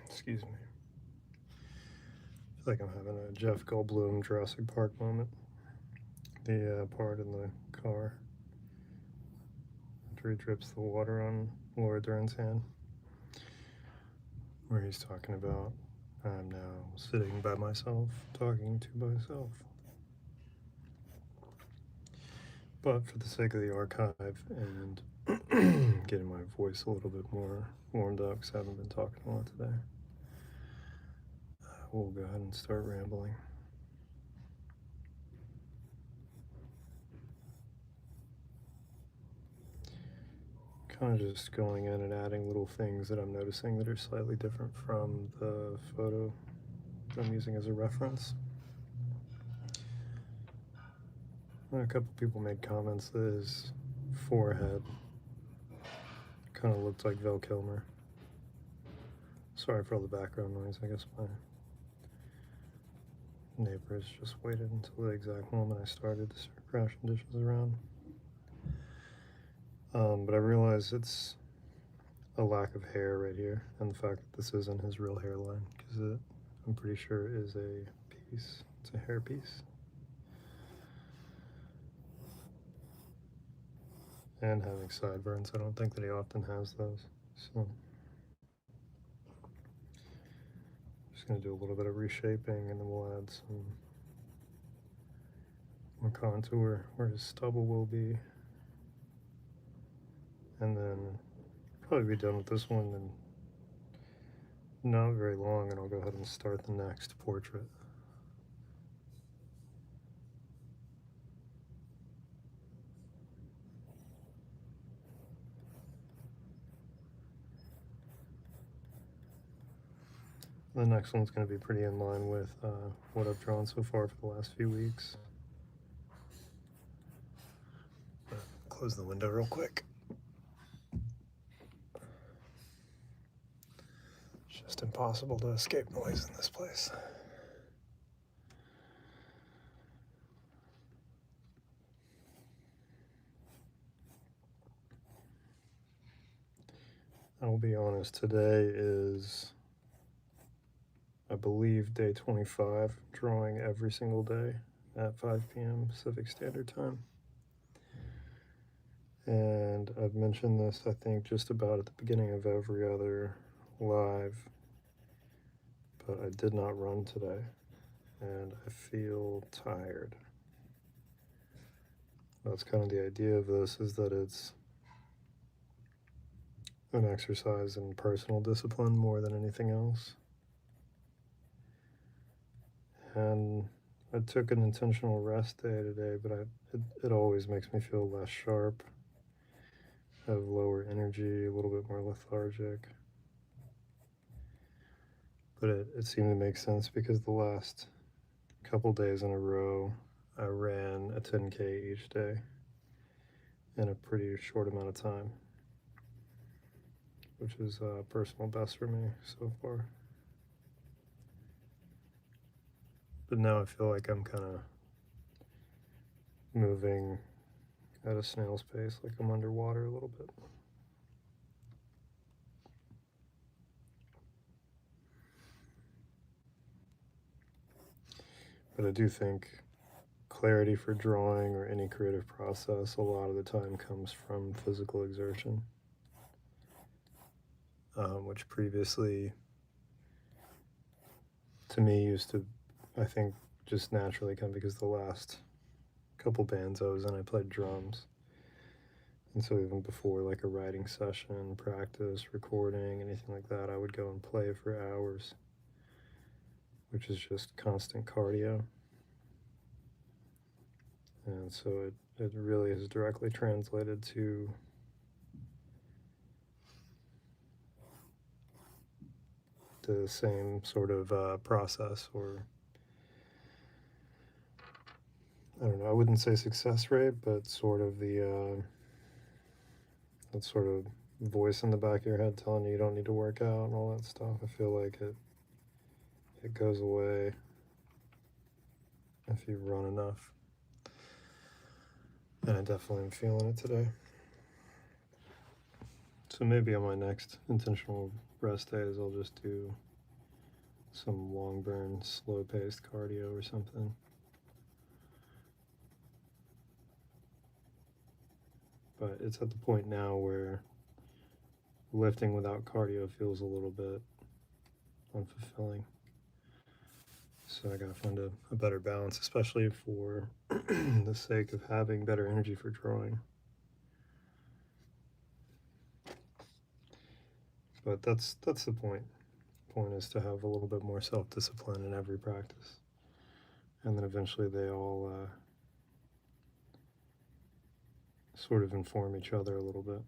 Excuse me. I feel like I'm having a Jeff Goldblum Jurassic Park moment. The part in the car after he drips the water on Laura Dern's hand, where he's talking about, I'm now sitting by myself, talking to myself. But for the sake of the archive and getting my voice a little bit more warmed up, because I haven't been talking a lot today, we'll go ahead and start rambling. Kind of just going in and adding little things that I'm noticing that are slightly different from the photo that I'm using as a reference. A couple people made comments that his forehead kind of looked like Val Kilmer. Sorry for all the background noise. I guess my neighbors just waited until the exact moment I started to start crashing dishes around. But I realize it's a lack of hair right here, and the fact that this isn't his real hairline, because I'm pretty sure it is a piece. It's a hair piece. And having sideburns, I don't think that he often has those. So just going to do a little bit of reshaping, and then we'll add some more contour where his stubble will be. And then probably be done with this one in not very long, and I'll go ahead and start the next portrait. The next one's going to be pretty in line with what I've drawn so far for the last few weeks. Close the window real quick. It's just impossible to escape noise in this place. I will be honest, today is, I believe, day 25, drawing every single day at 5 p.m. Pacific Standard Time. And I've mentioned this, I think, just about at the beginning of every other live, but I did not run today, and I feel tired. That's kind of the idea of this, is that it's an exercise in personal discipline more than anything else. And I took an intentional rest day today, but it always makes me feel less sharp, have lower energy, a little bit more lethargic. But it seemed to make sense because the last couple days in a row, I ran a 10K each day in a pretty short amount of time, which is a personal best for me so far. But now I feel like I'm kind of moving at a snail's pace, like I'm underwater a little bit. But I do think clarity for drawing or any creative process a lot of the time comes from physical exertion, which previously to me used to, I think, just naturally come because the last couple bands I was in, I played drums. And so even before like a writing session, practice, recording, anything like that, I would go and play for hours, which is just constant cardio. And so it really is directly translated to the same sort of process, or I don't know, I wouldn't say success rate, but sort of the that sort of voice in the back of your head telling you don't need to work out and all that stuff. I feel like it goes away if you run enough. And I definitely am feeling it today. So maybe on my next intentional rest days I'll just do some long burn, slow paced cardio or something. But it's at the point now where lifting without cardio feels a little bit unfulfilling. So I gotta find a better balance, especially for the sake of having better energy for drawing. But that's the point. The point is to have a little bit more self-discipline in every practice. And then eventually they all sort of inform each other a little bit.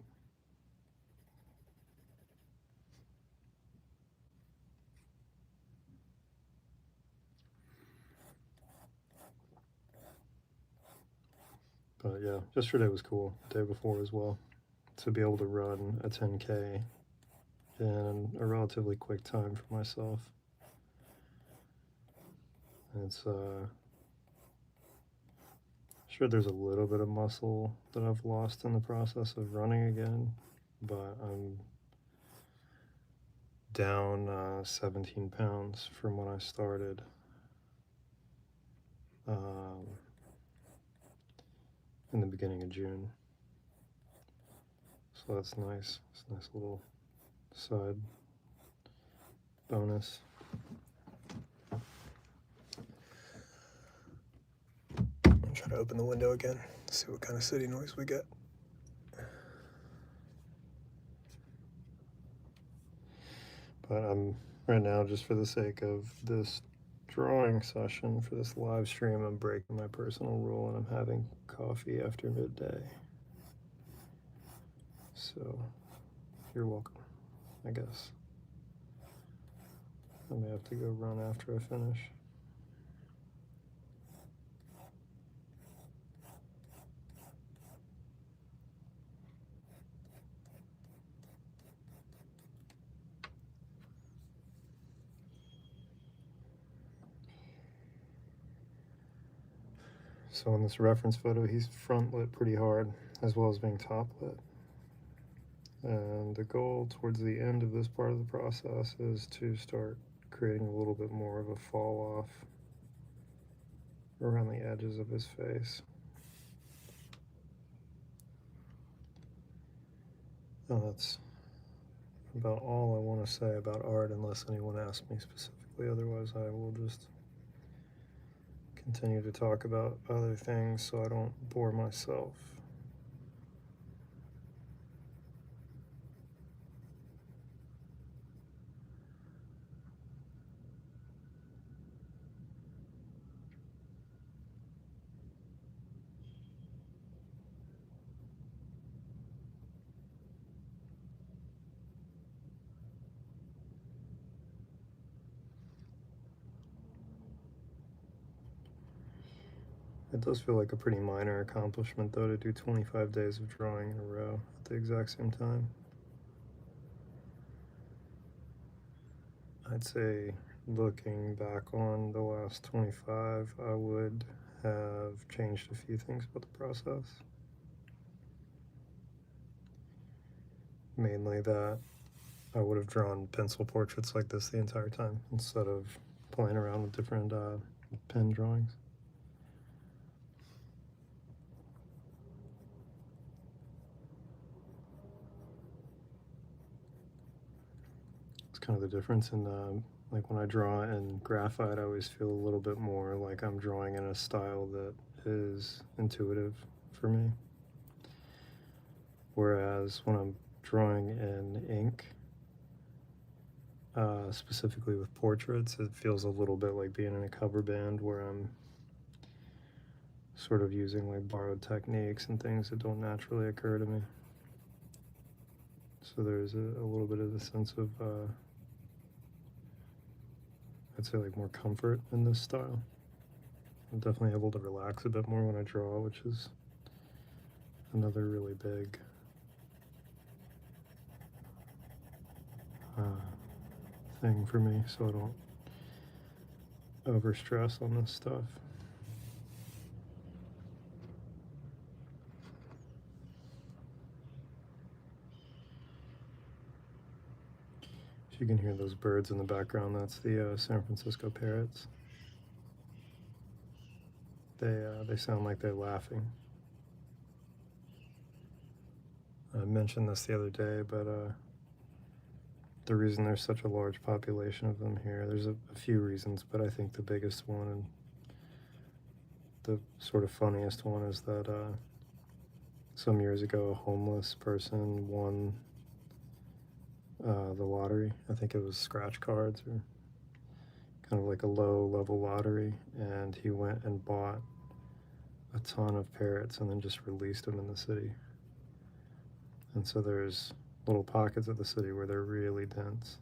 But yeah, yesterday was cool. The day before as well. To be able to run a 10K in a relatively quick time for myself. It's sure there's a little bit of muscle that I've lost in the process of running again, but I'm down 17 pounds from when I started. In the beginning of June. So that's nice. It's a nice little side bonus. I'll try to open the window again, see what kind of city noise we get. But I'm right now, just for the sake of this drawing session, for this live stream, I'm breaking my personal rule and I'm having coffee after midday. So you're welcome, I guess. I may have to go run after I finish. So in this reference photo, he's front lit pretty hard, as well as being top lit. And the goal towards the end of this part of the process is to start creating a little bit more of a fall off around the edges of his face. And that's about all I want to say about art, unless anyone asks me specifically. Otherwise, I will just continue to talk about other things so I don't bore myself. It does feel like a pretty minor accomplishment, though, to do 25 days of drawing in a row at the exact same time. I'd say, looking back on the last 25, I would have changed a few things about the process. Mainly that I would have drawn pencil portraits like this the entire time instead of playing around with different pen drawings. It's kind of the difference in like when I draw in graphite, I always feel a little bit more like I'm drawing in a style that is intuitive for me. Whereas when I'm drawing in ink, specifically with portraits, it feels a little bit like being in a cover band where I'm sort of using like borrowed techniques and things that don't naturally occur to me. So there's a little bit of the sense of, I'd say, like more comfort in this style. I'm definitely able to relax a bit more when I draw, which is another really big thing for me, so I don't overstress on this stuff. If you can hear those birds in the background, that's the San Francisco parrots. They sound like they're laughing. I mentioned this the other day, but the reason there's such a large population of them here, there's a few reasons, but I think the biggest one and the sort of funniest one is that some years ago, a homeless person won the lottery. I think it was scratch cards or kind of like a low-level lottery, and he went and bought a ton of parrots and then just released them in the city. And so there's little pockets of the city where they're really dense.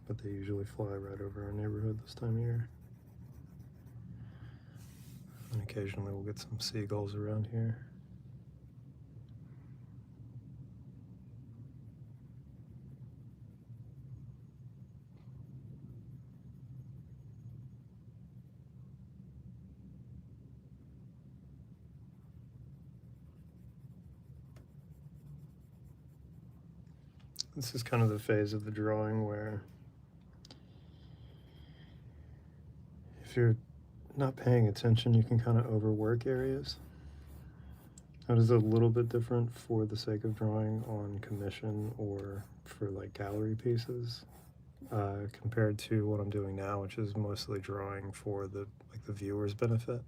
But they usually fly right over our neighborhood this time of year. And occasionally we'll get some seagulls around here. This is kind of the phase of the drawing where if you're not paying attention, you can kind of overwork areas. That is a little bit different for the sake of drawing on commission or for like gallery pieces compared to what I'm doing now, which is mostly drawing for the viewer's benefit.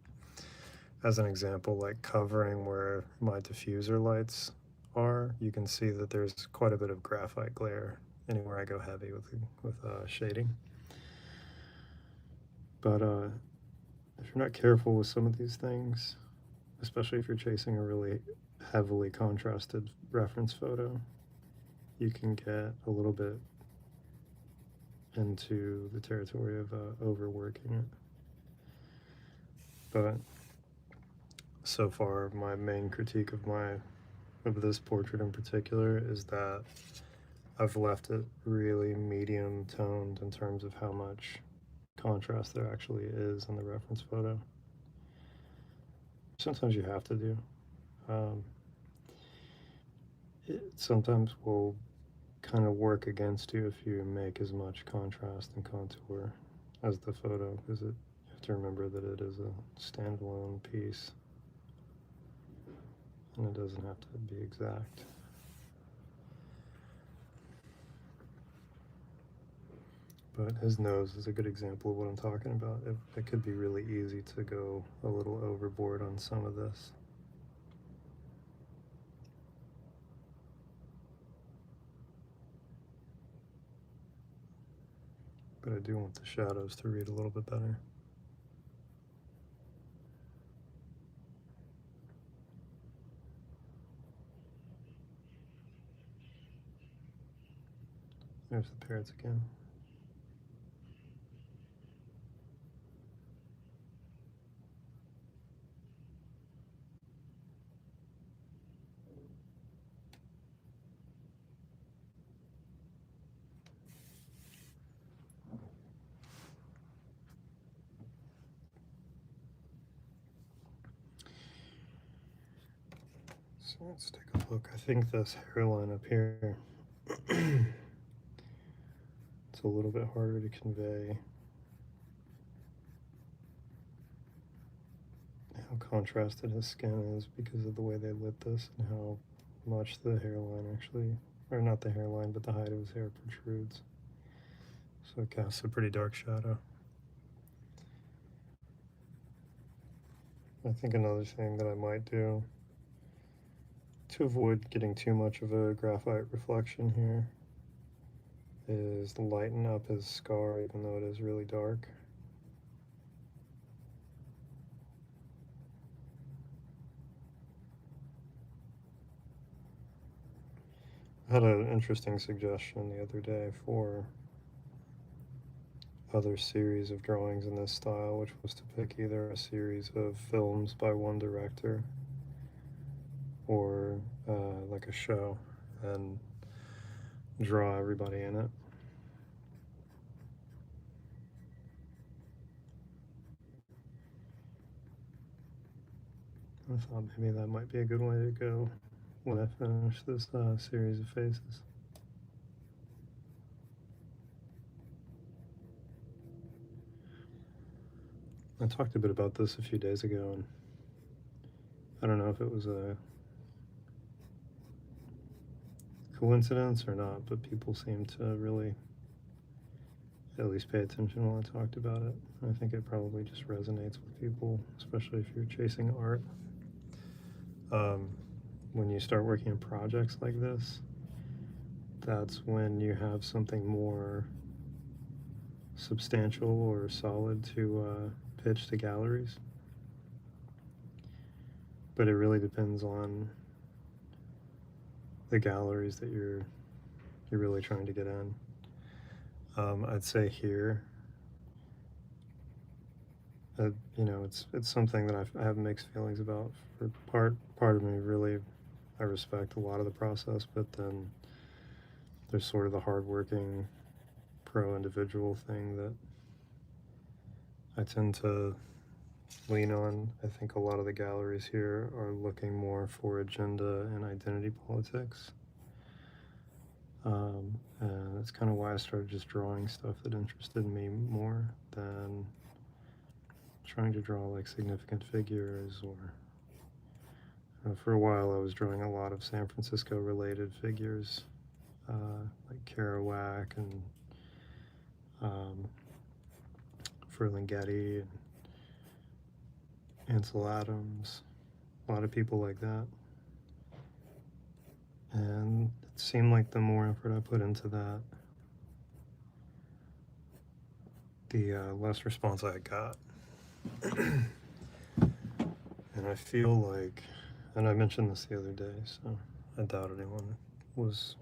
As an example, like covering where my diffuser lights are, you can see that there's quite a bit of graphite glare anywhere I go heavy with shading. But if you're not careful with some of these things, especially if you're chasing a really heavily contrasted reference photo, you can get a little bit into the territory of overworking it. But so far, my main critique of this portrait in particular is that I've left it really medium toned in terms of how much contrast there actually is in the reference photo. Sometimes you have to do. It sometimes will kind of work against you if you make as much contrast and contour as the photo, because you have to remember that it is a standalone piece and it doesn't have to be exact. But his nose is a good example of what I'm talking about. It could be really easy to go a little overboard on some of this. But I do want the shadows to read a little bit better. There's the parrots again. So let's take a look. I think this hairline up here, it's a little bit harder to convey how contrasted his skin is because of the way they lit this and how much the hairline actually, or not the hairline, but the height of his hair protrudes. So it casts a pretty dark shadow. I think another thing that I might do to avoid getting too much of a graphite reflection here is lighten up his scar even though it is really dark. I had an interesting suggestion the other day for other series of drawings in this style, which was to pick either a series of films by one director or like a show and draw everybody in it. I thought maybe that might be a good way to go when I finish this series of faces. I talked a bit about this a few days ago, and I don't know if it was a coincidence or not, but people seem to really at least pay attention while I talked about it. I think it probably just resonates with people, especially if you're chasing art. When you start working on projects like this, that's when you have something more substantial or solid to pitch to galleries. But it really depends on the galleries that you're really trying to get in. I'd say here, you know, it's something that I have mixed feelings about. For part of me, really, I respect a lot of the process, but then there's sort of the hardworking pro individual thing that I tend to lean on. I think a lot of the galleries here are looking more for agenda and identity politics. And that's kind of why I started just drawing stuff that interested me more than trying to draw like significant figures, or for a while I was drawing a lot of San Francisco related figures, like Kerouac and Ferlinghetti and Ansel Adams, a lot of people like that. And it seemed like the more effort I put into that, the less response I got. And I feel like, and I mentioned this the other day, so I doubt anyone who's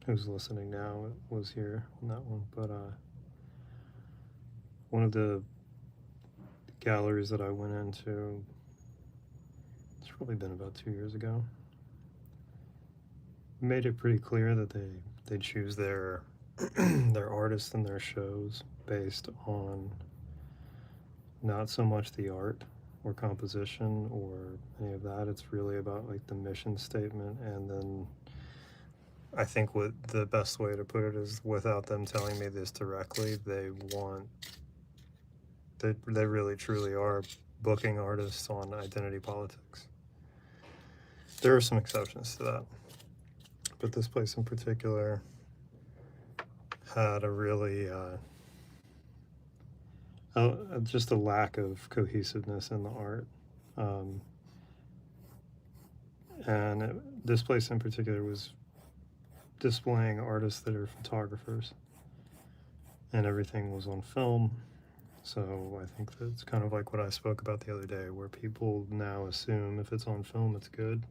listening now was here on that one, but one of the galleries that I went into, it's probably been about 2 years ago, made it pretty clear that they choose their their artists and their shows based on not so much the art or composition or any of that. It's really about like the mission statement. And then I think what the best way to put it is, without them telling me this directly, they really truly are booking artists on identity politics. There are some exceptions to that, but this place in particular had a really just a lack of cohesiveness in the art. This place in particular was displaying artists that are photographers, and everything was on film. So I think that's kind of like what I spoke about the other day, where people now assume if it's on film, it's good.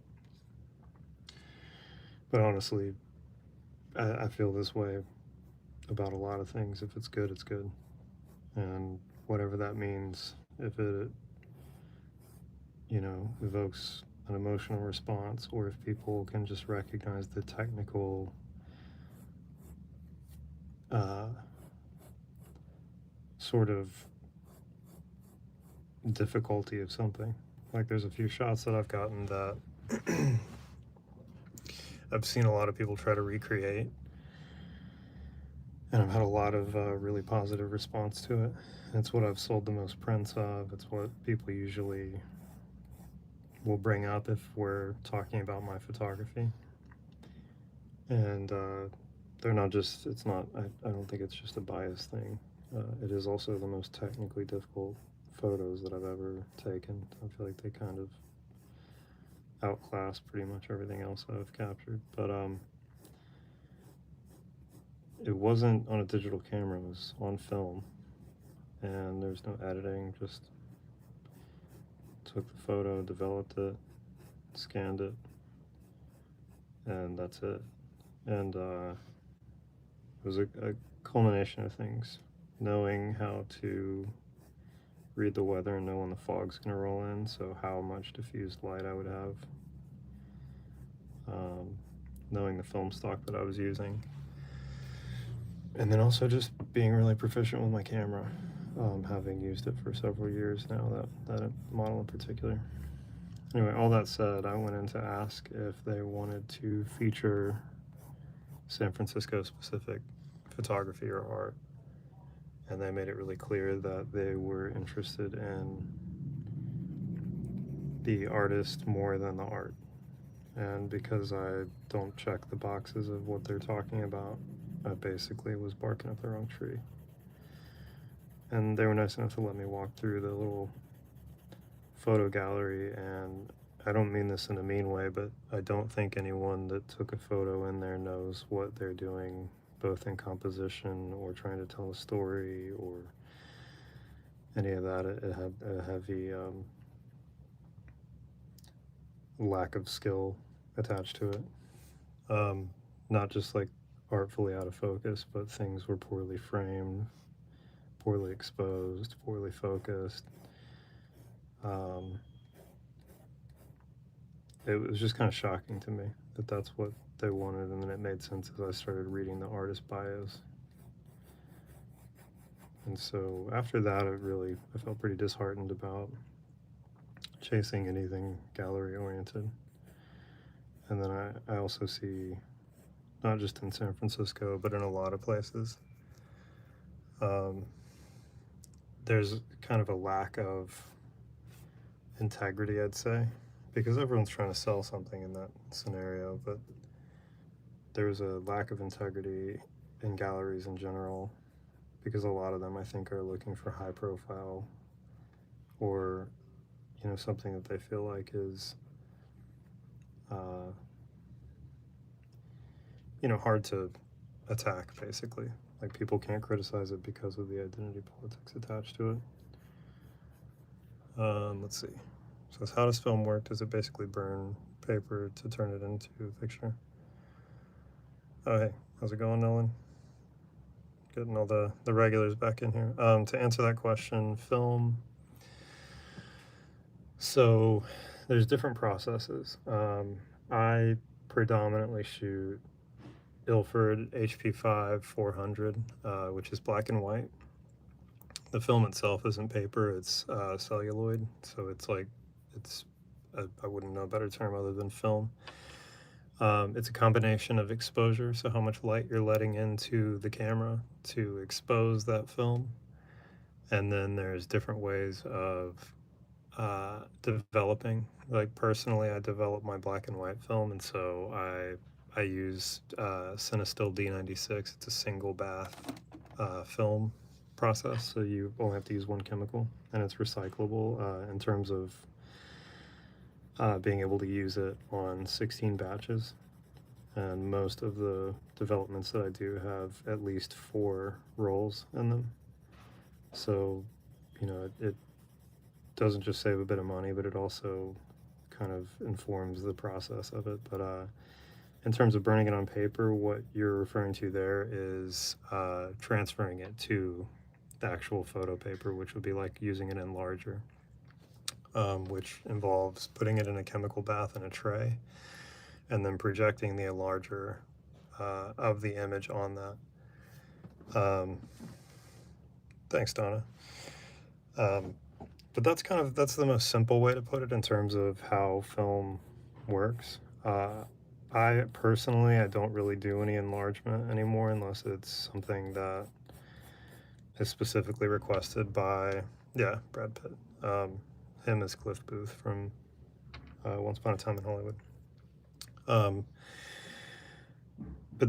But honestly, I feel this way about a lot of things. If it's good, it's good. And whatever that means, if it, you know, evokes an emotional response, or if people can just recognize the technical sort of difficulty of something. Like there's a few shots that I've gotten that I've seen a lot of people try to recreate, and I've had a lot of really positive response to it. It's what I've sold the most prints of. It's what people usually will bring up if we're talking about my photography. And they're not just, it's not, I don't think it's just a bias thing. It is also the most technically difficult photos that I've ever taken. I feel like they kind of outclass pretty much everything else I've captured. But it wasn't on a digital camera, it was on film, and there's no editing, just took the photo, developed it, scanned it, and that's it. And it was a culmination of things, knowing how to read the weather and know when the fog's going to roll in, so how much diffused light I would have, knowing the film stock that I was using, and then also just being really proficient with my camera, having used it for several years now, that model in particular. Anyway, all that said, I went in to ask if they wanted to feature San Francisco specific photography or art, and they made it really clear that they were interested in the artist more than the art. And because I don't check the boxes of what they're talking about, I basically was barking up the wrong tree. And they were nice enough to let me walk through the little photo gallery, and I don't mean this in a mean way, but I don't think anyone that took a photo in there knows what they're doing, both in composition or trying to tell a story or any of that. It had a heavy lack of skill attached to it. Not just like artfully out of focus, but things were poorly framed, poorly exposed, poorly focused. Um, it was just kind of shocking to me that that's what they wanted, and then it made sense as I started reading the artist bios. And so after that, I felt pretty disheartened about chasing anything gallery oriented. And then I also see, not just in San Francisco, but in a lot of places, um, there's kind of a lack of integrity, I'd say, because everyone's trying to sell something in that scenario, but there's a lack of integrity in galleries in general, because a lot of them, I think, are looking for high profile or, something that they feel like is, uh, hard to attack, basically. Like, people can't criticize it because of the identity politics attached to it. Let's see. So how does film work? Does it basically burn paper to turn it into a picture? Oh, hey, how's it going, Nolan? Getting all the regulars back in here. To answer that question, film. So there's different processes. I predominantly shoot Ilford HP5 400, which is black and white. The film itself isn't paper, it's celluloid, so I wouldn't know a better term other than film. It's a combination of exposure, so how much light you're letting into the camera to expose that film. And then there's different ways of developing. Like, personally, I develop my black and white film, and so I use Cinestill D96. It's a single bath film process, so you only have to use one chemical, and it's recyclable in terms of being able to use it on 16 batches. And most of the developments that I do have at least 4 rolls in them. So, it doesn't just save a bit of money, but it also kind of informs the process of it. But in terms of burning it on paper, what you're referring to there is transferring it to the actual photo paper, which would be like using an enlarger, which involves putting it in a chemical bath in a tray and then projecting the enlarger of the image on that. Thanks, Donna. But that's the most simple way to put it in terms of how film works. I personally, I don't really do any enlargement anymore unless it's something that is specifically requested by, yeah, Brad Pitt. Him is Cliff Booth from Once Upon a Time in Hollywood. But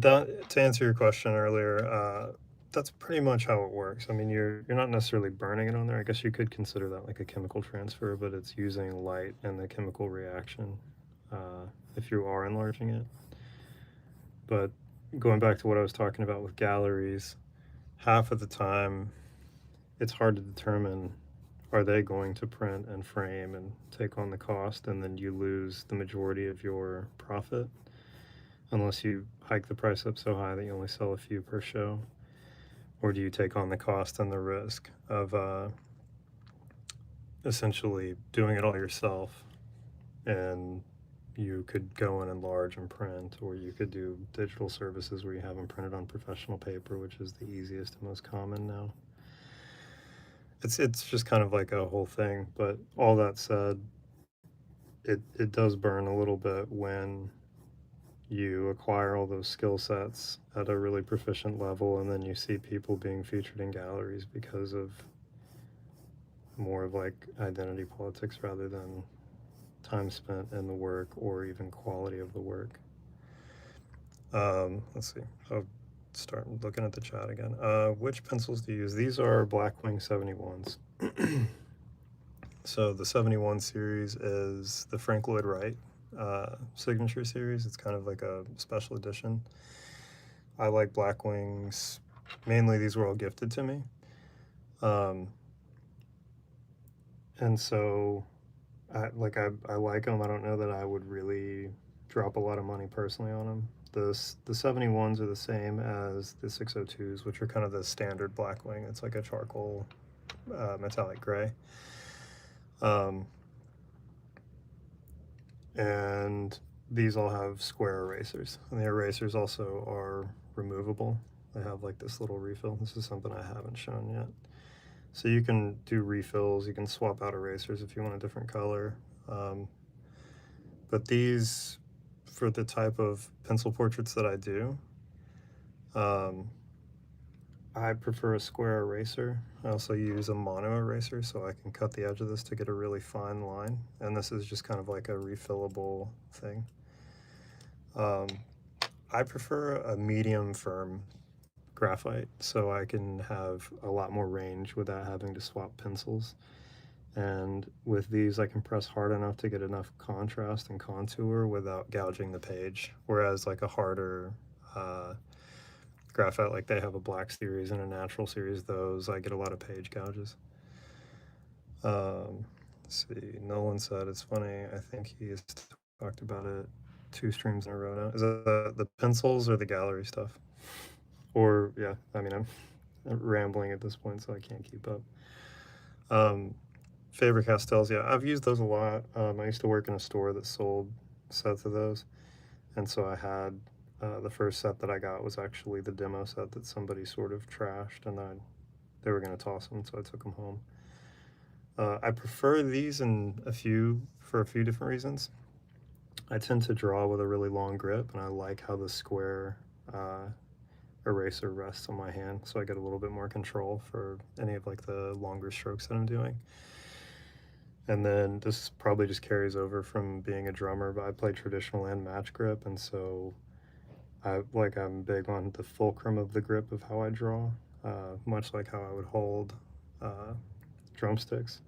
to answer your question earlier, that's pretty much how it works. I mean, you're not necessarily burning it on there. I guess you could consider that like a chemical transfer, but it's using light and the chemical reaction if you are enlarging it. But going back to what I was talking about with galleries, half of the time it's hard to determine, are they going to print and frame and take on the cost, and then you lose the majority of your profit unless you hike the price up so high that you only sell a few per show? Or do you take on the cost and the risk of essentially doing it all yourself, and you could go in and enlarge and print, or you could do digital services where you have them printed on professional paper, which is the easiest and most common now. It's just kind of like a whole thing. But all that said, it does burn a little bit when you acquire all those skill sets at a really proficient level, and then you see people being featured in galleries because of more of like identity politics rather than time spent in the work or even quality of the work. Let's see. I'll start looking at the chat again. Which pencils do you use? These are Blackwing 71s. So the 71 series is the Frank Lloyd Wright signature series. It's kind of like a special edition. I like Blackwings. Mainly these were all gifted to me. And so I like them. I don't know that I would really drop a lot of money personally on them. The 71s are the same as the 602s, which are kind of the standard Blackwing. It's like a charcoal metallic gray. And these all have square erasers, and the erasers also are removable. They have like this little refill. This is something I haven't shown yet. So you can do refills, you can swap out erasers if you want a different color. But these, for the type of pencil portraits that I do, I prefer a square eraser. I also use a mono eraser so I can cut the edge of this to get a really fine line. And this is just kind of like a refillable thing. I prefer a medium firm graphite so I can have a lot more range without having to swap pencils. And with these, I can press hard enough to get enough contrast and contour without gouging the page. Whereas like a harder graphite, like they have a black series and a natural series, those I get a lot of page gouges. Let's see, Nolan said it's funny. I think he has talked about it 2 streams in a row now. Is it the pencils or the gallery stuff? Or yeah, I mean I'm rambling at this point, so I can't keep up. Faber-Castells, yeah, I've used those a lot. I used to work in a store that sold sets of those, and so I had the first set that I got was actually the demo set that somebody sort of trashed, and they were going to toss them, so I took them home. I prefer these for a few different reasons. I tend to draw with a really long grip, and I like how the square eraser rests on my hand, so I get a little bit more control for any of like the longer strokes that I'm doing. And then this probably just carries over from being a drummer, but I play traditional and match grip, and so I'm big on the fulcrum of the grip of how I draw, much like how I would hold drumsticks.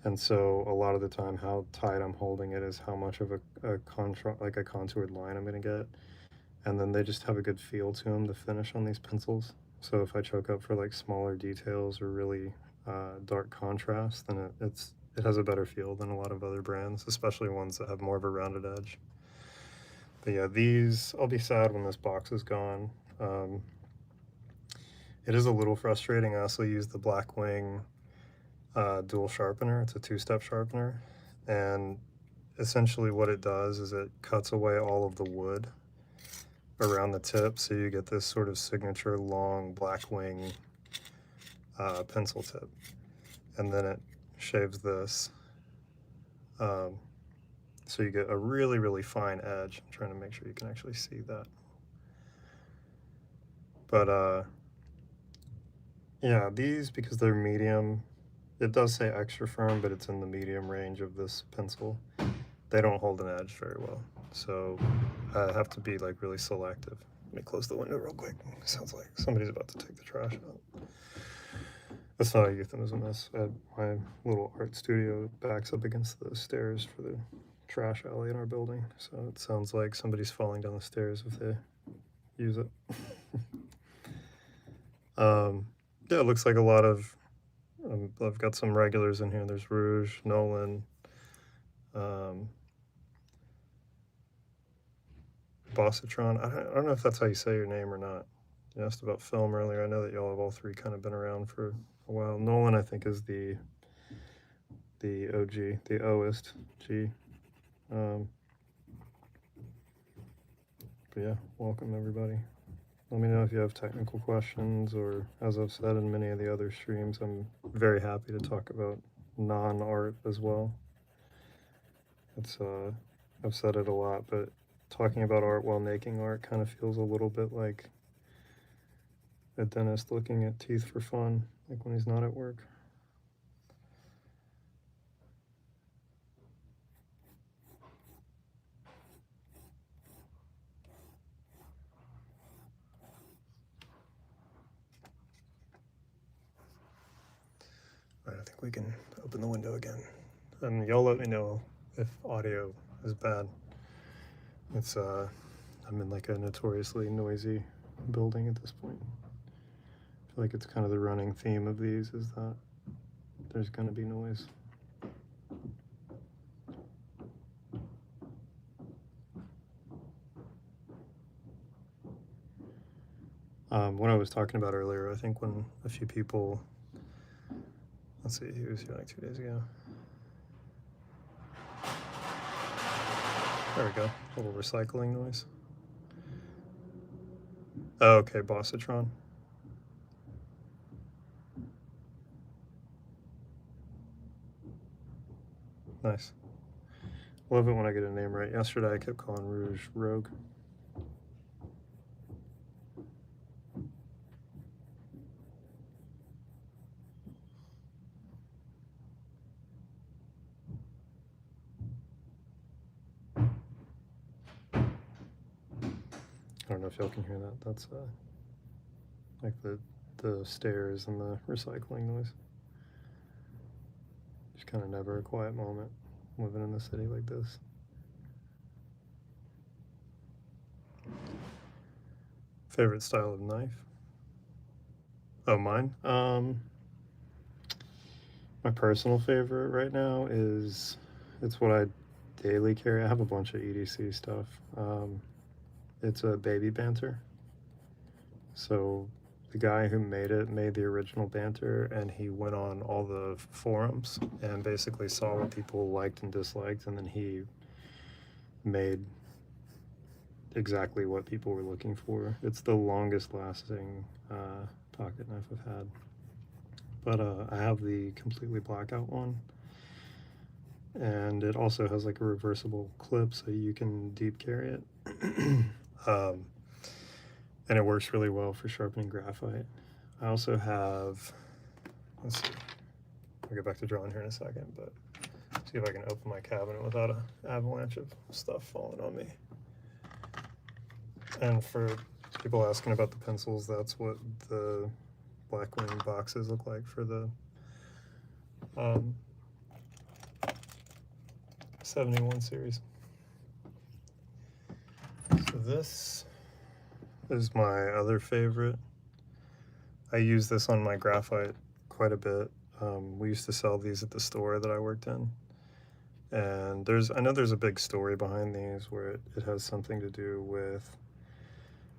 And so a lot of the time, how tight I'm holding it is how much of a contoured line I'm going to get. And then they just have a good feel to them, the finish on these pencils. So if I choke up for like smaller details or really dark contrast, then it has a better feel than a lot of other brands, especially ones that have more of a rounded edge. But yeah, these, I'll be sad when this box is gone. It is a little frustrating. I also use the Blackwing dual sharpener. It's a 2-step sharpener. And essentially what it does is it cuts away all of the wood around the tip, so you get this sort of signature long Blackwing pencil tip. And then it shaves this. So you get a really, really fine edge. I'm trying to make sure you can actually see that. But yeah, these, because they're medium, it does say extra firm, but it's in the medium range of this pencil. They don't hold an edge very well. So I have to be like really selective. Let me close the window real quick. It sounds like somebody's about to take the trash out. That's not a euphemism. That's my little art studio backs up against the stairs for the trash alley in our building. So it sounds like somebody's falling down the stairs if they use it. Yeah, it looks like a lot of, I've got some regulars in here. There's Rouge, Nolan, Bossitron. I don't know if that's how you say your name or not. You asked about film earlier. I know that y'all have all 3 kind of been around for a while. Nolan, I think, is the OG, the Oist G. But yeah, welcome everybody. Let me know if you have technical questions, or as I've said in many of the other streams, I'm very happy to talk about non-art as well. It's I've said it a lot, but talking about art while making art kind of feels a little bit like a dentist looking at teeth for fun, like when he's not at work. All right, I think we can open the window again. And y'all let me know if audio is bad. It's I'm in like a notoriously noisy building at this point. I feel like it's kind of the running theme of these is that there's gonna be noise. What I was talking about earlier, I think when a few people, let's see, he was here like 2 days ago. There we go, a little recycling noise. Oh, okay, Bossatron. Nice. Love it when I get a name right. Yesterday I kept calling Rouge Rogue. I don't know if y'all can hear that. That's like the stairs and the recycling noise. Just kind of never a quiet moment living in the city like this. Favorite style of knife? Oh, mine? My personal favorite right now is, it's what I daily carry. I have a bunch of EDC stuff. It's a baby banter. So the guy who made it made the original banter, and he went on all the forums and basically saw what people liked and disliked, and then he made exactly what people were looking for. It's the longest lasting pocket knife I've had. But I have the completely blackout one, and it also has like a reversible clip so you can deep carry it. And it works really well for sharpening graphite. I also have, let's see, I'll get back to drawing here in a second, but see if I can open my cabinet without an avalanche of stuff falling on me. And for people asking about the pencils, that's what the Blackwing boxes look like for the 71 series. So this is my other favorite. I use this on my graphite quite a bit. We used to sell these at the store that I worked in. And I know there's a big story behind these where it has something to do with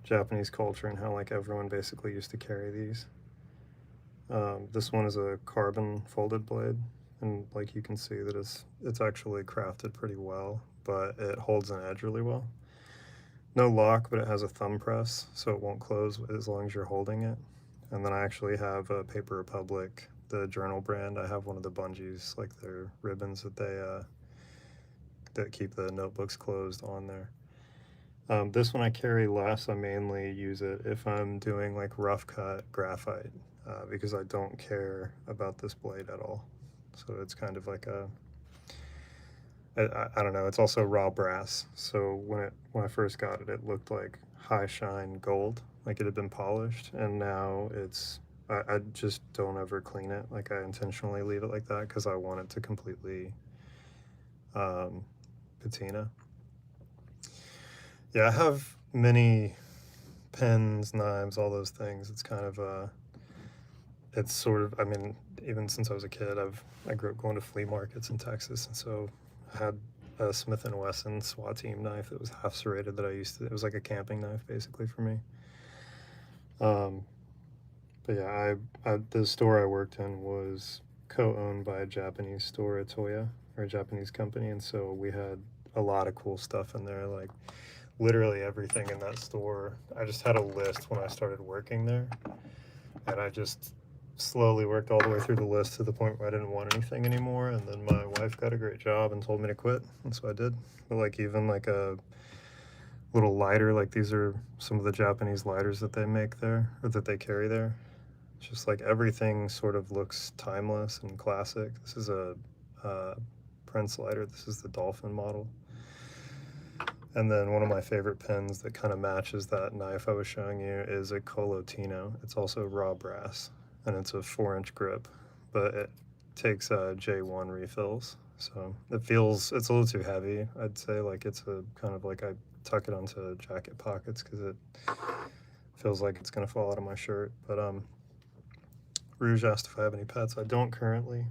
Japanese culture and how like everyone basically used to carry these. This one is a carbon folded blade, and like you can see that it's actually crafted pretty well, but it holds an edge really well. No lock, but it has a thumb press, so it won't close as long as you're holding it. And then I actually have a Paper Republic, the journal brand. I have one of the bungees, like their ribbons that that keep the notebooks closed on there. This one I carry less. I mainly use it if I'm doing like rough cut graphite, because I don't care about this blade at all. So it's kind of like I don't know, it's also raw brass. So when I first got it, it looked like high shine gold, like it had been polished, and now I just don't ever clean it. Like I intentionally leave it like that because I want it to completely patina. Yeah, I have many pens, knives, all those things. It's kind of it's sort of, I mean, even since I was a kid, I grew up going to flea markets in Texas, and so I had a Smith & Wesson SWAT team knife that was half serrated that it was like a camping knife basically for me. But yeah, the store I worked in was co-owned by a Japanese store, Toya, or a Japanese company, and so we had a lot of cool stuff in there, like literally everything in that store. I just had a list when I started working there, and I just slowly worked all the way through the list to the point where I didn't want anything anymore, and then my wife got a great job and told me to quit, and so I did. But like even like a little lighter, like these are some of the Japanese lighters that they make there, or that they carry there. It's just like everything sort of looks timeless and classic. This is a Prince lighter. This is the Dolphin model. And then one of my favorite pens that kind of matches that knife I was showing you is a Colotino. It's also raw brass, and it's a 4-inch grip, but it takes J1 refills. So it's a little too heavy, I'd say. Like it's a kind of like I tuck it onto jacket pockets because it feels like it's gonna fall out of my shirt. But Rouge asked if I have any pets. I don't currently.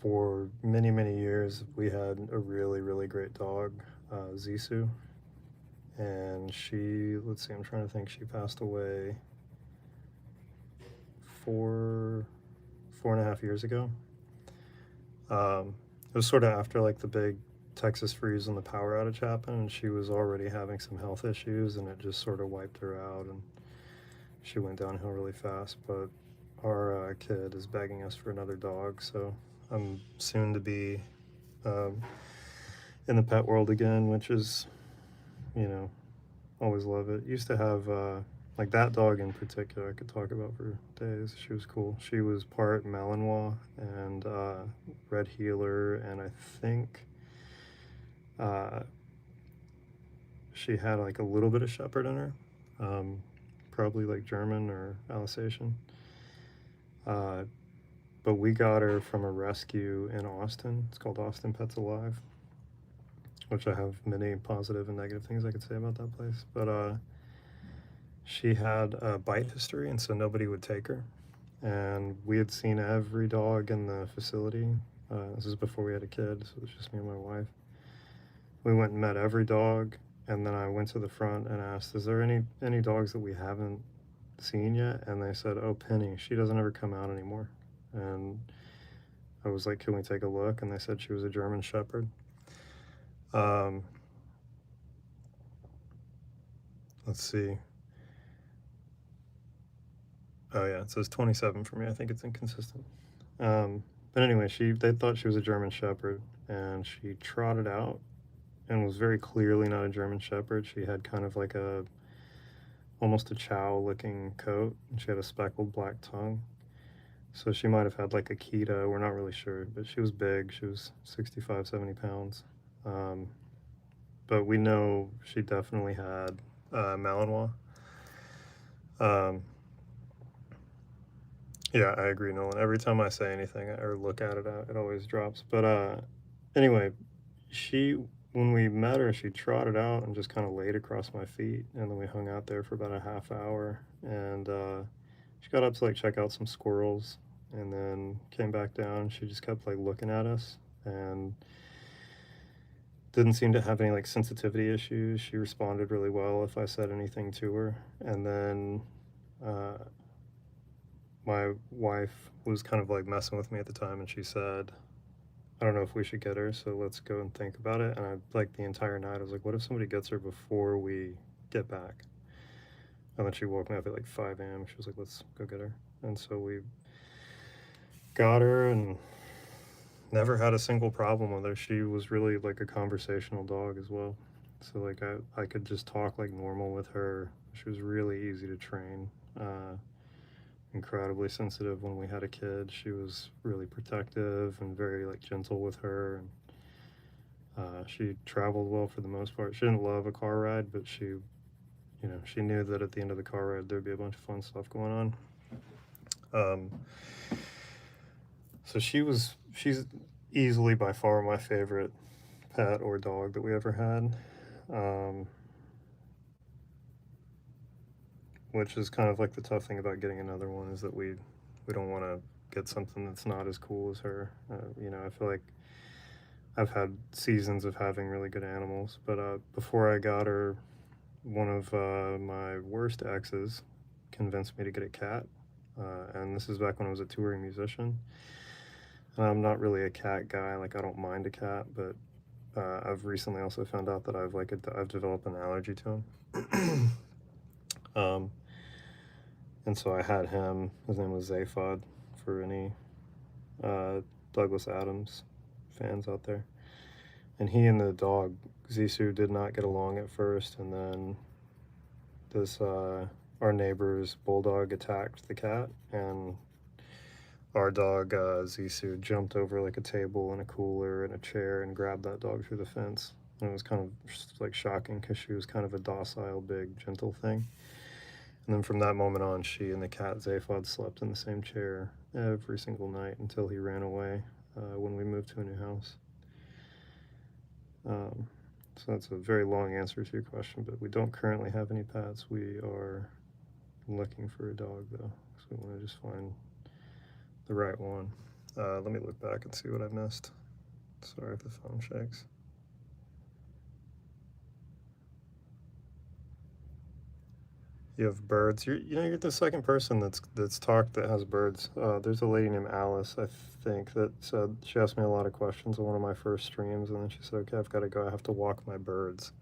For many, many years, we had a really, really great dog, Zisu. And let's see, I'm trying to think, she passed away 4.5 years ago. It was sort of after like the big Texas freeze and the power outage happened, and she was already having some health issues, and it just sort of wiped her out, and she went downhill really fast. But our kid is begging us for another dog, so I'm soon to be in the pet world again, which is, always love it. Used to have, like that dog in particular, I could talk about for days. She was cool. She was part Malinois and Red Heeler, and I think she had like a little bit of Shepherd in her, probably like German or Alsatian. But we got her from a rescue in Austin. It's called Austin Pets Alive, which I have many positive and negative things I could say about that place. But she had a bite history, and so nobody would take her. And we had seen every dog in the facility. This is before we had a kid, so it was just me and my wife. We went and met every dog, and then I went to the front and asked, is there any dogs that we haven't seen yet? And they said, oh, Penny, she doesn't ever come out anymore. And I was like, can we take a look? And they said she was a German Shepherd. Let's see. Oh yeah, it says 27 for me. I think it's inconsistent. But anyway, they thought she was a German Shepherd, and she trotted out and was very clearly not a German Shepherd. She had kind of like almost a chow looking coat, and she had a speckled black tongue. So she might have had like Akita, we're not really sure, but she was big. She was 65, 70 pounds. But we know she definitely had Malinois. Yeah, I agree, Nolan. Every time I say anything or look at it, it always drops. But anyway, when we met her, she trotted out and just kind of laid across my feet, and then we hung out there for about a half hour, and she got up to like check out some squirrels, and then came back down. She just kept like looking at us and didn't seem to have any like sensitivity issues. She responded really well if I said anything to her. And then my wife was kind of like messing with me at the time, and she said, I don't know if we should get her, so let's go and think about it. And I, like, the entire night, I was like, what if somebody gets her before we get back? And then she woke me up at like 5 a.m. She was like, let's go get her. And so we got her and never had a single problem with her. She was really like a conversational dog as well. So like I could just talk like normal with her. She was really easy to train. Incredibly sensitive when we had a kid. She was really protective and very like gentle with her, and she traveled well for the most part. She didn't love a car ride, but she knew that at the end of the car ride there'd be a bunch of fun stuff going on. So she's easily by far my favorite pet or dog that we ever had. Which is kind of like the tough thing about getting another one, is that we don't want to get something that's not as cool as her. I feel like I've had seasons of having really good animals, but before I got her, one of my worst exes convinced me to get a cat, and this is back when I was a touring musician. And I'm not really a cat guy. Like, I don't mind a cat, but I've recently also found out that I've developed an allergy to them. And so I had him, his name was Zaphod, for any Douglas Adams fans out there. And he and the dog, Zissou, did not get along at first, and then this, our neighbor's bulldog attacked the cat, and our dog, Zissou, jumped over like a table and a cooler and a chair and grabbed that dog through the fence. And it was kind of like shocking because she was kind of a docile, big, gentle thing. And then from that moment on, she and the cat Zaphod slept in the same chair every single night until he ran away when we moved to a new house. So that's a very long answer to your question, but we don't currently have any pets. We are looking for a dog, though, so we want to just find the right one. Let me look back and see what I missed. Sorry if the phone shakes. You have birds. You're the second person that's talked that has birds. There's a lady named Alice, I think, that said she asked me a lot of questions on one of my first streams, and then she said, "Okay, I've got to go. I have to walk my birds."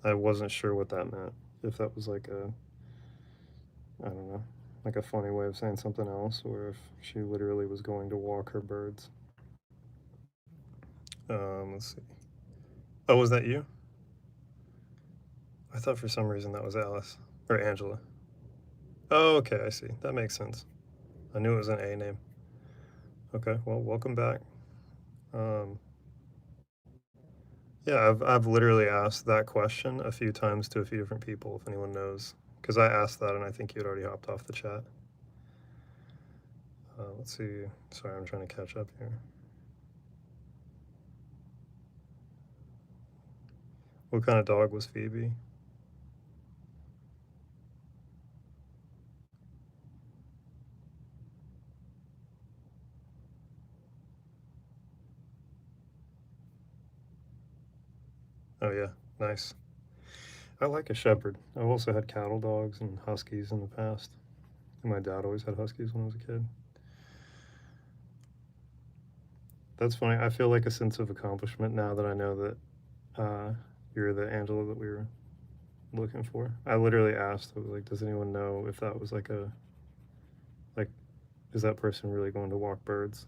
I wasn't sure what that meant. If that was like I don't know, like a funny way of saying something else, or if she literally was going to walk her birds. Let's see. Oh, was that you? I thought for some reason that was Alice or Angela. Oh, okay, I see. That makes sense. I knew it was an A name. Okay, well, welcome back. Yeah, I've literally asked that question a few times to a few different people, if anyone knows, because I asked that and I think you had already hopped off the chat. Let's see. Sorry, I'm trying to catch up here. What kind of dog was Phoebe? Oh yeah, nice. I like a shepherd. I've also had cattle dogs and huskies in the past. And my dad always had huskies when I was a kid. That's funny. I feel like a sense of accomplishment now that I know that you're the Angela that we were looking for. I literally asked, I was like, does anyone know if that was like is that person really going to walk birds?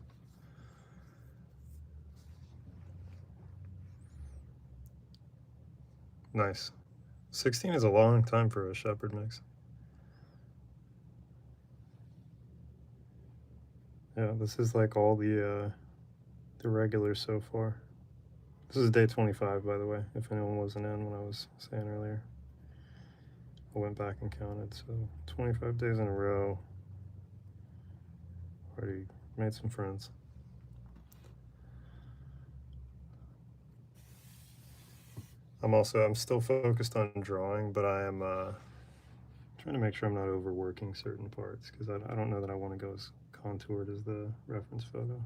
Nice. 16 is a long time for a shepherd mix. Yeah, this is like all the regulars so far. This is day 25, by the way, if anyone wasn't in when I was saying earlier. I went back and counted, so 25 days in a row. Already made some friends. I'm still focused on drawing, but I am trying to make sure I'm not overworking certain parts because I don't know that I want to go as contoured as the reference photo.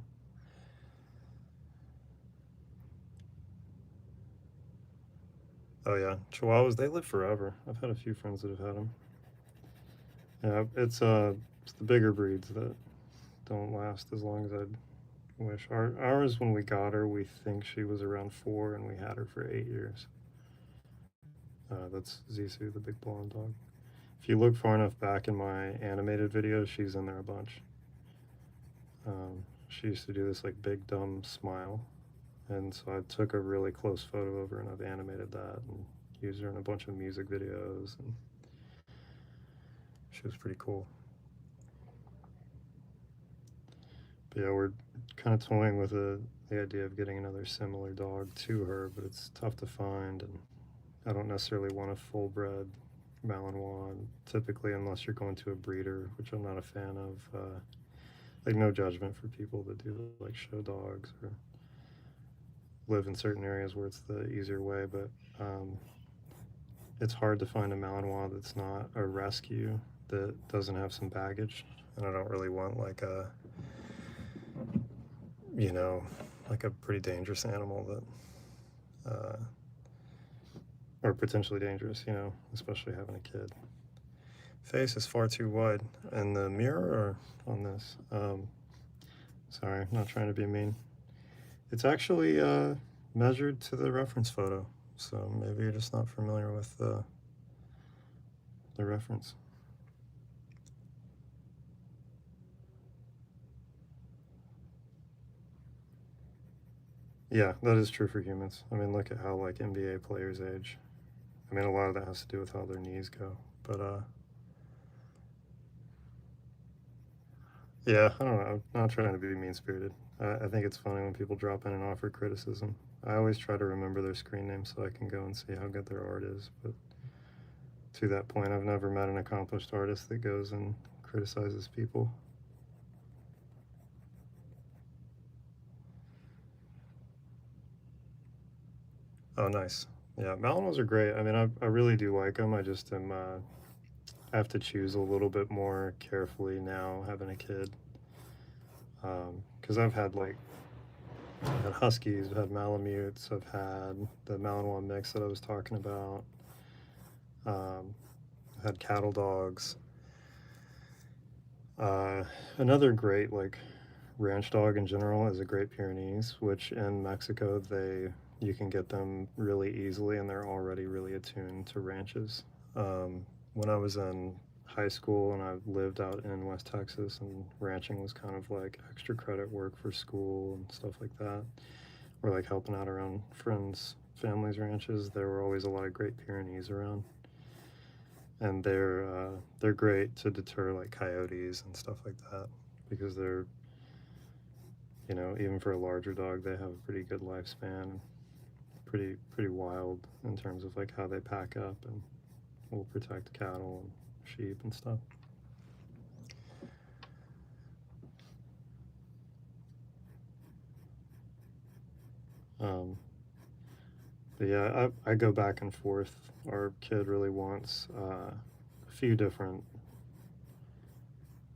Oh yeah, Chihuahuas, they live forever. I've had a few friends that have had them. Yeah, it's the bigger breeds that don't last as long as I'd wish. Ours, when we got her, we think she was around 4, and we had her for 8 years. That's Zissou, the big blonde dog. If you look far enough back in my animated videos, she's in there a bunch. She used to do this like big dumb smile, and so I took a really close photo of her and I've animated that and used her in a bunch of music videos, and she was pretty cool. But yeah, we're kind of toying with the idea of getting another similar dog to her, but it's tough to find, and I don't necessarily want a full-bred Malinois, typically, unless you're going to a breeder, which I'm not a fan of. Like, no judgment for people that do like show dogs or live in certain areas where it's the easier way, but it's hard to find a Malinois that's not a rescue that doesn't have some baggage, and I don't really want like a like a pretty dangerous animal that or potentially dangerous, especially having a kid. Face is far too wide in the mirror or on this. Sorry, I'm not trying to be mean. It's actually measured to the reference photo, so maybe you're just not familiar with the reference. Yeah, that is true for humans. I mean, look at how like NBA players age. I mean, a lot of that has to do with how their knees go. But yeah, I don't know. I'm not trying to be mean-spirited. I think it's funny when people drop in and offer criticism. I always try to remember their screen name so I can go and see how good their art is. But to that point, I've never met an accomplished artist that goes and criticizes people. Oh, nice. Yeah, Malinos are great. I mean, I really do like them. I just am, I have to choose a little bit more carefully now having a kid. Because I've had like, I've had Huskies, I've had Malamutes, I've had the Malinois mix that I was talking about. Um, I've had cattle dogs. Uh, Another great like ranch dog in general is a Great Pyrenees, which in Mexico you can get them really easily, and they're already really attuned to ranches. When I was in high school and I lived out in West Texas, and ranching was kind of like extra credit work for school and stuff like that, or like helping out around friends, families' ranches, there were always a lot of Great Pyrenees around, and they're great to deter like coyotes and stuff like that because they're, even for a larger dog, they have a pretty good lifespan, pretty wild in terms of like how they pack up and will protect cattle and sheep and stuff. Um, but yeah, I go back and forth. Our kid really wants a few different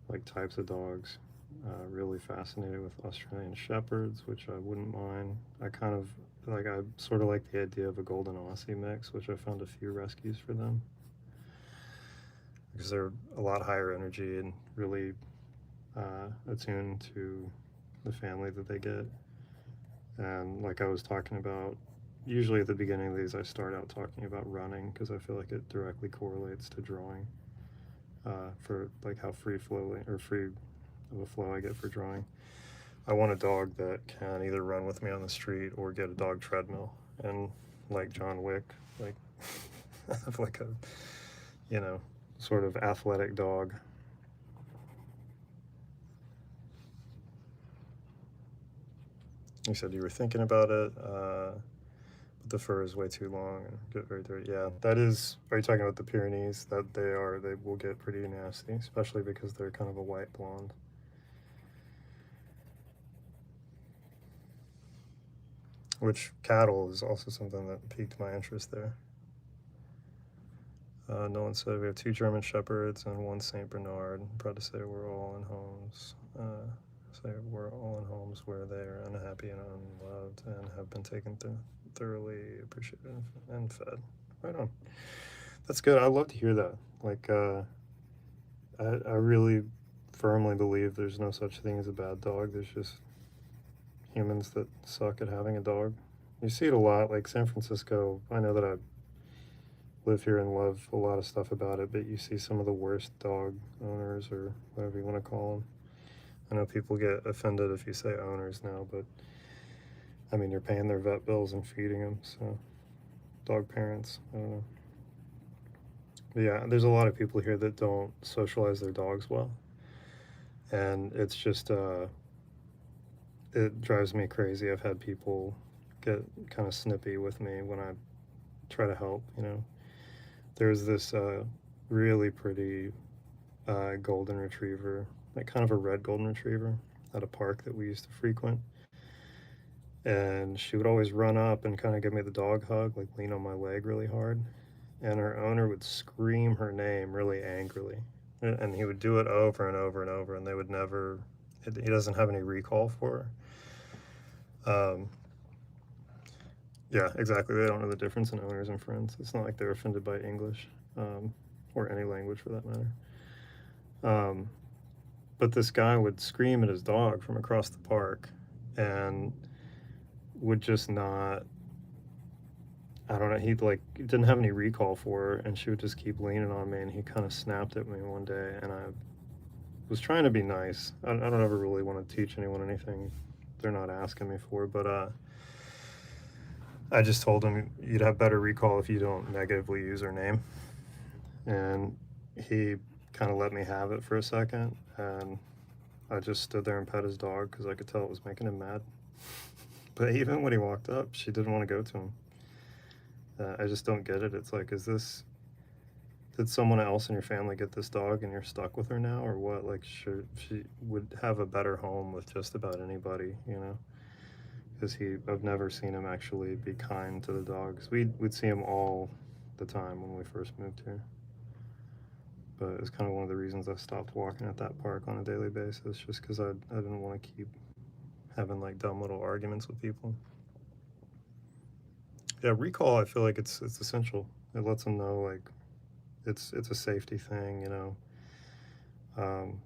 like types of dogs. Really fascinated with Australian Shepherds, which I wouldn't mind. I sort of like the idea of a Golden Aussie mix, which I found a few rescues for them because they're a lot higher energy and really attuned to the family that they get. And like I was talking about, usually at the beginning of these, I start out talking about running because I feel like it directly correlates to drawing, for like how free of a flow I get for drawing. I want a dog that can either run with me on the street or get a dog treadmill, and like John Wick, like have like a, you know, sort of athletic dog. You said you were thinking about it, but the fur is way too long and get very dirty. Yeah, that is. Are you talking about the Pyrenees? That they are. They will get pretty nasty, especially because they're kind of a white blonde. Which cattle is also something that piqued my interest there. Nolan said we have two German Shepherds and one Saint Bernard. I'm proud to say we're all in homes. Say we're all in homes where they are unhappy and unloved and have been taken thoroughly appreciated and fed. Right on. That's good. I love to hear that. Like, I really firmly believe there's no such thing as a bad dog. There's just humans that suck at having a dog. You see it a lot. Like San Francisco, I know that I live here and love a lot of stuff about it, but you see some of the worst dog owners or whatever you want to call them. I know people get offended if you say owners now, but I mean, you're paying their vet bills and feeding them, so dog parents, I don't know. But yeah, there's a lot of people here that don't socialize their dogs well, and it's just, it drives me crazy. I've had people get kind of snippy with me when I try to help. There's this really pretty golden retriever, like kind of a red golden retriever, at a park that we used to frequent. And she would always run up and kind of give me the dog hug, like lean on my leg really hard. And her owner would scream her name really angrily. And he would do it over and over and over, and they would never, he doesn't have any recall for her. Yeah, exactly. They don't know the difference in owners and friends. It's not like they're offended by English, or any language for that matter. Um, but this guy would scream at his dog from across the park and would just not, I don't know, he like didn't have any recall for her, and she would just keep leaning on me, and he kind of snapped at me one day, and I was trying to be nice. I don't ever really want to teach anyone anything they're not asking me for, but I just told him you'd have better recall if you don't negatively use her name. And he kind of let me have it for a second. And I just stood there and pet his dog because I could tell it was making him mad. But even when he walked up, she didn't want to go to him. I just don't get it. It's like, did someone else in your family get this dog and you're stuck with her now, or what? Like, sure, she would have a better home with just about anybody, you know? Because I've never seen him actually be kind to the dogs. We'd see him all the time when we first moved here. But it's kind of one of the reasons I stopped walking at that park on a daily basis, just because I didn't want to keep having like dumb little arguments with people. Yeah, recall. I feel like it's essential. It lets them know like it's a safety thing, you know. Um,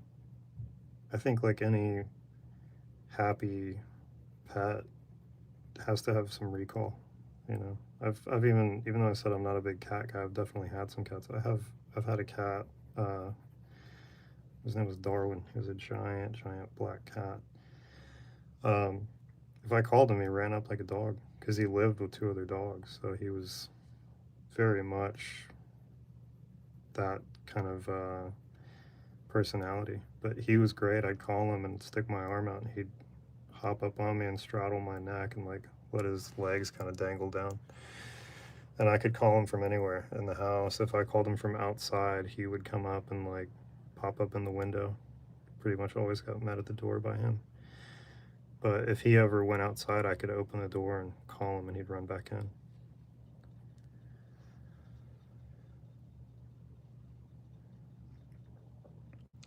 I think like any happy pet has to have some recall. You know, I've even though I said I'm not a big cat guy, I've definitely had some cats. I've had a cat. Uh, his name was Darwin. He was a giant black cat. Um, if I called him, he ran up like a dog because he lived with two other dogs. So he was very much that kind of personality. But he was great. I'd call him and stick my arm out, and he'd hop up on me and straddle my neck and like let his legs kind of dangle down. And I could call him from anywhere in the house. If I called him from outside, he would come up and like pop up in the window. Pretty much always got met at the door by him. But if he ever went outside, I could open the door and call him and he'd run back in.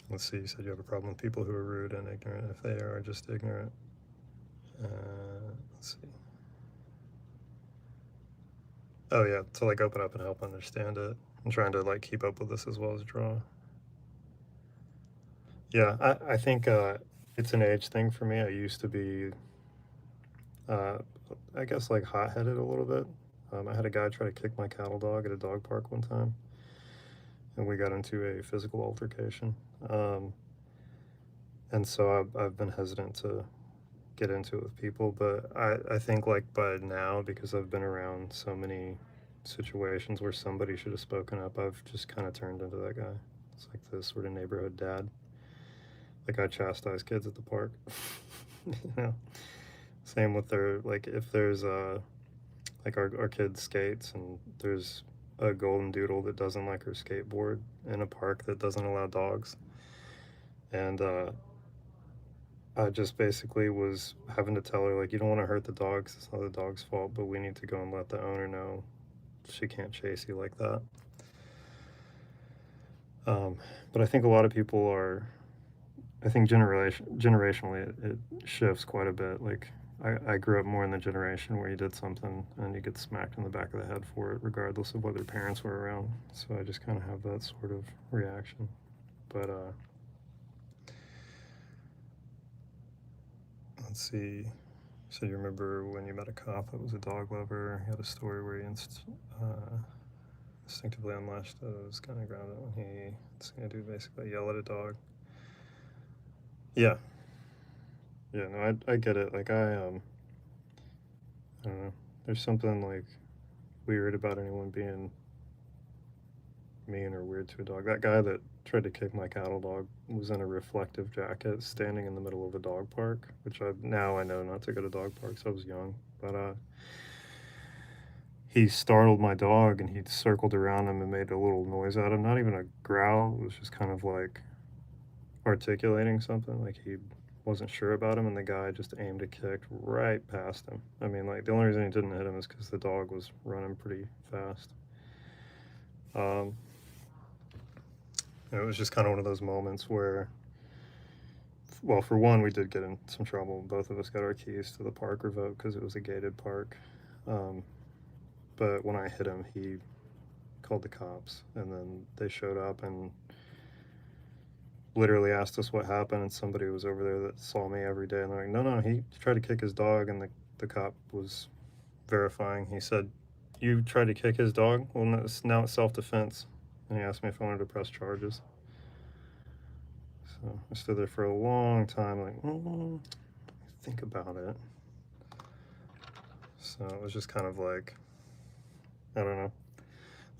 Let's see, you said you have a problem with people who are rude and ignorant. If they are just ignorant, let's see. Oh yeah, to like open up and help understand it. I'm trying to like keep up with this as well as draw. Yeah, I think it's an age thing for me. I used to be, uh, I guess, like hot-headed a little bit. I had a guy try to kick my cattle dog at a dog park one time, and we got into a physical altercation. Um, and so I've been hesitant to get into it with people, but I think like by now, because I've been around so many situations where somebody should have spoken up, I've just kind of turned into that guy. It's like this sort of neighborhood dad. Like I chastise kids at the park. You know, same with their like if there's like our kid skates and there's a golden doodle that doesn't like her skateboard in a park that doesn't allow dogs, and I just basically was having to tell her like you don't want to hurt the dogs. It's not the dog's fault, but we need to go and let the owner know she can't chase you like that. But I think a lot of people are. I think generationally it shifts quite a bit. Like I grew up more in the generation where you did something and you get smacked in the back of the head for it, regardless of whether parents were around. So I just kind of have that sort of reaction. But let's see. So you remember when you met a cop that was a dog lover? He had a story where he instinctively unlatched his kind of ground when it's gonna do basically yell at a dog. Yeah, yeah. No, I get it. Like I don't know. There's something like weird about anyone being mean or weird to a dog. That guy that tried to kick my cattle dog was in a reflective jacket, standing in the middle of a dog park, which I know not to go to dog parks. I was young, but he startled my dog and he circled around him and made a little noise at him. Not even a growl. It was just kind of like articulating something. Like he wasn't sure about him, and the guy just aimed a kick right past him. I mean, like the only reason he didn't hit him is because the dog was running pretty fast. Um, it was just kind of one of those moments where, well, for one, we did get in some trouble. Both of us got our keys to the park revoked because it was a gated park. Um, but when I hit him, he called the cops, and then they showed up and literally asked us what happened. And somebody was over there that saw me every day, and they're like, no, he tried to kick his dog, and the cop was verifying. He said, "You tried to kick his dog? Well, now it's self-defense." And he asked me if I wanted to press charges. So I stood there for a long time, like, think about it. So it was just kind of like, I don't know,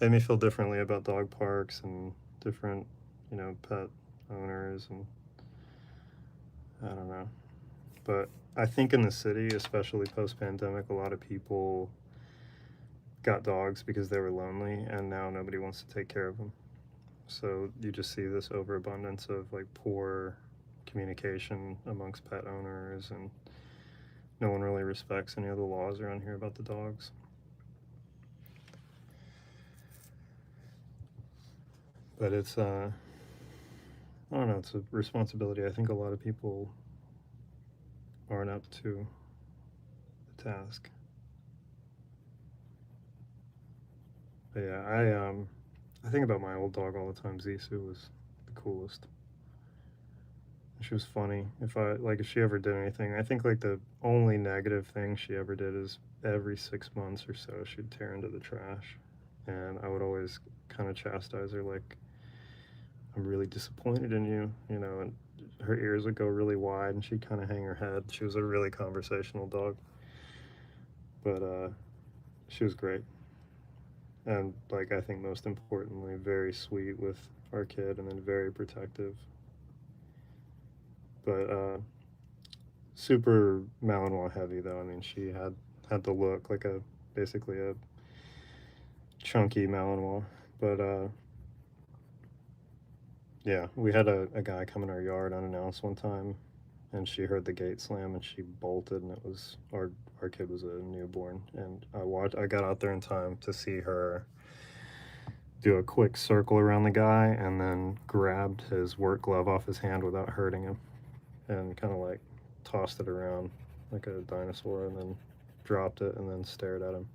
made me feel differently about dog parks and different, pet owners, and I don't know. But I think in the city, especially post-pandemic, a lot of people got dogs because they were lonely, and now nobody wants to take care of them. So you just see this overabundance of like poor communication amongst pet owners, and no one really respects any of the laws around here about the dogs. But it's I don't know, it's a responsibility I think a lot of people aren't up to the task. But yeah, I think about my old dog all the time. Zisu was the coolest. She was funny. If she ever did anything, I think like the only negative thing she ever did is every 6 months or so she'd tear into the trash, and I would always kind of chastise her like, I'm really disappointed in you, and her ears would go really wide and she'd kind of hang her head. She was a really conversational dog, but she was great, and like I think most importantly, very sweet with our kid, and then very protective. But super Malinois heavy though. I mean, she had the look like basically a chunky Malinois. But yeah, we had a guy come in our yard unannounced one time, and she heard the gate slam and she bolted, and it was our kid was a newborn, and I got out there in time to see her do a quick circle around the guy and then grabbed his work glove off his hand without hurting him, and kind of like tossed it around like a dinosaur, and then dropped it and then stared at him.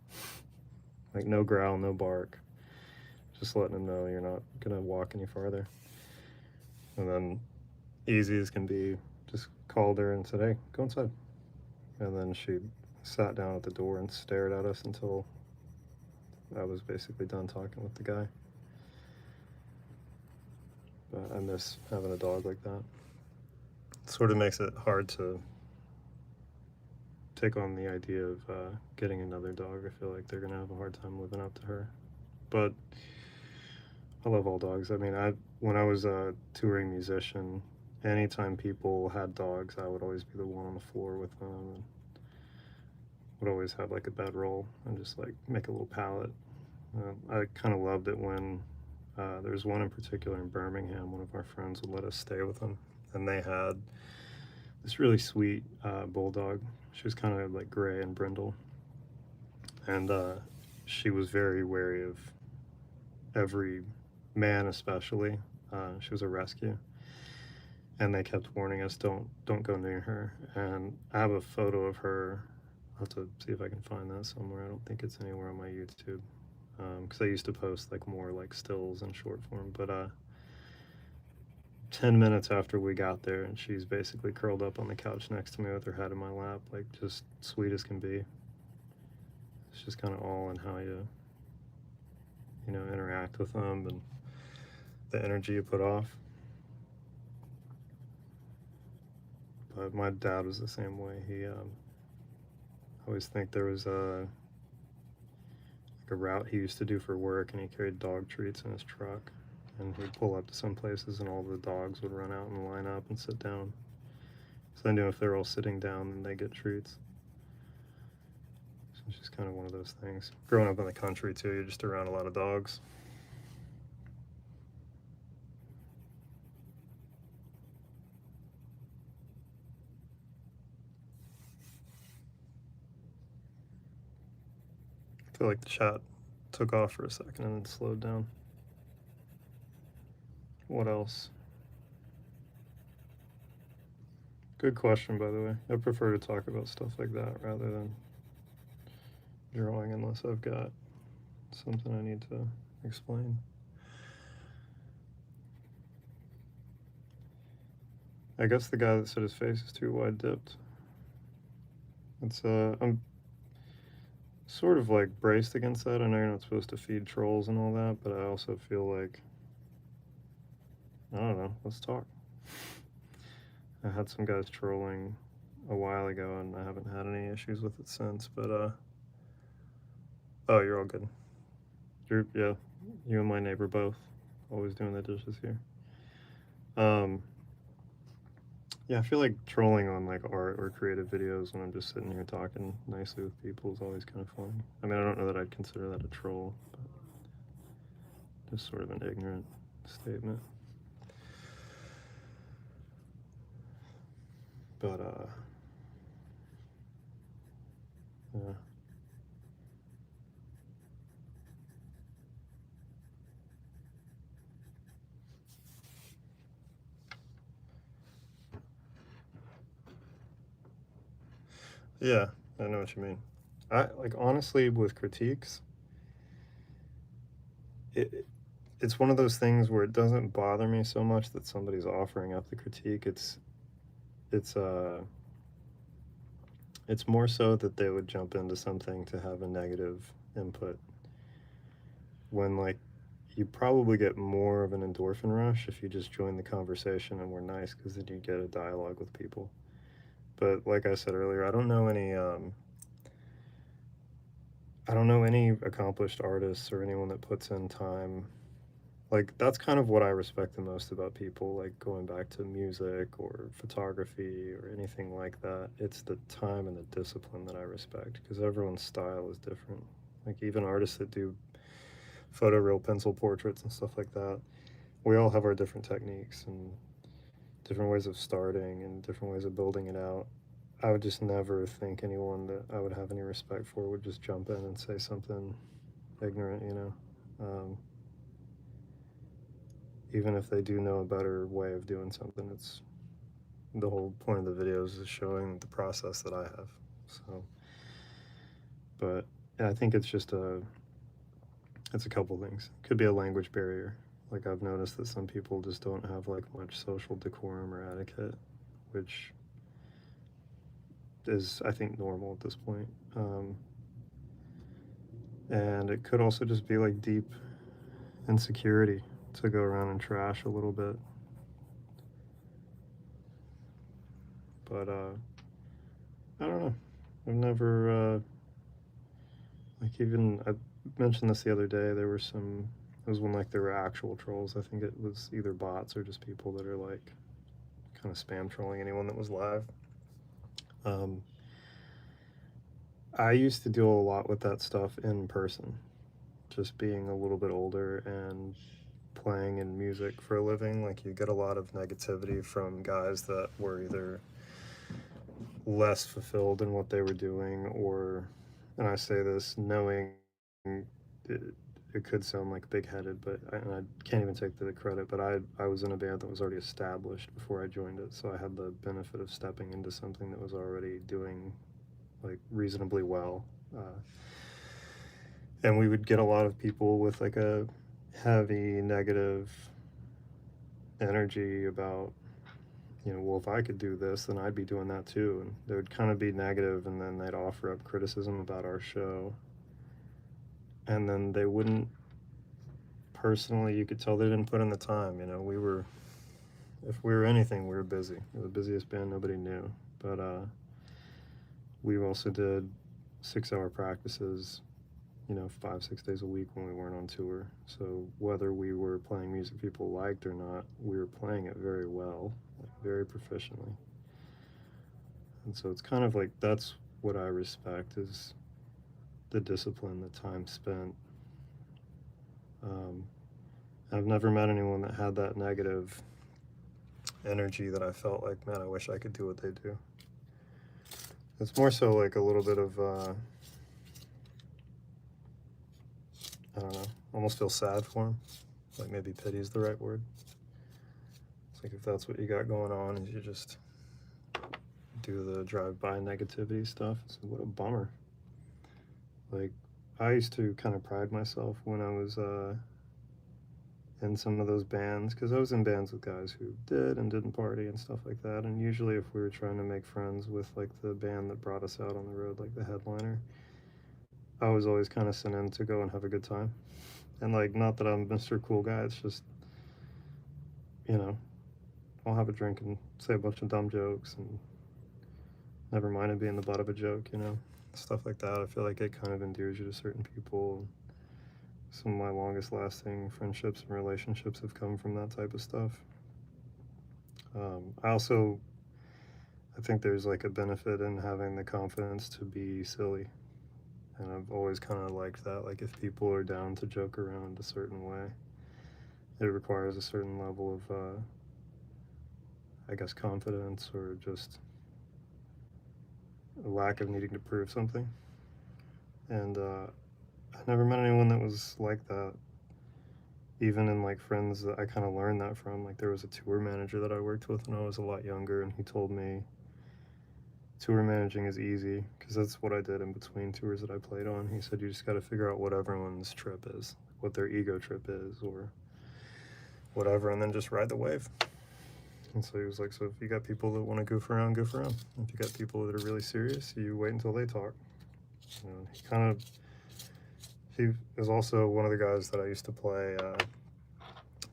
Like no growl, no bark, just letting him know you're not gonna walk any farther. And then, easy as can be, just called her and said, "Hey, go inside." And then she sat down at the door and stared at us until I was basically done talking with the guy. But I miss having a dog like that. It sort of makes it hard to take on the idea of getting another dog. I feel like they're gonna have a hard time living up to her. But I love all dogs. I mean, when I was a touring musician, anytime people had dogs, I would always be the one on the floor with them, and would always have like a bedroll and just like make a little pallet. I kind of loved it when there was one in particular in Birmingham. One of our friends would let us stay with them, and they had this really sweet bulldog. She was kind of like gray and brindle, and she was very wary of every man, especially. She was a rescue, and they kept warning us, don't go near her. And I have a photo of her. I'll have to see if I can find that somewhere. I don't think it's anywhere on my YouTube, because I used to post like more like stills and short form. But 10 minutes after we got there, and she's basically curled up on the couch next to me with her head in my lap, like just sweet as can be. It's just kind of all in how you interact with them and the energy you put off. But my dad was the same way. He I always think there was like a route he used to do for work, and he carried dog treats in his truck, and he'd pull up to some places and all the dogs would run out and line up and sit down. So I knew if they're all sitting down, then they get treats. So it's just kind of one of those things. Growing up in the country too, you're just around a lot of dogs. I feel like the chat took off for a second and then slowed down. What else? Good question, by the way. I prefer to talk about stuff like that rather than drawing, unless I've got something I need to explain. I guess the guy that said his face is too wide dipped. It's I'm sort of like braced against that. I know you're not supposed to feed trolls and all that, but I also feel like, I don't know, let's talk. I had some guys trolling a while ago, and I haven't had any issues with it since, but Oh, you're all good. Yeah, you and my neighbor both always doing the dishes here. Yeah, I feel like trolling on like art or creative videos when I'm just sitting here talking nicely with people is always kind of fun. I mean, I don't know that I'd consider that a troll, but just sort of an ignorant statement. But yeah. Yeah, I know what you mean. I like honestly with critiques, it's one of those things where it doesn't bother me so much that somebody's offering up the critique. It's uh it's more so that they would jump into something to have a negative input when like you probably get more of an endorphin rush if you just join the conversation and we're nice because then you get a dialogue with people. But like I said earlier, I don't know any accomplished artists or anyone that puts in time. Like that's kind of what I respect the most about people, like going back to music or photography or anything like that. It's the time and the discipline that I respect because everyone's style is different. Like even artists that do photoreal pencil portraits and stuff like that, we all have our different techniques and different ways of starting and different ways of building it out. I would just never think anyone that I would have any respect for would just jump in and say something ignorant, you know. Even if they do know a better way of doing something, it's the whole point of the videos is showing the process that I have. So, but yeah, I think it's a couple things. It could be a language barrier. Like I've noticed that some people just don't have like much social decorum or etiquette, which is I think normal at this point. And it could also just be like deep insecurity to go around and trash a little bit. But I don't know. I've never like even I mentioned this the other day. There were some. It was when like there were actual trolls. I think it was either bots or just people that are like kind of spam trolling anyone that was live. Um, I used to do a lot with that stuff in person, just being a little bit older and playing in music for a living. Like you get a lot of negativity from guys that were either less fulfilled in what they were doing, or, and I say this knowing it, it could sound like big-headed, but and I can't even take the credit. But I was in a band that was already established before I joined it, so I had the benefit of stepping into something that was already doing like reasonably well. And we would get a lot of people with like a heavy negative energy about, you know, well, if I could do this, then I'd be doing that too. And they would kind of be negative, and then they'd offer up criticism about our show. And then they wouldn't, personally, you could tell they didn't put in the time. You know, if we were anything, we were busy. We were the busiest band nobody knew. But we also did 6-hour practices, you know, 5, 6 days a week when we weren't on tour. So whether we were playing music people liked or not, we were playing it very well, like very proficiently. And so it's kind of like that's what I respect is the discipline, the time spent. Um, I've never met anyone that had that negative energy that I felt like, man, I wish I could do what they do. It's more so like a little bit of, I don't know, almost feel sad for them. Like maybe pity is the right word. It's like if that's what you got going on, is you just do the drive-by negativity stuff. It's like, what a bummer. Like I used to kind of pride myself when I was in some of those bands, because I was in bands with guys who did and didn't party and stuff like that. And usually, if we were trying to make friends with like the band that brought us out on the road, like the headliner, I was always kind of sent in to go and have a good time. And like, not that I'm Mr. Cool Guy, it's just, you know, I'll have a drink and say a bunch of dumb jokes and never mind it being the butt of a joke, you know. stuff like that. I feel like it kind of endears you to certain people. Some of my longest lasting friendships and relationships have come from that type of stuff. I think there's like a benefit in having the confidence to be silly. And I've always kind of liked that. Like, if people are down to joke around a certain way, it requires a certain level of, I guess, confidence, or just a lack of needing to prove something. And I never met anyone that was like that. Even in like friends that I kind of learned that from. Like, there was a tour manager that I worked with when I was a lot younger, and he told me tour managing is easy, because that's what I did in between tours that I played on. He said you just got to figure out what everyone's trip is, what their ego trip is, or whatever, and then just ride the wave. And so he was like, so if you got people that want to goof around, goof around. If you got people that are really serious, you wait until they talk. He was also one of the guys that I used to play.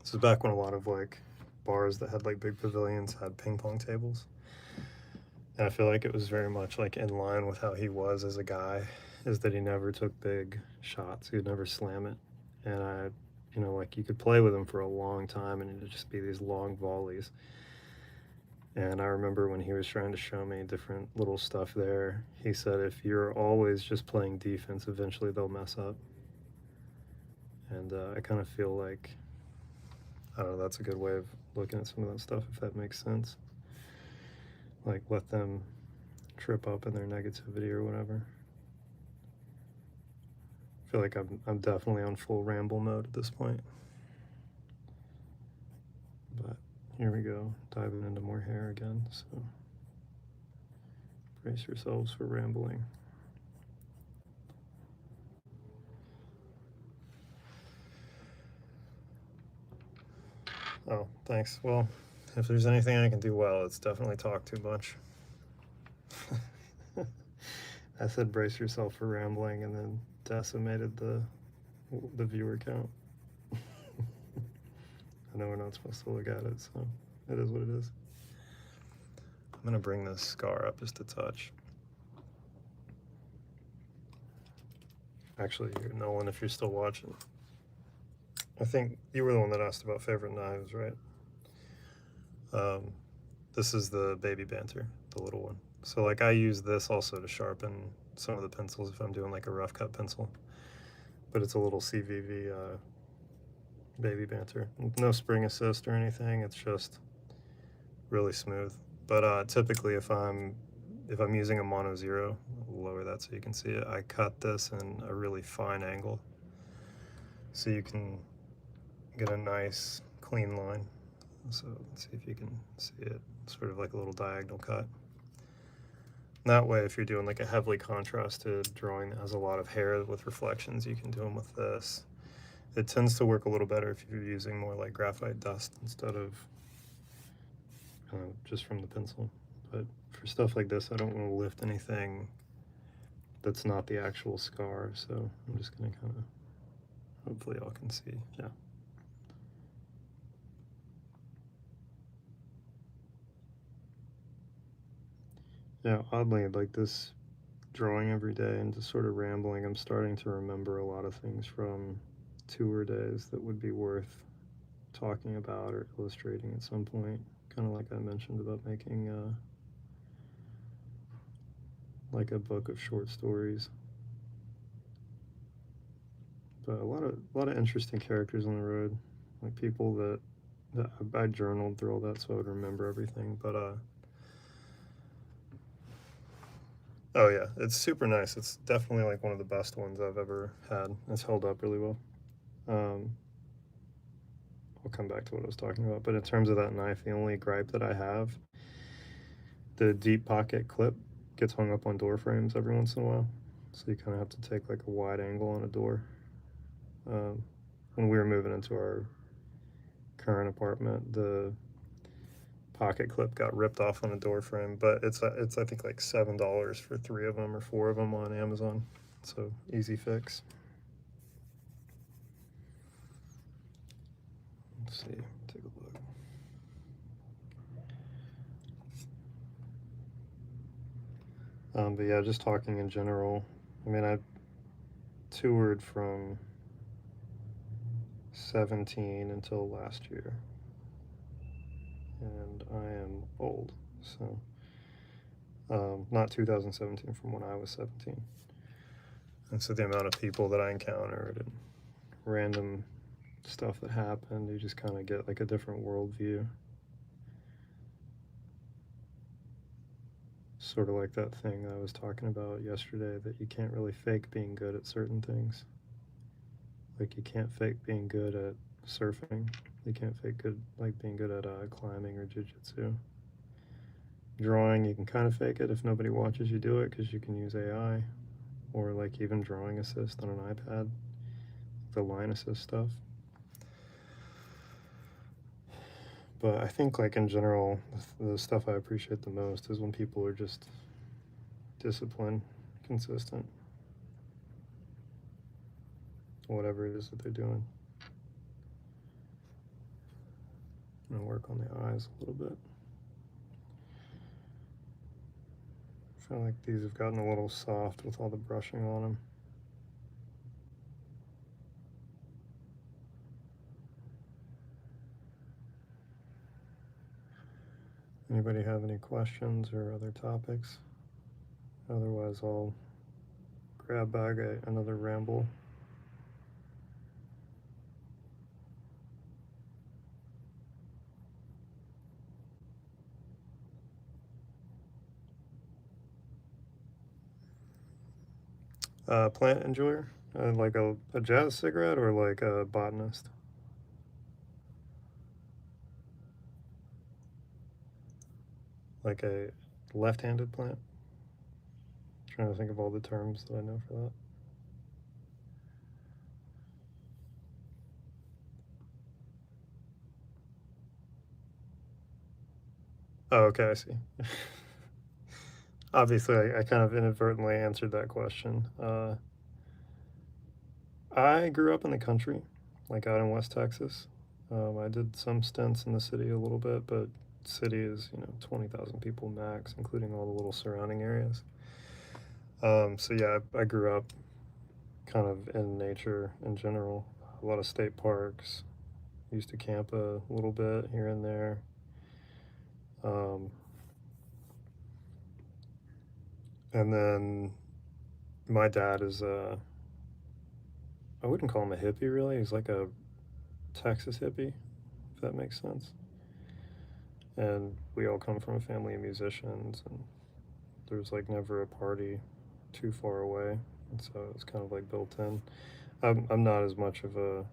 This is back when a lot of like bars that had like big pavilions had ping pong tables. And I feel like it was very much like in line with how he was as a guy, is that he never took big shots. He would never slam it. And like, you could play with him for a long time and it'd just be these long volleys. And I remember when he was trying to show me different little stuff there, he said, if you're always just playing defense, eventually they'll mess up. And I kind of feel like, I don't know, that's a good way of looking at some of that stuff, if that makes sense. Like, let them trip up in their negativity or whatever. I feel like I'm definitely on full ramble mode at this point. But here we go, diving into more hair again, so brace yourselves for rambling. Oh, thanks. Well, if there's anything I can do well, it's definitely talk too much. I said brace yourself for rambling and then decimated the viewer count. I know we're not supposed to look at it, so it is what it is. I'm gonna bring this scar up just a touch. Actually, Nolan, if you're still watching, I think you were the one that asked about favorite knives, right? This is the baby banter, the little one. So like, I use this also to sharpen some of the pencils if I'm doing like a rough cut pencil. But it's a little CVV baby banter. No spring assist or anything, it's just really smooth. But typically if I'm using a mono zero, I'll lower that so you can see it, I cut this in a really fine angle so you can get a nice clean line. So let's see if you can see it, sort of like a little diagonal cut. That way, if you're doing like a heavily contrasted drawing that has a lot of hair with reflections, you can do them with this. It tends to work a little better if you're using more like graphite dust instead of just from the pencil. But for stuff like this, I don't want to lift anything that's not the actual scar, so I'm just gonna kind of, hopefully y'all can see, yeah. Yeah, oddly, like this drawing every day and just sort of rambling, I'm starting to remember a lot of things from tour days that would be worth talking about or illustrating at some point. Kind of like I mentioned about making like a book of short stories. But a lot of interesting characters on the road, like people that I journaled through all that so I would remember everything. But oh yeah, it's super nice. It's definitely like one of the best ones I've ever had. It's held up really well. I'll come back to what I was talking about, but in terms of that knife, the only gripe that I have, the deep pocket clip gets hung up on door frames every once in a while, so you kind of have to take like a wide angle on a door. When we were moving into our current apartment, the pocket clip got ripped off on a door frame, but it's I think like $7 for 3 of them or 4 of them on Amazon, so easy fix. Let's see, take a look. But yeah, just talking in general. I mean, I toured from 17 until last year, and I am old, so not 2017, from when I was 17. And so the amount of people that I encountered and random stuff that happened, you just kind of get like a different worldview. Sort of like that thing I was talking about yesterday, that you can't really fake being good at certain things. Like you can't fake being good at surfing. You can't fake being good at climbing or jiu-jitsu. Drawing, you can kind of fake it if nobody watches you do it, because you can use AI, or like even drawing assist on an iPad, the line assist stuff. But I think like in general, the stuff I appreciate the most is when people are just disciplined, consistent, whatever it is that they're doing. I'm gonna work on the eyes a little bit. I feel like these have gotten a little soft with all the brushing on them. Anybody have any questions or other topics? Otherwise, I'll grab bag another ramble. Plant enjoyer? Like a jazz cigarette, or like a botanist? Like a left-handed plant? I'm trying to think of all the terms that I know for that. Oh, okay, I see. Obviously, I kind of inadvertently answered that question. I grew up in the country, like out in West Texas. I did some stints in the city a little bit, but city is, 20,000 people max, including all the little surrounding areas. So yeah, I grew up kind of in nature in general. A lot of state parks. Used to camp a little bit here and there. And then my dad is I wouldn't call him a hippie really. He's like a Texas hippie, if that makes sense. And we all come from a family of musicians, and there's like never a party too far away, and so it's kind of like built in. I'm not as much of a,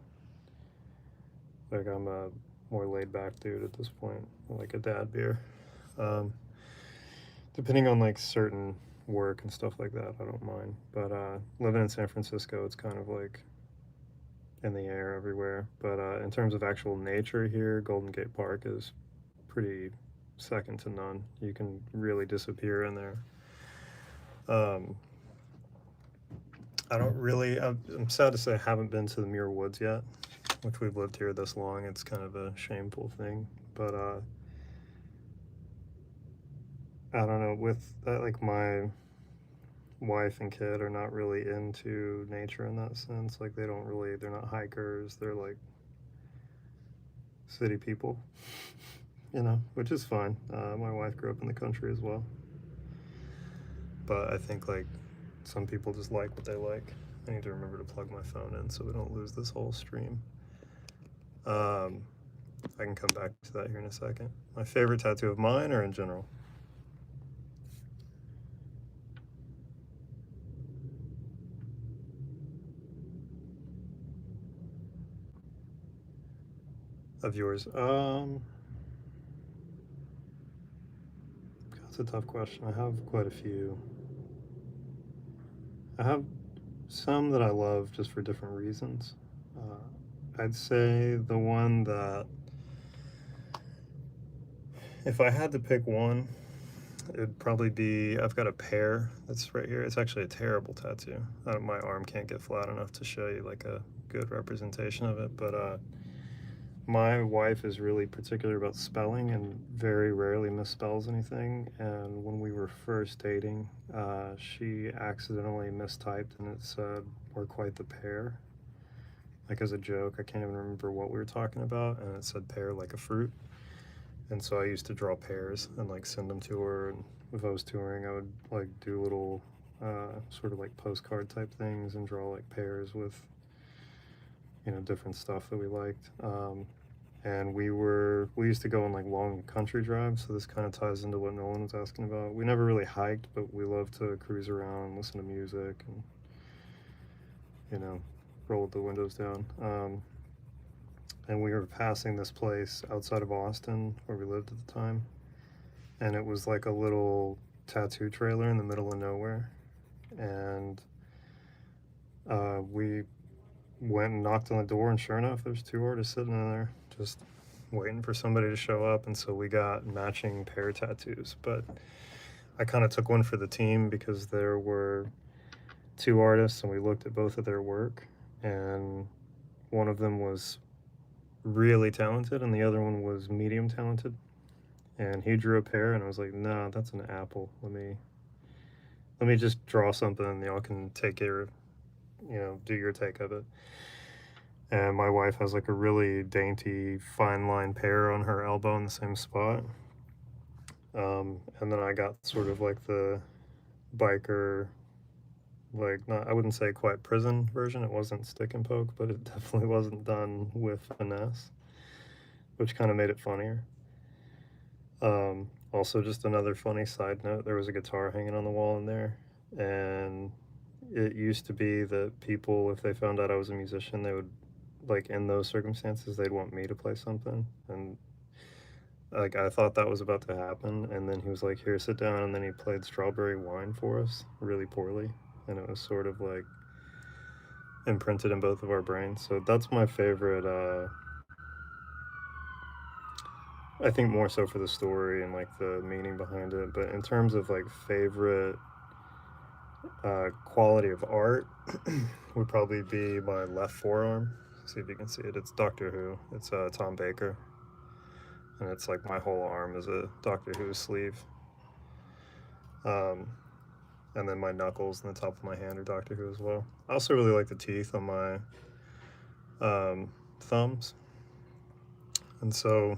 like, I'm a more laid back dude at this point, like a dad beer. Depending on like certain work and stuff like that, I don't mind. But living in San Francisco, it's kind of like in the air everywhere. But in terms of actual nature here, Golden Gate Park is pretty second to none. You can really disappear in there. I don't really, I'm sad to say I haven't been to the Muir Woods yet, which we've lived here this long. It's kind of a shameful thing. But I don't know, with that, like my wife and kid are not really into nature in that sense. Like they're not hikers. They're like city people, which is fine. My wife grew up in the country as well. But I think like some people just like what they like. I need to remember to plug my phone in so we don't lose this whole stream. I can come back to that here in a second. My favorite tattoo of mine, or in general? Of yours? That's a tough question. I have quite a few. I have some that I love just for different reasons. I'd say the one that, if I had to pick one, it'd probably be, I've got a pear that's right here. It's actually a terrible tattoo. My arm can't get flat enough to show you like a good representation of it, but my wife is really particular about spelling and very rarely misspells anything. And when we were first dating, she accidentally mistyped and it said, "We're quite the pair." Like as a joke, I can't even remember what we were talking about, and it said pear like a fruit. And so I used to draw pears and like send them to her. And if I was touring, I would like do little sort of like postcard type things and draw like pears with, you know, different stuff that we liked. And we used to go on like long country drives, so this kind of ties into what Nolan was asking about. We never really hiked, but we loved to cruise around, listen to music, and, you know, roll the windows down. And we were passing this place outside of Austin where we lived at the time, and it was like a little tattoo trailer in the middle of nowhere. And we went and knocked on the door, and sure enough, there's two artists sitting in there just waiting for somebody to show up. And so we got matching pair tattoos. But I kind of took one for the team because there were two artists, and we looked at both of their work, and one of them was really talented, and the other one was medium talented. And he drew a pear, and I was like, "No, that's an apple. Let me just draw something, and y'all can take your, you know, do your take of it." And my wife has like a really dainty fine line pear on her elbow in the same spot. And then I got sort of like the biker, like, not, I wouldn't say quite prison version. It wasn't stick and poke, but it definitely wasn't done with finesse, which kind of made it funnier. Also, just another funny side note, there was a guitar hanging on the wall in there, and it used to be that people, if they found out I was a musician, they would, like, in those circumstances, they'd want me to play something. And like I thought that was about to happen, and then he was like, "Here, sit down," and then he played Strawberry Wine for us really poorly, and it was sort of like imprinted in both of our brains. So that's my favorite. I think more so for the story and like the meaning behind it, but in terms of like favorite quality of art, would probably be my left forearm. See if you can see it. It's Doctor Who. It's Tom Baker, and it's like my whole arm is a Doctor Who sleeve. Um, and then my knuckles and the top of my hand are Doctor Who as well. I also really like the teeth on my thumbs, and so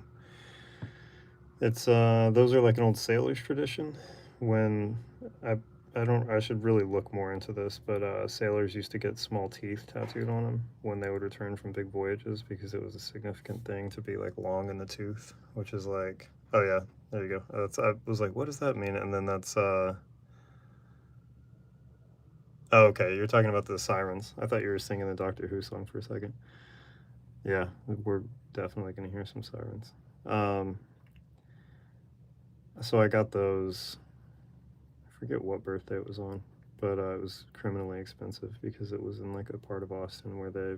it's those are like an old sailor's tradition. When I I don't I should really look more into this, but sailors used to get small teeth tattooed on them when they would return from big voyages because it was a significant thing to be like long in the tooth, which is like, oh yeah, there you go. That's, I was like, what does that mean? And then that's oh, okay, you're talking about the sirens. I thought you were singing the Doctor Who song for a second. Yeah, we're definitely gonna hear some sirens. Um, so I got those. I forget what birthday it was on, but it was criminally expensive because it was in like a part of Austin where they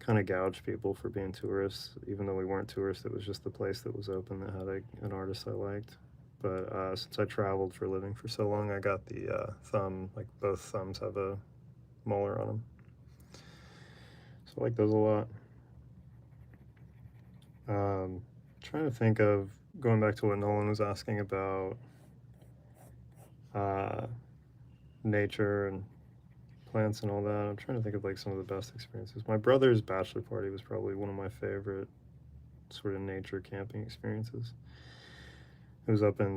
kind of gouged people for being tourists. Even though we weren't tourists, it was just the place that was open that had an artist I liked. But since I traveled for a living for so long, I got the thumb, like both thumbs have a molar on them. So I like those a lot. Trying to think of going back to what Nolan was asking about uh, nature and plants and all that. I'm trying to think of like some of the best experiences. My brother's bachelor party was probably one of my favorite sort of nature camping experiences. It was up in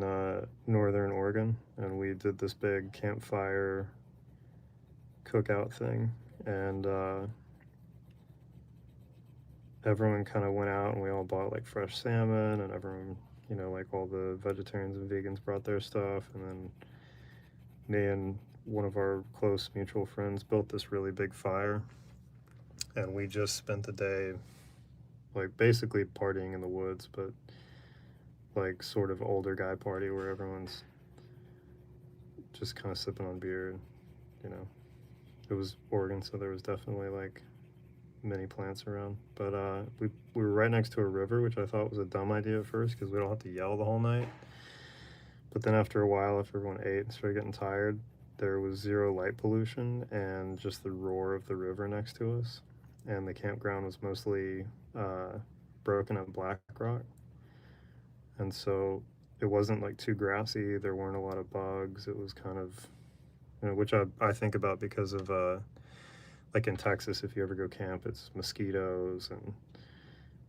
northern Oregon, and we did this big campfire cookout thing, and everyone kind of went out, and we all bought like fresh salmon, and everyone, you know, like all the vegetarians and vegans brought their stuff, and then me and one of our close mutual friends built this really big fire, and we just spent the day like basically partying in the woods, but like sort of older guy party where everyone's just kind of sipping on beer, and, you know, it was Oregon, so there was definitely like many plants around. But we were right next to a river, which I thought was a dumb idea at first because we don't have to yell the whole night. But then after a while, after everyone ate and started getting tired, there was zero light pollution and just the roar of the river next to us. and the campground was mostly broken up black rock, and so it wasn't like too grassy. There weren't a lot of bugs. It was kind of, which I think about because of like in Texas, if you ever go camp, it's mosquitoes and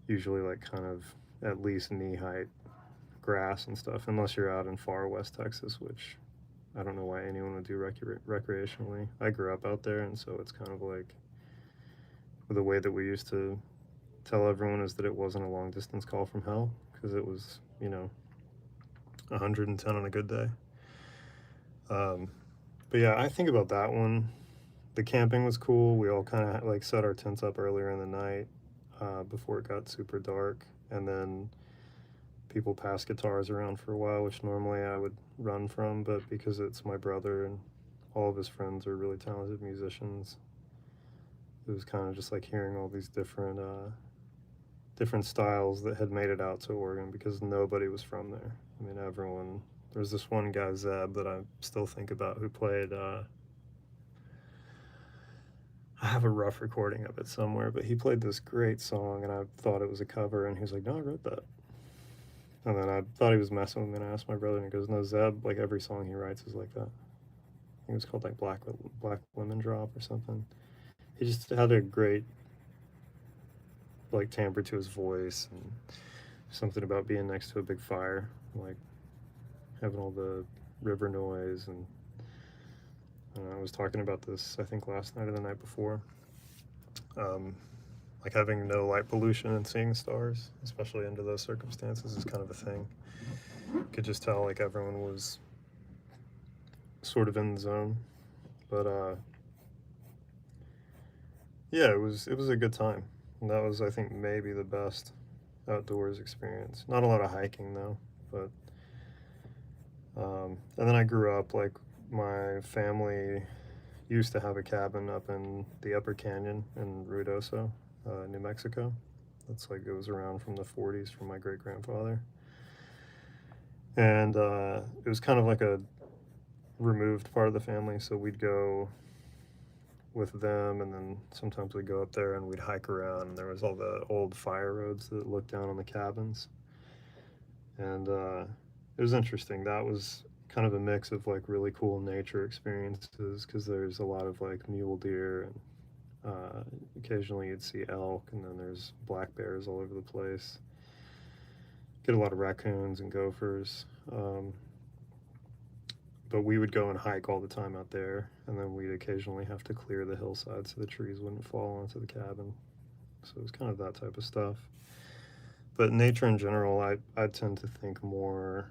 usually like kind of at least knee height grass and stuff, unless you're out in far West Texas, which I don't know why anyone would do recreationally. I grew up out there, and so it's kind of like the way that we used to tell everyone is that it wasn't a long distance call from hell because it was, 110 on a good day. Um, but yeah, I think about that one. The camping was cool. We all kind of like set our tents up earlier in the night before it got super dark, and then people passed guitars around for a while, which normally I would run from, but because it's my brother and all of his friends are really talented musicians, it was kind of just like hearing all these different styles that had made it out to Oregon because nobody was from there. I mean, everyone. There's this one guy, Zeb, that I still think about who played. I have a rough recording of it somewhere, but he played this great song, and I thought it was a cover, and he was like, "No, I wrote that." And then I thought he was messing with me, and I asked my brother, and he goes, "No, Zeb, like every song he writes is like that." I think it was called like Black Lemon Drop or something. He just had a great like timbre to his voice, and something about being next to a big fire, like having all the river noise. And I was talking about this, I think, last night or the night before. Um, like having no light pollution and seeing stars, especially under those circumstances, is kind of a thing. You could just tell like everyone was sort of in the zone. But yeah, it was a good time. And that was, I think, maybe the best outdoors experience. Not a lot of hiking though, but and then I grew up like my family used to have a cabin up in the Upper Canyon in Ruidoso, New Mexico. That's like it was around from the 40s from my great grandfather, and it was kind of like a removed part of the family. So we'd go with them, and then sometimes we'd go up there and we'd hike around. And there was all the old fire roads that looked down on the cabins, and it was interesting. That was kind of a mix of like really cool nature experiences because there's a lot of like mule deer and occasionally you'd see elk, and then there's black bears all over the place. Get a lot of raccoons and gophers. But we would go and hike all the time out there, and then we'd occasionally have to clear the hillside so the trees wouldn't fall onto the cabin. So it was kind of that type of stuff. But nature in general, I tend to think more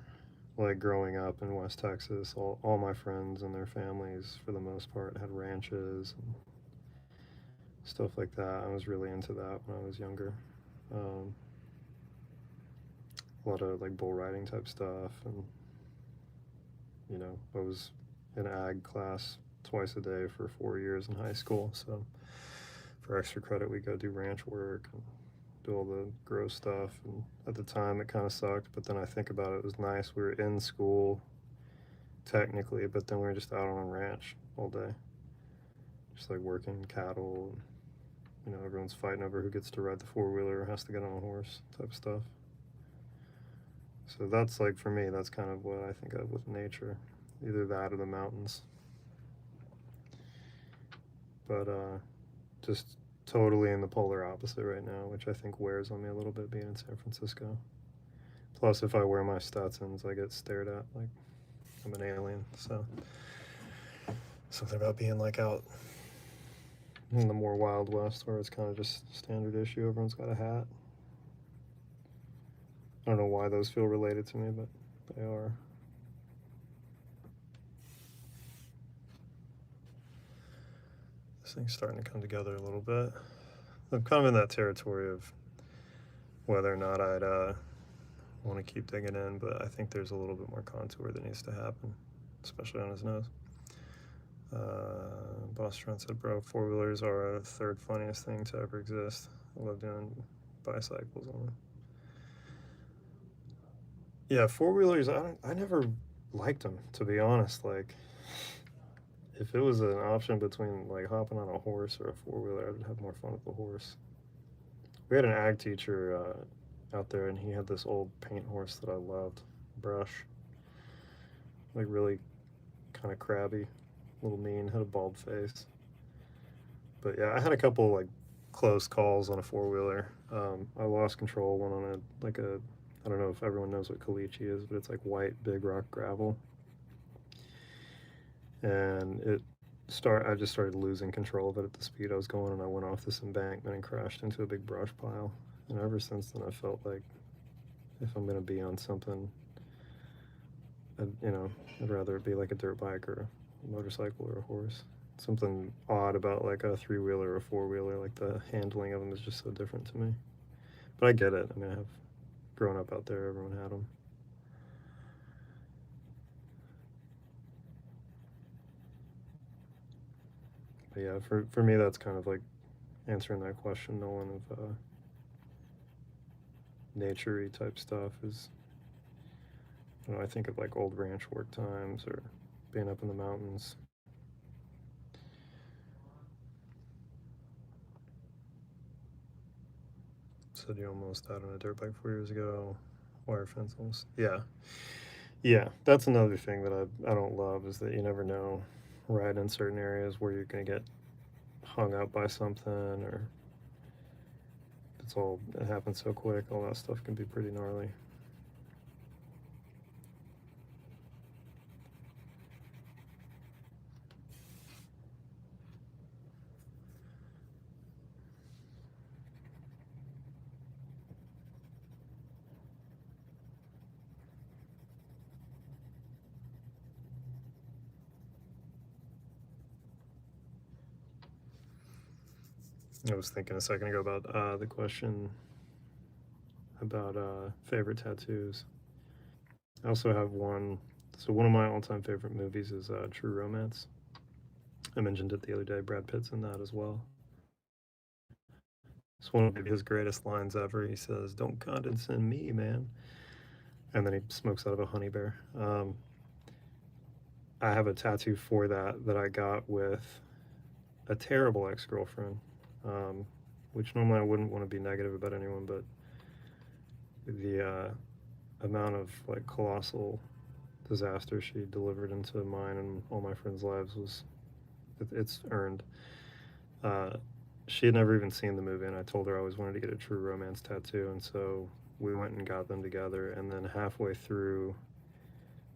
like growing up in West Texas. All my friends and their families, for the most part, had ranches and stuff like that. I was really into that when I was younger. Um, a lot of like bull riding type stuff, and I was in ag class twice a day for 4 years in high school. So for extra credit, we go do ranch work and do all the gross stuff. And at the time, it kind of sucked, but then I think about it, it was nice. We were in school technically, but then we were just out on a ranch all day, just like working cattle. Everyone's fighting over who gets to ride the four-wheeler or has to get on a horse type of stuff. So that's like, for me, that's kind of what I think of with nature, either that or the mountains. But just totally in the polar opposite right now, which I think wears on me a little bit being in San Francisco. Plus, if I wear my Stetsons, I get stared at like I'm an alien. So something about being like out in the more Wild West where it's kind of just standard issue. Everyone's got a hat. I don't know why those feel related to me, but they are. This thing's starting to come together a little bit. I'm kind of in that territory of whether or not I'd want to keep digging in, but I think there's a little bit more contour that needs to happen, especially on his nose. Boss Trent said, "Bro, four-wheelers are the third funniest thing to ever exist. I love doing bicycles on them." Yeah, four-wheelers, I never liked them, to be honest. Like, if it was an option between like hopping on a horse or a four-wheeler, I would have more fun with the horse. We had an ag teacher out there, and he had this old paint horse that I loved, Brush, like really kind of crabby, a little mean, had a bald face. But yeah, I had a couple like close calls on a four-wheeler. I lost control, went on a like a, I don't know if everyone knows what caliche is, but it's like white big rock gravel, and I just started losing control of it at the speed I was going, and I went off this embankment and crashed into a big brush pile. And ever since then, I felt like if I'm gonna be on something, I'd rather it be like a dirt bike or a motorcycle or a horse. Something odd about like a three-wheeler or a four-wheeler, like the handling of them is just so different to me. But I get it. I mean, I have grown up out there, everyone had them. But yeah, for me, that's kind of like answering that question, Nolan, of nature-y type stuff is, I think of like old ranch work times or being up in the mountains. Said you almost died on a dirt bike 4 years ago. Wire fence almost. Yeah. Yeah. That's another thing that I don't love is that you never know right in certain areas where you're going to get hung up by something or it happens so quick. All that stuff can be pretty gnarly. I was thinking a second ago about the question about favorite tattoos. I also have one. So one of my all-time favorite movies is True Romance. I mentioned it the other day. Brad Pitt's in that as well. It's one of his greatest lines ever. He says, "Don't condescend me, man," and then he smokes out of a honey bear. I have a tattoo for that I got with a terrible ex-girlfriend, um, which normally I wouldn't want to be negative about anyone, but the amount of like colossal disaster she delivered into mine and all my friends' lives it's earned. Uh, she had never even seen the movie, and I told her I always wanted to get a True Romance tattoo, and so we went and got them together. And then halfway through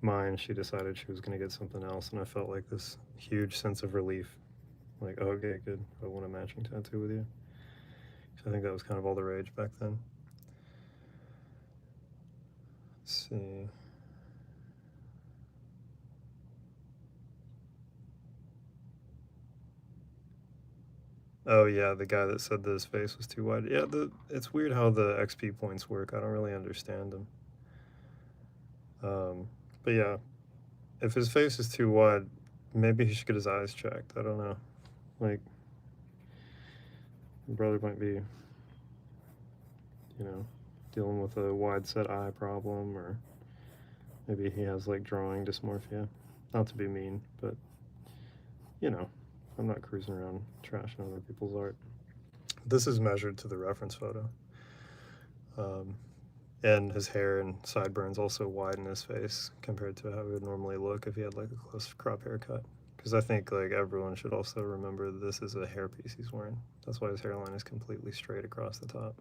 mine, she decided she was going to get something else, and I felt like this huge sense of relief. Like, oh, okay, good. I want a matching tattoo with you. So I think that was kind of all the rage back then. Let's see. Oh yeah, the guy that said that his face was too wide. Yeah, it's weird how the XP points work. I don't really understand them. But yeah, if his face is too wide, maybe he should get his eyes checked. I don't know. Like, your brother might be, you know, dealing with a wide set eye problem, or maybe he has like drawing dysmorphia. Not to be mean, but you know, I'm not cruising around trashing other people's art. This is measured to the reference photo. Um, and his hair and sideburns also widen his face compared to how it would normally look if he had like a close crop haircut. Because I think like everyone should also remember that this is a hairpiece he's wearing. That's why his hairline is completely straight across the top.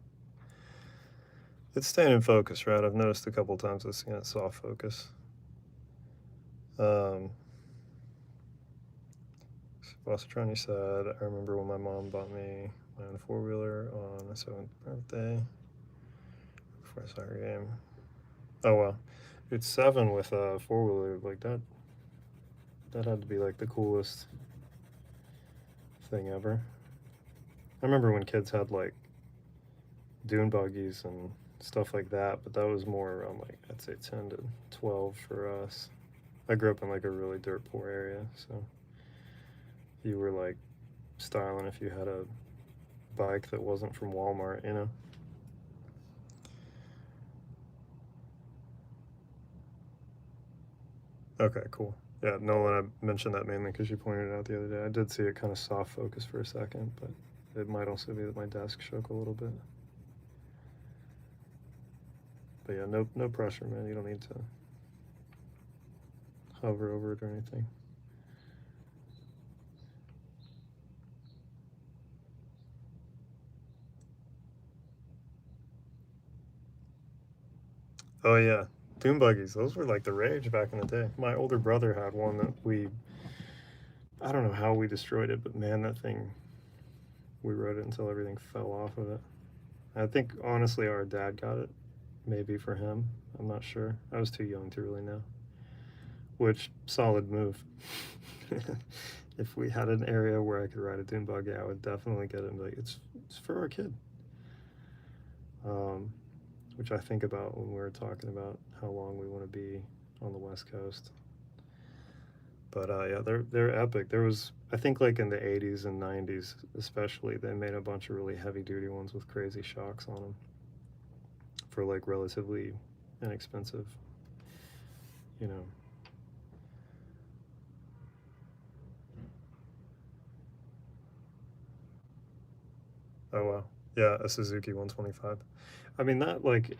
It's staying in focus, right? I've noticed a couple times I've seen it soft focus. Vasatrani said, I remember when my mom bought me my own four-wheeler on my 7th birthday before I saw her game. Oh wow, it's 7 with a four-wheeler like that. That had to be like the coolest thing ever. I remember when kids had like dune buggies and stuff like that, but that was more around like I'd say 10 to 12 for us. I grew up in like a really dirt poor area, so you were like styling if you had a bike that wasn't from Walmart, you know? Okay, cool. Yeah, Nolan, I mentioned that mainly because you pointed it out the other day. I did see it kind of soft focus for a second, but it might also be that my desk shook a little bit. But yeah, no pressure, man. You don't need to hover over it or anything. Oh yeah, dune buggies. Those were like the rage back in the day. My older brother had one that I don't know how we destroyed it, but man, that thing, we rode it until everything fell off of it. I think honestly our dad got it, maybe for him. I'm not sure. I was too young to really know. Which solid move. If we had an area where I could ride a dune buggy, I would definitely get it and be like, it's for our kid. Which I think about when we're talking about how long we want to be on the West Coast. But yeah, they're epic. There was, I think, like in the '80s and '90s, especially, they made a bunch of really heavy duty ones with crazy shocks on them for like relatively inexpensive, you know. Oh wow, yeah, a Suzuki 125. I mean that like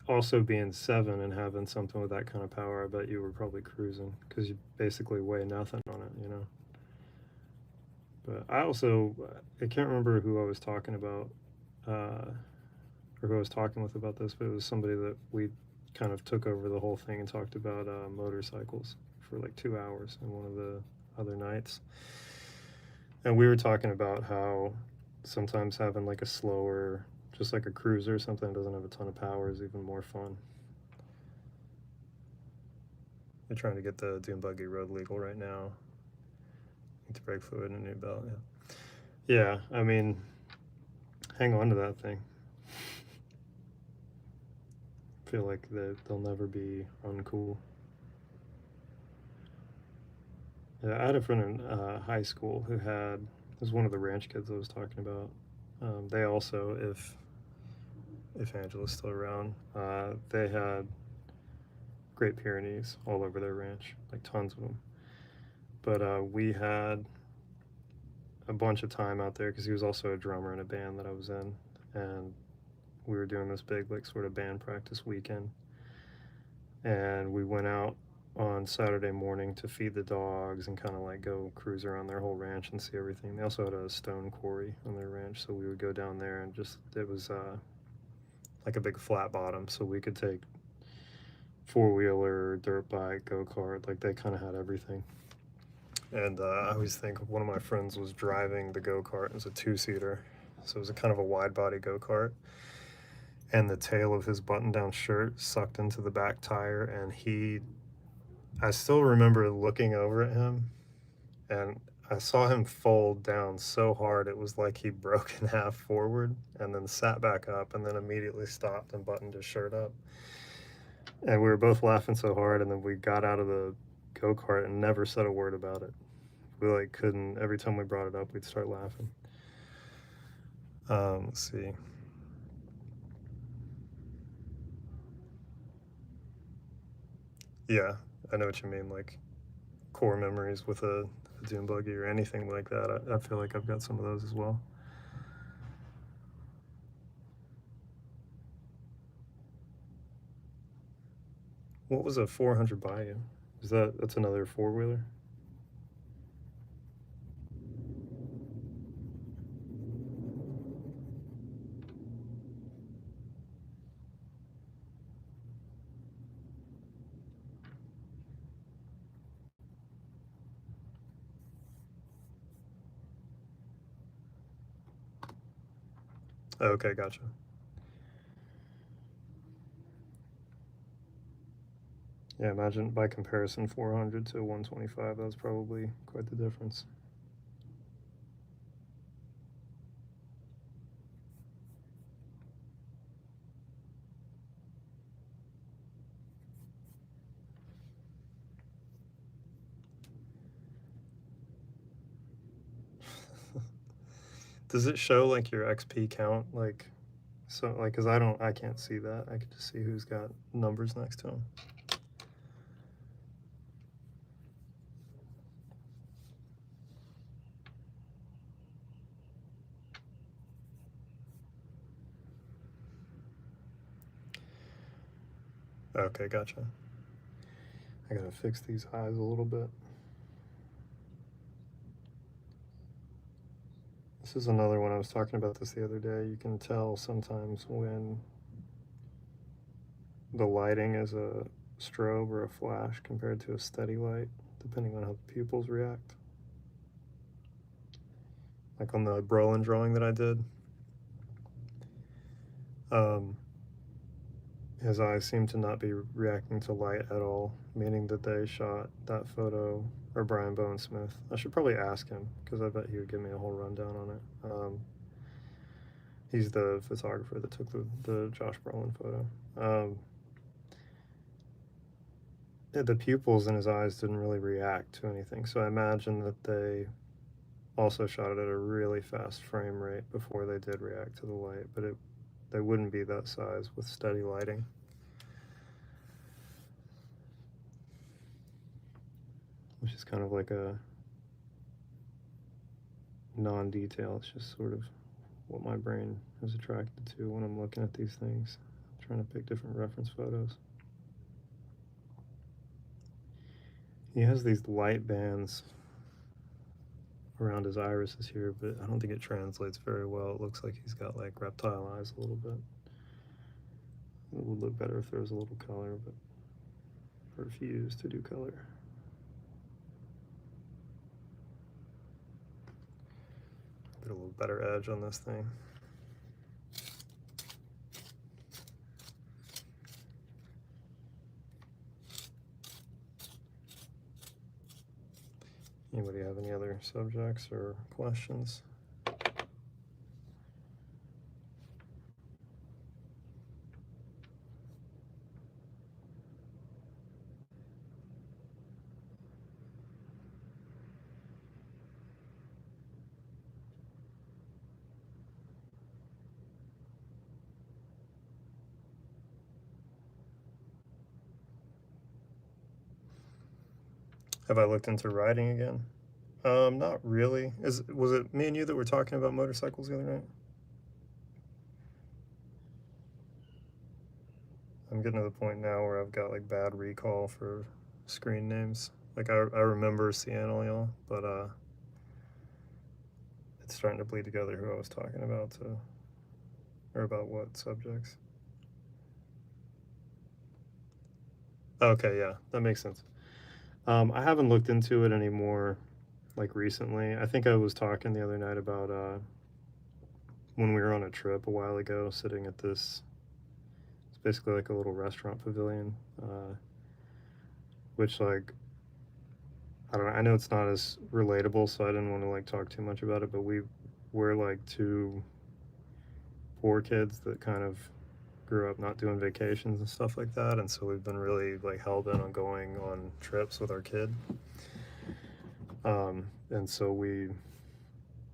also being seven and having something with that kind of power, I bet you were probably cruising because you basically weigh nothing on it, you know. But I also, I can't remember who I was talking about, uh, or who I was talking with about this, but it was somebody that we kind of took over the whole thing and talked about motorcycles for like 2 hours in one of the other nights. And we were talking about how sometimes having like a slower, just like a cruiser, something that doesn't have a ton of power is even more fun. They're trying to get the dune buggy road legal right now. Need to brake fluid and a new belt. Yeah. Yeah, I mean, hang on to that thing. Feel like they'll never be uncool. Yeah, I had a friend in high school who had, was one of the ranch kids I was talking about. They also, if Angela's still around, they had Great Pyrenees all over their ranch, like tons of them. But we had a bunch of time out there because he was also a drummer in a band that I was in, and we were doing this big like sort of band practice weekend, and we went out on Saturday morning to feed the dogs and kind of like go cruise around their whole ranch and see everything. They also had a stone quarry on their ranch, so we would go down there and just, it was like a big flat bottom, so we could take four-wheeler, dirt bike, go-kart, like they kind of had everything. And I always think one of my friends was driving the go-kart. It was a two-seater, so it was a kind of a wide body go-kart, and the tail of his button-down shirt sucked into the back tire, and I still remember looking over at him, and I saw him fold down so hard it was like he broke in half forward and then sat back up and then immediately stopped and buttoned his shirt up. And we were both laughing so hard, and then we got out of the go-kart and never said a word about it. We like couldn't, every time we brought it up we'd start laughing. Let's see. Yeah, I know what you mean, like core memories with a dune buggy or anything like that. I feel like I've got some of those as well. What was a 400 Bayou? That's another four-wheeler? Oh, okay, gotcha. Yeah, imagine by comparison 400 to 125, that's probably quite the difference. Does it show like your XP count? Like, so, like, cause I can't see that. I can just see who's got numbers next to them. Okay, gotcha. I gotta fix these eyes a little bit. This is another one. I was talking about this the other day. You can tell sometimes when the lighting is a strobe or a flash compared to a steady light, depending on how the pupils react. Like on the Brolin drawing that I did, his eyes seem to not be reacting to light at all, meaning that they shot that photo, or Brian Bonesmith. I should probably ask him, because I bet he would give me a whole rundown on it. He's the photographer that took the Josh Brolin photo. The pupils in his eyes didn't really react to anything, so I imagine that they also shot it at a really fast frame rate before they did react to the light, but they wouldn't be that size with steady lighting. Which is kind of like a non-detail. It's just sort of what my brain is attracted to when I'm looking at these things, I'm trying to pick different reference photos. He has these light bands around his irises here, but I don't think it translates very well. It looks like he's got like reptile eyes a little bit. It would look better if there was a little color, but I refuse to do color. Get a little better edge on this thing. Anybody have any other subjects or questions? Have I looked into riding again? Not really. Was it me and you that were talking about motorcycles the other night? I'm getting to the point now where I've got like bad recall for screen names. Like I remember seeing all y'all, but it's starting to bleed together who I was talking about or about what subjects. Okay, yeah, that makes sense. I haven't looked into it anymore, like recently. I think I was talking the other night about when we were on a trip a while ago, sitting at this. It's basically like a little restaurant pavilion, which like I don't know. I know it's not as relatable, so I didn't want to like talk too much about it. But we're like two poor kids that kind of grew up not doing vacations and stuff like that, and so we've been really like hell bent on going on trips with our kid. And so we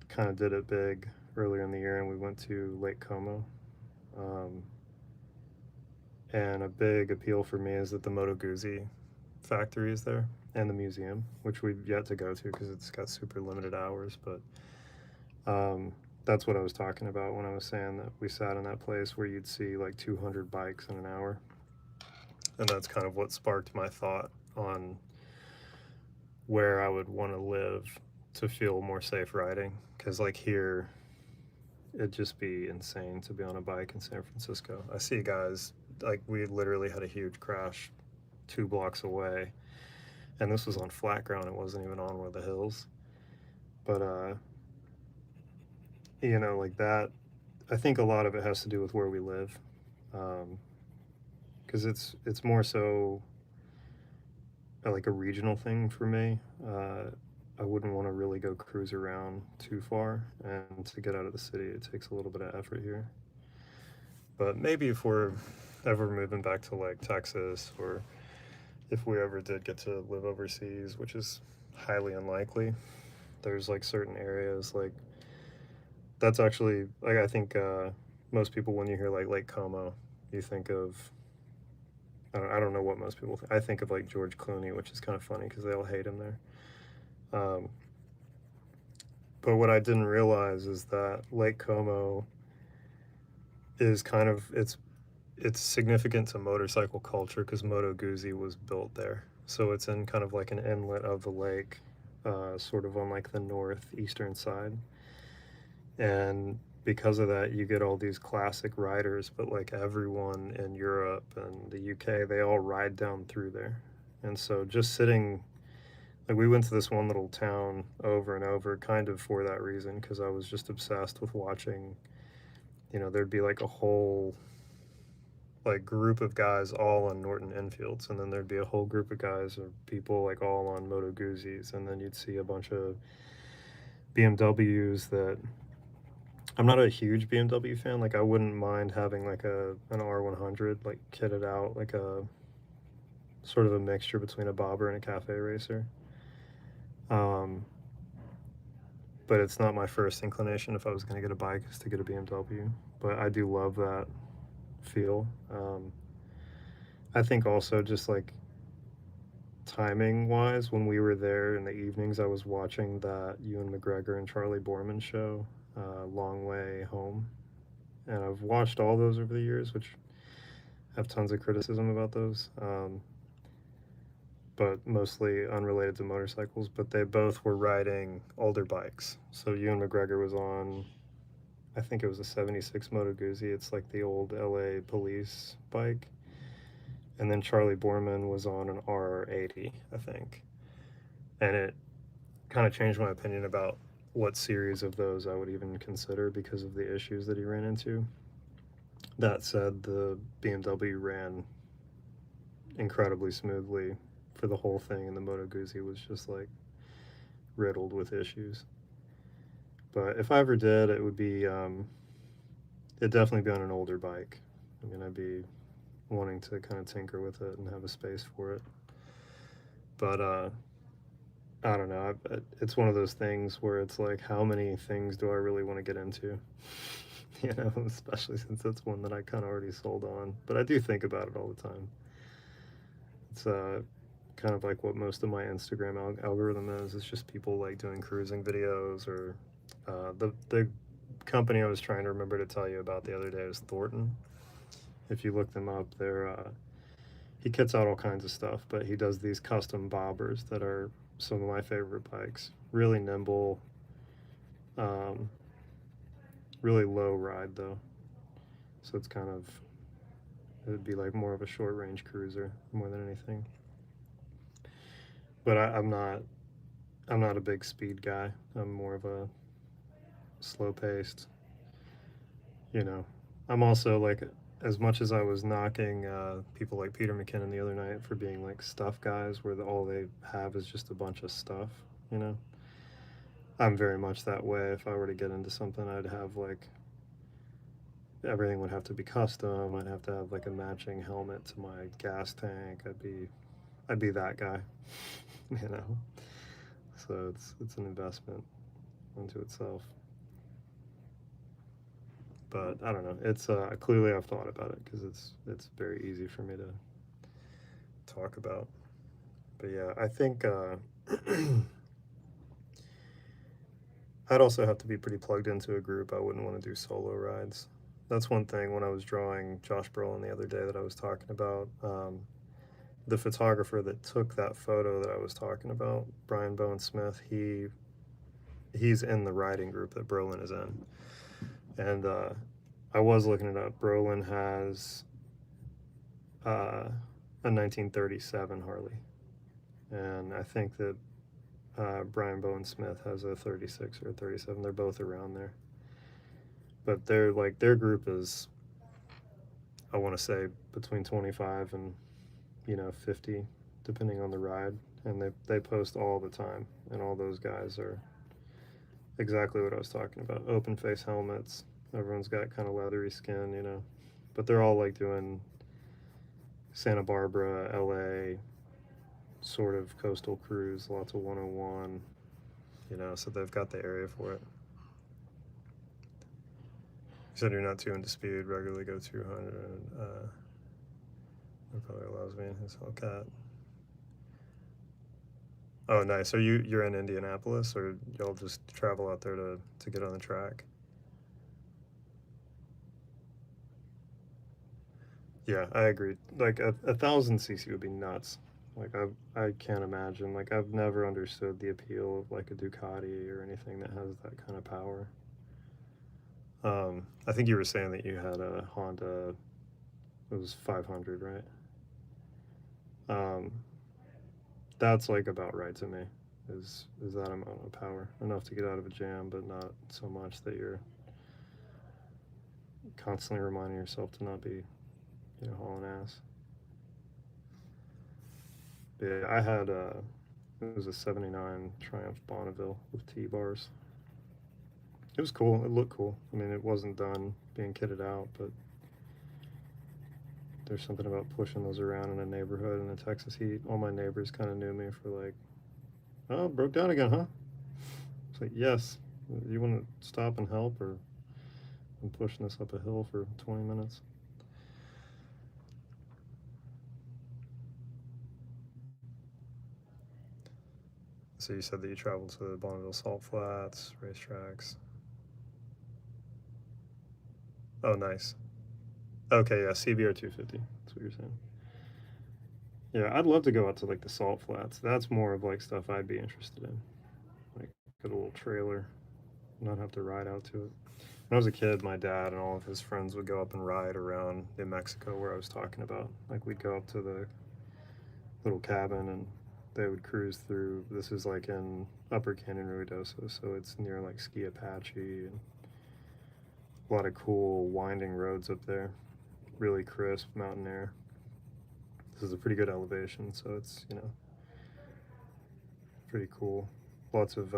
kind of did it big earlier in the year, and we went to Lake Como. And a big appeal for me is that the Moto Guzzi factory is there and the museum, which we've yet to go to because it's got super limited hours. But that's what I was talking about when I was saying that we sat in that place where you'd see like 200 bikes in an hour. And that's kind of what sparked my thought on where I would want to live to feel more safe riding. Because like here, it'd just be insane to be on a bike in San Francisco. I see guys, like we literally had a huge crash 2 blocks away, and this was on flat ground. It wasn't even on one of the hills. But you know, like that, I think a lot of it has to do with where we live, because it's more so like a regional thing for me. I wouldn't want to really go cruise around too far, and to get out of the city, it takes a little bit of effort here. But maybe if we're ever moving back to like Texas, or if we ever did get to live overseas, which is highly unlikely, there's like certain areas like that's actually like I think most people, when you hear like Lake Como, you think of I don't know what most people think. I think of like George Clooney, which is kind of funny because they all hate him there. But what I didn't realize is that Lake Como is kind of it's significant to motorcycle culture because Moto Guzzi was built there. So it's in kind of like an inlet of the lake, sort of on like the northeastern side. And because of that, you get all these classic riders, but like everyone in Europe and the UK, they all ride down through there. And so just sitting, like we went to this one little town over and over kind of for that reason, because I was just obsessed with watching, there'd be like a whole like group of guys all on Norton Enfields, and then there'd be a whole group of guys or people like all on Moto Guzzis, and then you'd see a bunch of BMWs that I'm not a huge BMW fan. Like I wouldn't mind having like an R100 like kitted out like a sort of a mixture between a bobber and a cafe racer. Um, but it's not my first inclination if I was going to get a bike is to get a BMW. But I do love that feel. I think also just like timing wise, when we were there in the evenings, I was watching that Ewan McGregor and Charlie Borman show, Long Way Home. And I've watched all those over the years, which have tons of criticism about those, but mostly unrelated to motorcycles. But they both were riding older bikes. So Ewan McGregor was on, I think it was a 76 Moto Guzzi. It's like the old LA police bike. And then Charlie Borman was on an R80, I think. And it kind of changed my opinion about what series of those I would even consider because of the issues that he ran into. That said, the BMW ran incredibly smoothly for the whole thing, and the Moto Guzzi was just like riddled with issues. But if I ever did, it would be, it'd definitely be on an older bike. I mean, I'd be wanting to kind of tinker with it and have a space for it. But I don't know. It's one of those things where it's like, how many things do I really want to get into? Especially since it's one that I kind of already sold on. But I do think about it all the time. It's kind of like what most of my Instagram algorithm is. It's just people like doing cruising videos or the company I was trying to remember to tell you about the other day is Thornton. If you look them up, he kits out all kinds of stuff, but he does these custom bobbers that are some of my favorite bikes. Really nimble, really low ride though. So it's kind of, it'd be like more of a short range cruiser more than anything. But I'm not a big speed guy. I'm more of a slow paced, you know. I'm also like, as much as I was knocking people like Peter McKinnon the other night for being like stuff guys where all they have is just a bunch of stuff, you know. I'm very much that way. If I were to get into something, I'd have like, everything would have to be custom. I'd have to have like a matching helmet to my gas tank. I'd be that guy, you know. So it's an investment into itself. But I don't know. It's clearly I've thought about it because it's very easy for me to talk about. But yeah, I think I'd also have to be pretty plugged into a group. I wouldn't want to do solo rides. That's one thing when I was drawing Josh Brolin the other day that I was talking about. The photographer that took that photo that I was talking about, Brian Bowen Smith, he's in the riding group that Brolin is in. And I was looking it up. Brolin has a 1937 Harley. And I think that Brian Bowen Smith has a 36 or a 37. They're both around there. But they're like, their group is, I want to say, between 25 and 50, depending on the ride, and they post all the time, and all those guys are exactly what I was talking about. Open face helmets, everyone's got kind of leathery skin, but they're all like doing Santa Barbara, LA, sort of coastal cruise, lots of 101, so they've got the area for it. You said you're not too into speed, regularly go 200. That probably allows me in his Hellcat. Oh, nice. You're in Indianapolis, or y'all just travel out there to get on the track? Yeah, I agree. Like a 1,000 cc would be nuts. Like I can't imagine. Like I've never understood the appeal of like a Ducati or anything that has that kind of power. I think you were saying that you had a Honda. It was 500, right? Um, that's like about right to me. Is that amount of power enough to get out of a jam, but not so much that you're constantly reminding yourself to not be, hauling ass. But yeah, I had it was a '79 Triumph Bonneville with T-bars. It was cool. It looked cool. I mean, it wasn't done being kitted out, but there's something about pushing those around in a neighborhood in the Texas heat. All my neighbors kind of knew me for like, oh, broke down again, huh? It's like, yes. You want to stop and help, or I'm pushing this up a hill for 20 minutes? So you said that you traveled to the Bonneville Salt Flats, racetracks. Oh, nice. Okay, yeah, CBR 250. That's what you're saying. Yeah, I'd love to go out to like the Salt Flats. That's more of like stuff I'd be interested in. Like get a little trailer, not have to ride out to it. When I was a kid, my dad and all of his friends would go up and ride around New Mexico where I was talking about. Like we'd go up to the little cabin and they would cruise through. This is like in Upper Canyon Ruidoso, so it's near like Ski Apache and a lot of cool winding roads up there. Really crisp mountain air. This is a pretty good elevation, so it's pretty cool. Lots of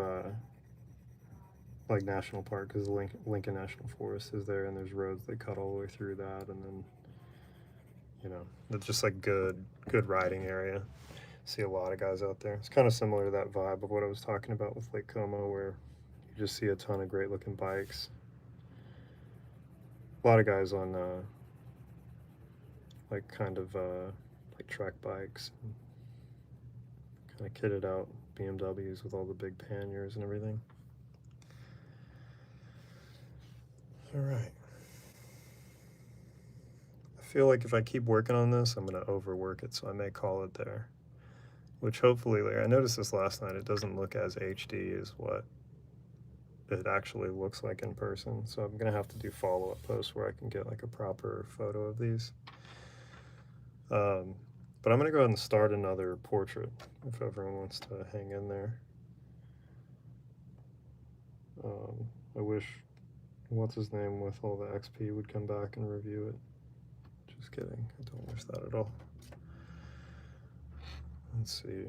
like national park because Lincoln National Forest is there, and there's roads that cut all the way through that, and then it's just like good riding area. See a lot of guys out there. It's kind of similar to that vibe of what I was talking about with Lake Como, where you just see a ton of great looking bikes. A lot of guys on like kind of like track bikes, kind of kitted out BMWs with all the big panniers and everything. All right. I feel like if I keep working on this, I'm going to overwork it, so I may call it there. Which hopefully, like I noticed this last night, it doesn't look as HD as what it actually looks like in person. So I'm going to have to do follow-up posts where I can get like a proper photo of these. But I'm going to go ahead and start another portrait if everyone wants to hang in there. I wish, what's his name with all the XP would come back and review it. Just kidding. I don't wish that at all. Let's see.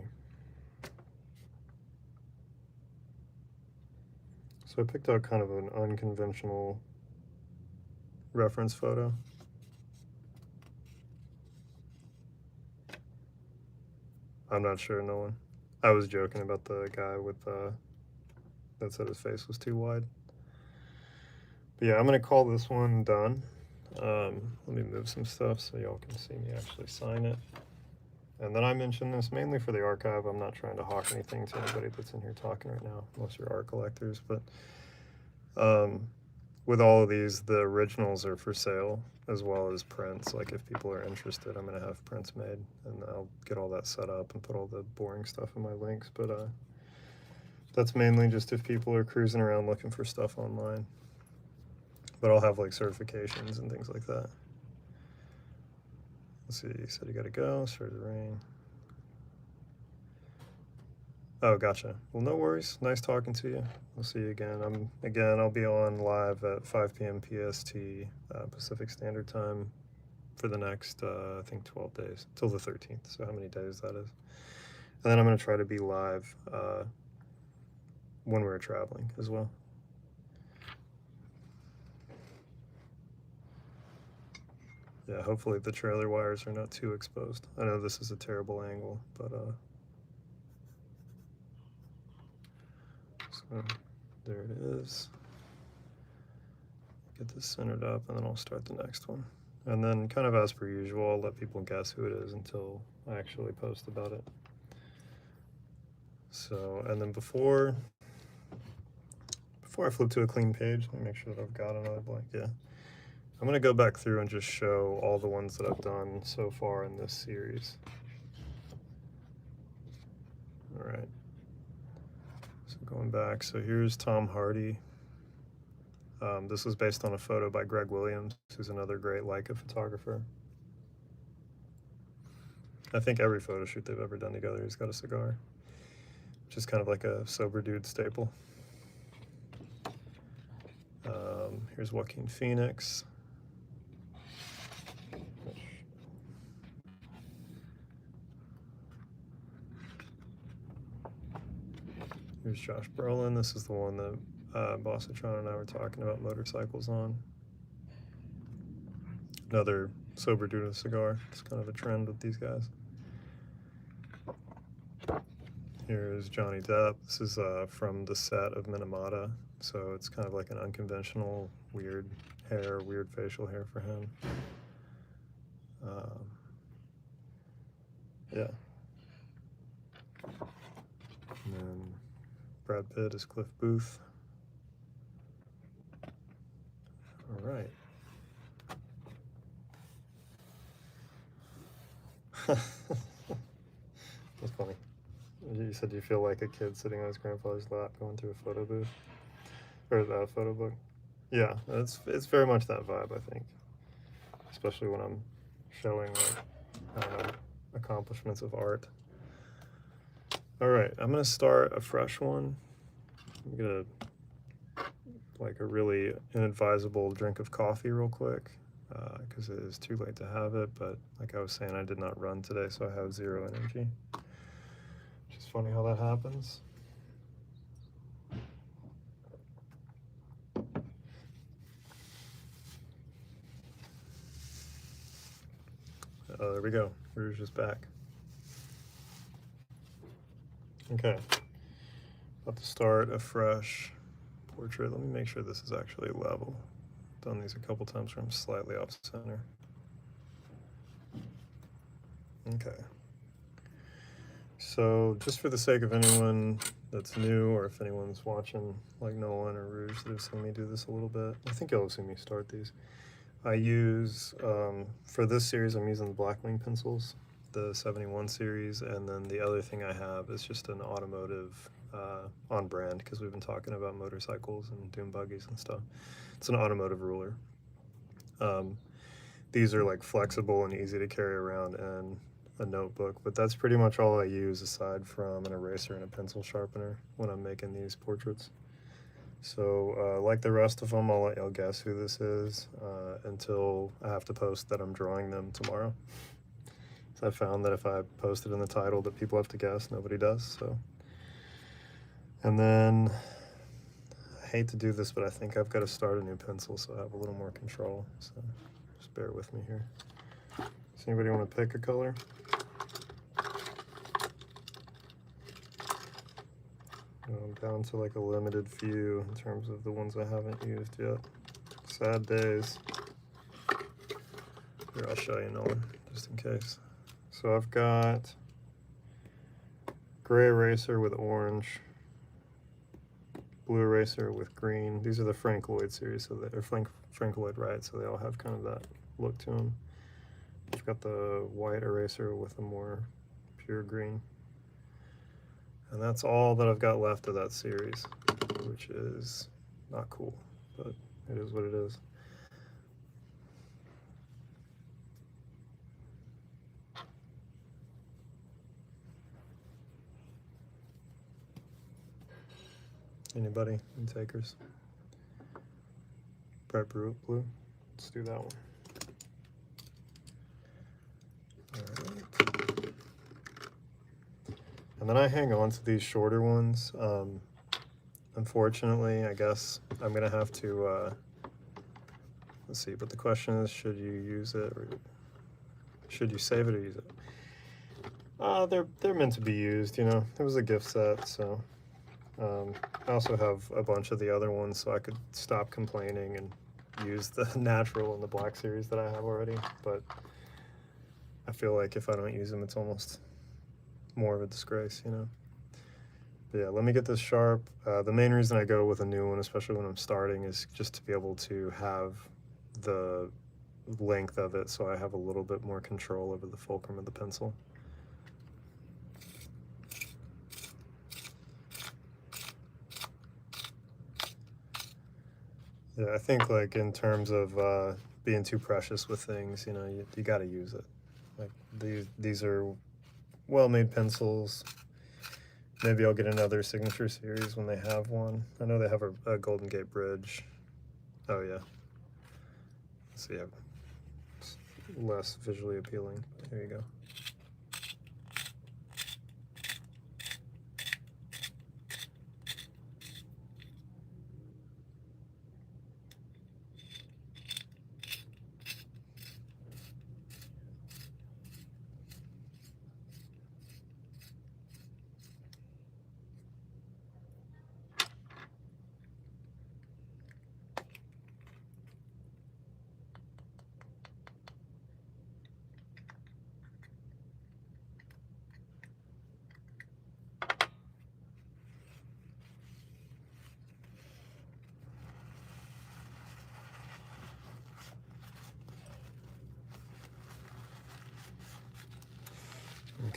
So I picked out kind of an unconventional reference photo. I'm not sure, Nolan. I was joking about the guy with that said his face was too wide. But yeah, I'm gonna call this one done. Let me move some stuff so y'all can see me actually sign it. And then I mentioned this mainly for the archive. I'm not trying to hawk anything to anybody that's in here talking right now, unless you're art collectors. But with all of these, the originals are for sale as well as prints. Like if people are interested, I'm gonna have prints made, and I'll get all that set up and put all the boring stuff in my links. But that's mainly just if people are cruising around looking for stuff online. But I'll have like certifications and things like that. Let's see, you said you gotta go, started to rain. Oh, gotcha. Well, no worries. Nice talking to you. We'll see you again. I'll be on live at 5 p.m. PST, Pacific Standard Time for the next, I think 12 days, till the 13th. So how many days that is. And then I'm gonna try to be live when we're traveling as well. Yeah, hopefully the trailer wires are not too exposed. I know this is a terrible angle, but so there it is. Get this centered up, and then I'll start the next one. And then kind of as per usual, I'll let people guess who it is until I actually post about it. So, and then before I flip to a clean page, let me make sure that I've got another blank, yeah. I'm gonna go back through and just show all the ones that I've done so far in this series. All right. So going back, so here's Tom Hardy. This was based on a photo by Greg Williams, who's another great Leica photographer. I think every photo shoot they've ever done together, he's got a cigar, which is kind of like a sober dude staple. Here's Joaquin Phoenix. Here's Josh Brolin. This is the one that Bossatron and I were talking about motorcycles on. Another sober dude with a cigar. It's kind of a trend with these guys. Here's Johnny Depp. This is from the set of Minamata, so it's kind of like an unconventional, weird hair, weird facial hair for him. Yeah. And then Brad Pitt is Cliff Booth. All right. That's funny. You said you feel like a kid sitting on his grandfather's lap going through a photo booth or the photo book. Yeah, it's very much that vibe, I think, especially when I'm showing like accomplishments of art. All right, I'm gonna start a fresh one. I'm gonna like a really inadvisable drink of coffee real quick because it is too late to have it. But like I was saying, I did not run today, so I have zero energy. Which is funny how that happens. There we go. Rouge is back. Okay. About to start a fresh portrait. Let me make sure this is actually level. I've done these a couple times where I'm slightly off center. Okay. So just for the sake of anyone that's new, or if anyone's watching like Nolan or Rouge that have seen me do this a little bit, I think you'll have seen me start these. I use, for this series, I'm using the Blackwing pencils, the 71 series, and then the other thing I have is just an automotive on brand, because we've been talking about motorcycles and dune buggies and stuff. It's an automotive ruler. These are like flexible and easy to carry around in a notebook, but that's pretty much all I use aside from an eraser and a pencil sharpener when I'm making these portraits. So like the rest of them, I'll let y'all guess who this is until I have to post that I'm drawing them tomorrow. So I found that if I post it in the title that people have to guess, nobody does. So, and then I hate to do this, but I think I've got to start a new pencil so I have a little more control. So just bear with me here. Does anybody want to pick a color? I'm down to like a limited few in terms of the ones I haven't used yet. Sad days. Here, I'll show you Nolan, just in case. So I've got gray eraser with orange, blue eraser with green. These are the Frank Lloyd series, so they're Frank Lloyd Wright, so they all have kind of that look to them. I've got the white eraser with a more pure green. And that's all that I've got left of that series, which is not cool, but it is what it is. Anybody? Any takers? Bright blue? Let's do that one. All right. And then I hang on to these shorter ones. Unfortunately, I guess I'm gonna have to, let's see, but the question is, should you use it or should you save it or use it? They're meant to be used, you know. It was a gift set, so. I also have a bunch of the other ones, so I could stop complaining and use the natural and the black series that I have already, but I feel like if I don't use them, it's almost more of a disgrace, you know. But yeah, let me get this sharp. The main reason I go with a new one, especially when I'm starting, is just to be able to have the length of it so I have a little bit more control over the fulcrum of the pencil. Yeah, I think like in terms of being too precious with things, you know, you got to use it. Like these are well-made pencils. Maybe I'll get another signature series when they have one. I know they have a Golden Gate Bridge. Oh yeah. Let's see, it's less visually appealing. Here you go.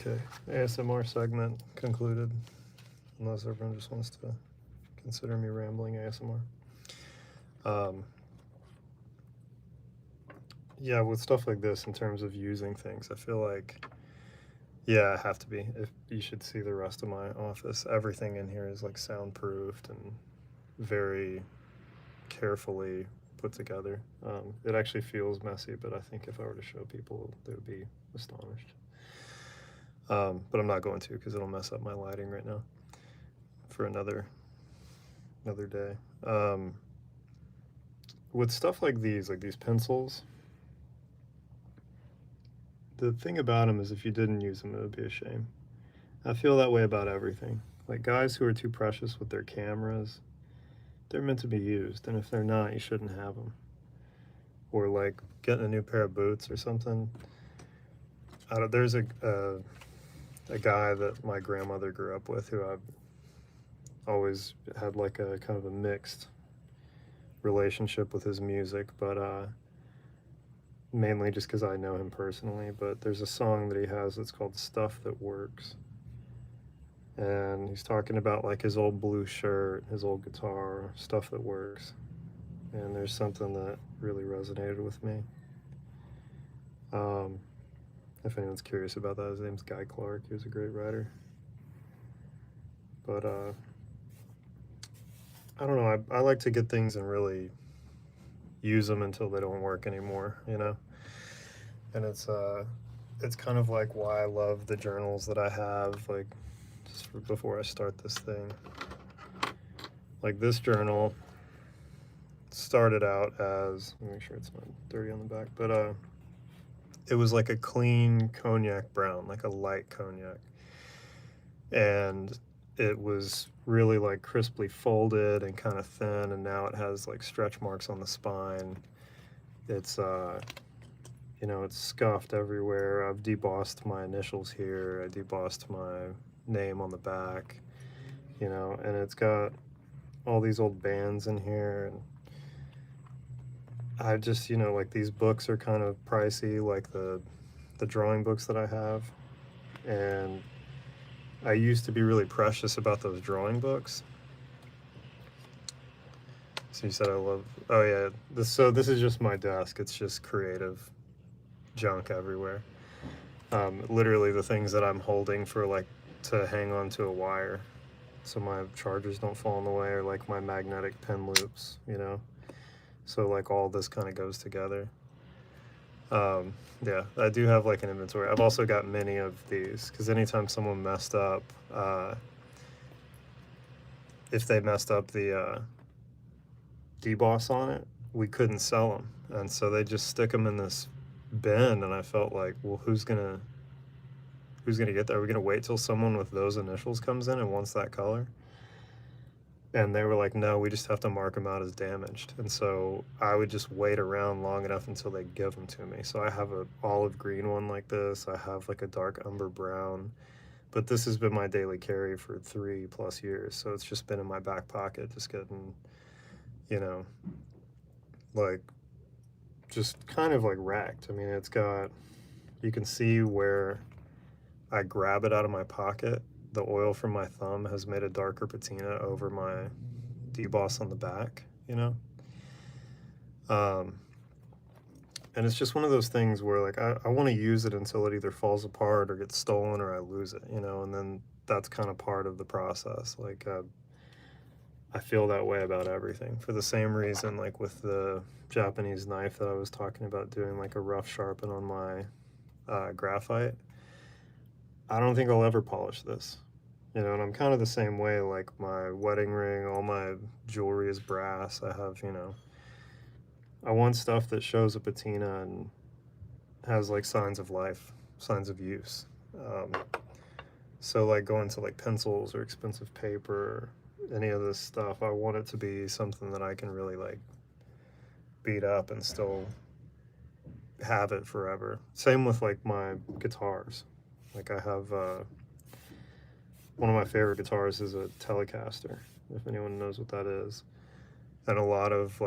Okay, ASMR segment concluded, unless everyone just wants to consider me rambling ASMR. Yeah, with stuff like this, in terms of using things, I feel like, yeah, I have to be. If you should see the rest of my office, everything in here is like soundproofed and very carefully put together. It actually feels messy, but I think if I were to show people, they would be astonished. But I'm not going to, because it'll mess up my lighting right now for another day. With stuff like these pencils, the thing about them is if you didn't use them, it would be a shame. I feel that way about everything. Like guys who are too precious with their cameras, they're meant to be used, and if they're not, you shouldn't have them. Or like getting a new pair of boots or something. There's a guy that my grandmother grew up with who I've always had like a kind of a mixed relationship with his music, but mainly just because I know him personally. But there's a song that he has that's called Stuff That Works, and he's talking about like his old blue shirt, his old guitar, stuff that works. And there's something that really resonated with me. If anyone's curious about that, his name's Guy Clark. He was a great writer. But I don't know, I like to get things and really use them until they don't work anymore, you know? And it's kind of like why I love the journals that I have, like, just before I start this thing. Like this journal started out as, let me make sure it's not dirty on the back, but it was like a clean cognac brown, like a light cognac. And it was really like crisply folded and kind of thin, and now it has like stretch marks on the spine. It's you know, it's scuffed everywhere. I've debossed my initials here. I debossed my name on the back, you know, and it's got all these old bands in here. And I just, you know, like these books are kind of pricey, like the drawing books that I have. And I used to be really precious about those drawing books. So you said I love, oh yeah, this is just my desk. It's just creative junk everywhere. Literally the things that I'm holding for like to hang onto a wire so my chargers don't fall in the way, or like my magnetic pen loops, you know? So like all this kind of goes together. Yeah, I do have like an inventory. I've also got many of these, because anytime someone messed up, if they messed up the deboss on it, we couldn't sell them. And so they just stick them in this bin, and I felt like, well, who's gonna get there? Are we gonna wait till someone with those initials comes in and wants that color? And they were like, no, we just have to mark them out as damaged. And so I would just wait around long enough until they give them to me. So I have a olive green one like this. I have like a dark umber brown. But this has been my daily carry for 3+ years. So it's just been in my back pocket, just getting, you know, like just kind of like wrecked. I mean, it's got, you can see where I grab it out of my pocket. The oil from my thumb has made a darker patina over my deboss on the back, you know? Um, and it's just one of those things where like I want to use it until it either falls apart or gets stolen or I lose it, you know? And then that's kind of part of the process. Like, I feel that way about everything for the same reason, like with the Japanese knife that I was talking about doing like a rough sharpen on my graphite. I don't think I'll ever polish this, you know, and I'm kind of the same way. Like my wedding ring, all my jewelry is brass. I have, you know, I want stuff that shows a patina and has like signs of life, signs of use. Um, so like going to like pencils or expensive paper, any of this stuff, I want it to be something that I can really like beat up and still have it forever. Same with like my guitars. Like I have one of my favorite guitars is a Telecaster, if anyone knows what that is. And a lot of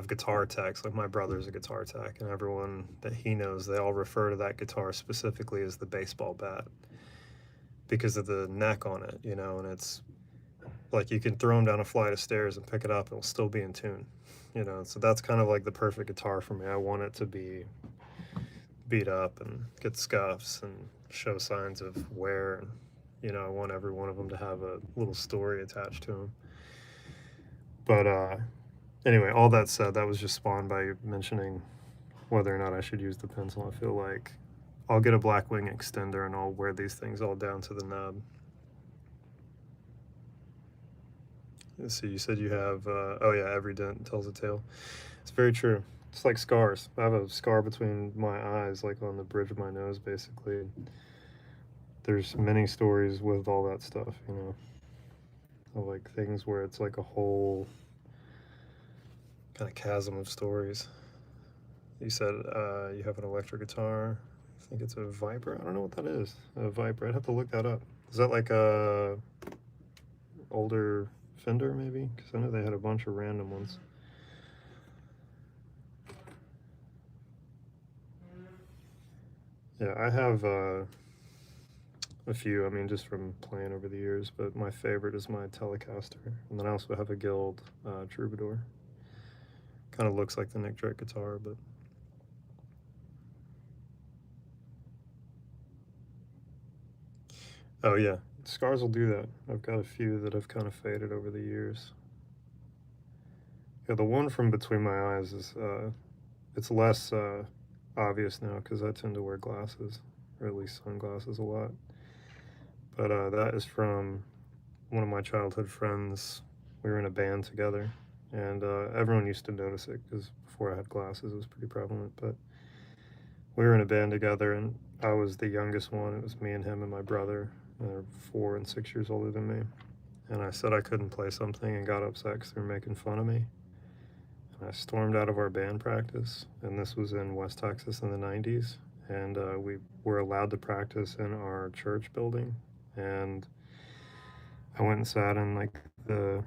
guitar techs, like my brother's a guitar tech, and everyone that he knows, they all refer to that guitar specifically as the baseball bat because of the neck on it, you know, and it's like you can throw them down a flight of stairs and pick it up and it'll still be in tune, you know. So that's kind of like the perfect guitar for me. I want it to be beat up and get scuffs and show signs of wear, and you know, I want every one of them to have a little story attached to them. But anyway, all that said, that was just spawned by you mentioning whether or not I should use the pencil. I feel like I'll get a black wing extender and I'll wear these things all down to the nub. Let's see, you said you have, oh yeah, every dent tells a tale. It's very true. It's like scars. I have a scar between my eyes, like on the bridge of my nose, basically. There's many stories with all that stuff, you know, of like things where it's like a whole kind of chasm of stories. You said you have an electric guitar. I think it's a Viper. I don't know what that is. A Viper. I'd have to look that up. Is that like a older Fender maybe? Because I know they had a bunch of random ones. Yeah, I have a few, I mean, just from playing over the years, but my favorite is my Telecaster. And then I also have a Guild Troubadour. Kind of looks like the Nick Drake guitar, but oh yeah, scars will do that. I've got a few that have kind of faded over the years. Yeah, the one from between my eyes is it's less obvious now because I tend to wear glasses, or at least sunglasses a lot. But that is from one of my childhood friends. We were in a band together, and everyone used to notice it because before I had glasses, it was pretty prevalent. But we were in a band together, and I was the youngest one. It was me and him and my brother. They're 4 and 6 years older than me. And I said I couldn't play something and got upset because they were making fun of me. And I stormed out of our band practice, and this was in West Texas in the 90s. And we were allowed to practice in our church building. And I went and sat in like the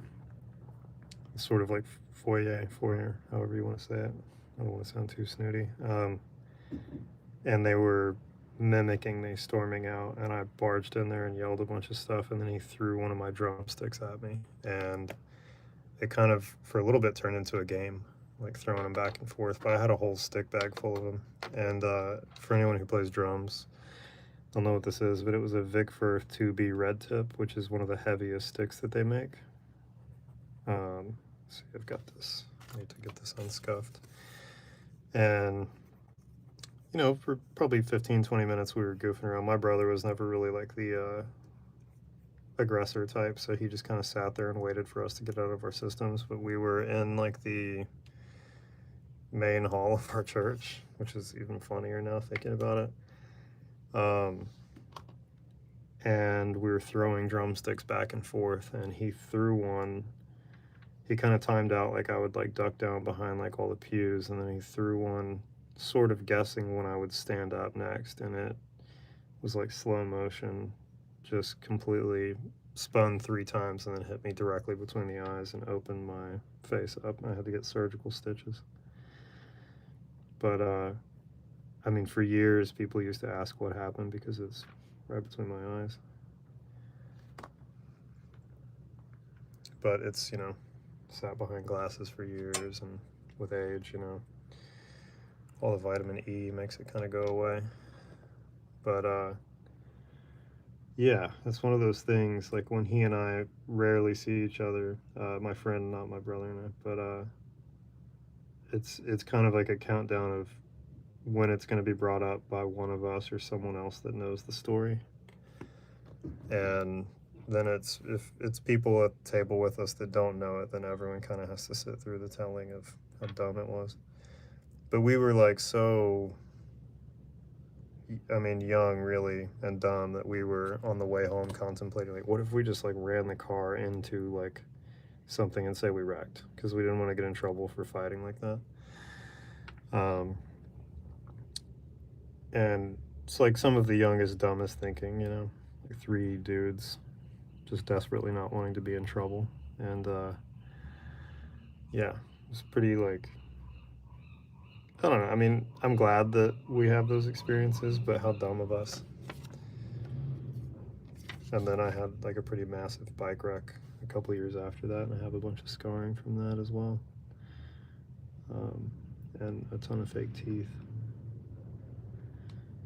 sort of like foyer, however you want to say it. I don't want to sound too snooty. And they were mimicking me storming out, and I barged in there and yelled a bunch of stuff, and then he threw one of my drumsticks at me, and it kind of for a little bit turned into a game, like throwing them back and forth. But I had a whole stick bag full of them, and for anyone who plays drums, they'll know what this is, but it was a Vic Firth 2B red tip, which is one of the heaviest sticks that they make. See, I've got this. I need to get this unscuffed. And you know, for probably 15-20 minutes we were goofing around. My brother was never really like the aggressor type, so he just kind of sat there and waited for us to get out of our systems. But we were in like the main hall of our church, which is even funnier now thinking about it. And we were throwing drumsticks back and forth, and he threw one. He kind of timed out like I would like duck down behind like all the pews, and then he threw one sort of guessing when I would stand up next, and it was like slow motion, just completely spun 3 times and then hit me directly between the eyes and opened my face up, and I had to get surgical stitches. But I mean, for years people used to ask what happened because it's right between my eyes. But it's, you know, sat behind glasses for years, and with age, you know, all the vitamin E makes it kind of go away. But yeah, it's one of those things, like when he and I rarely see each other, my friend, not my brother and I, but it's kind of like a countdown of when it's going to be brought up by one of us or someone else that knows the story. And then it's, if it's people at the table with us that don't know it, then everyone kind of has to sit through the telling of how dumb it was. But we were like so, I mean, young really and dumb, that we were on the way home contemplating, like, what if we just like ran the car into like something and say we wrecked, because we didn't want to get in trouble for fighting like that. And it's like some of the youngest, dumbest thinking, you know, like 3 dudes just desperately not wanting to be in trouble. And yeah, it's pretty like, I don't know. I mean, I'm glad that we have those experiences, but how dumb of us. And then I had like a pretty massive bike wreck a couple years after that, and I have a bunch of scarring from that as well. And a ton of fake teeth.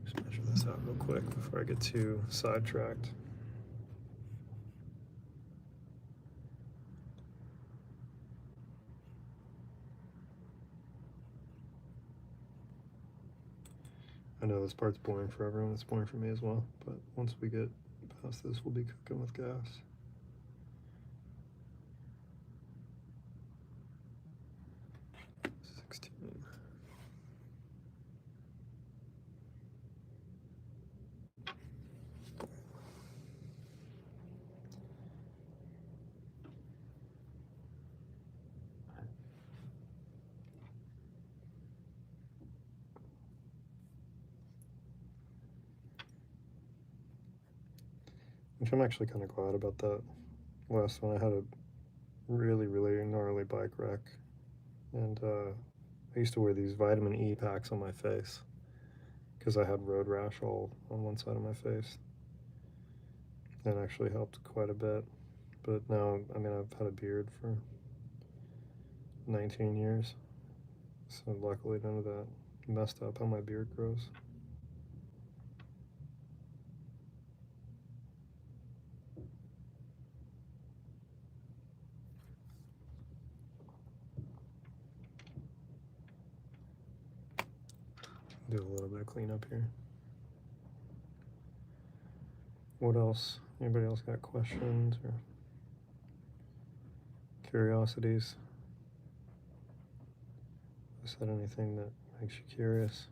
Just measure this out real quick before I get too sidetracked. I know this part's boring for everyone. It's boring for me as well. But once we get past this, we'll be cooking with gas. Which I'm actually kind of glad about that last one. I had a really, really gnarly bike wreck, and I used to wear these vitamin E packs on my face because I had road rash all on one side of my face. That actually helped quite a bit. But now, I mean, I've had a beard for 19 years, so luckily none of that messed up how my beard grows. Do a little bit of cleanup here. What else? Anybody else got questions or curiosities? Is that anything that makes you curious?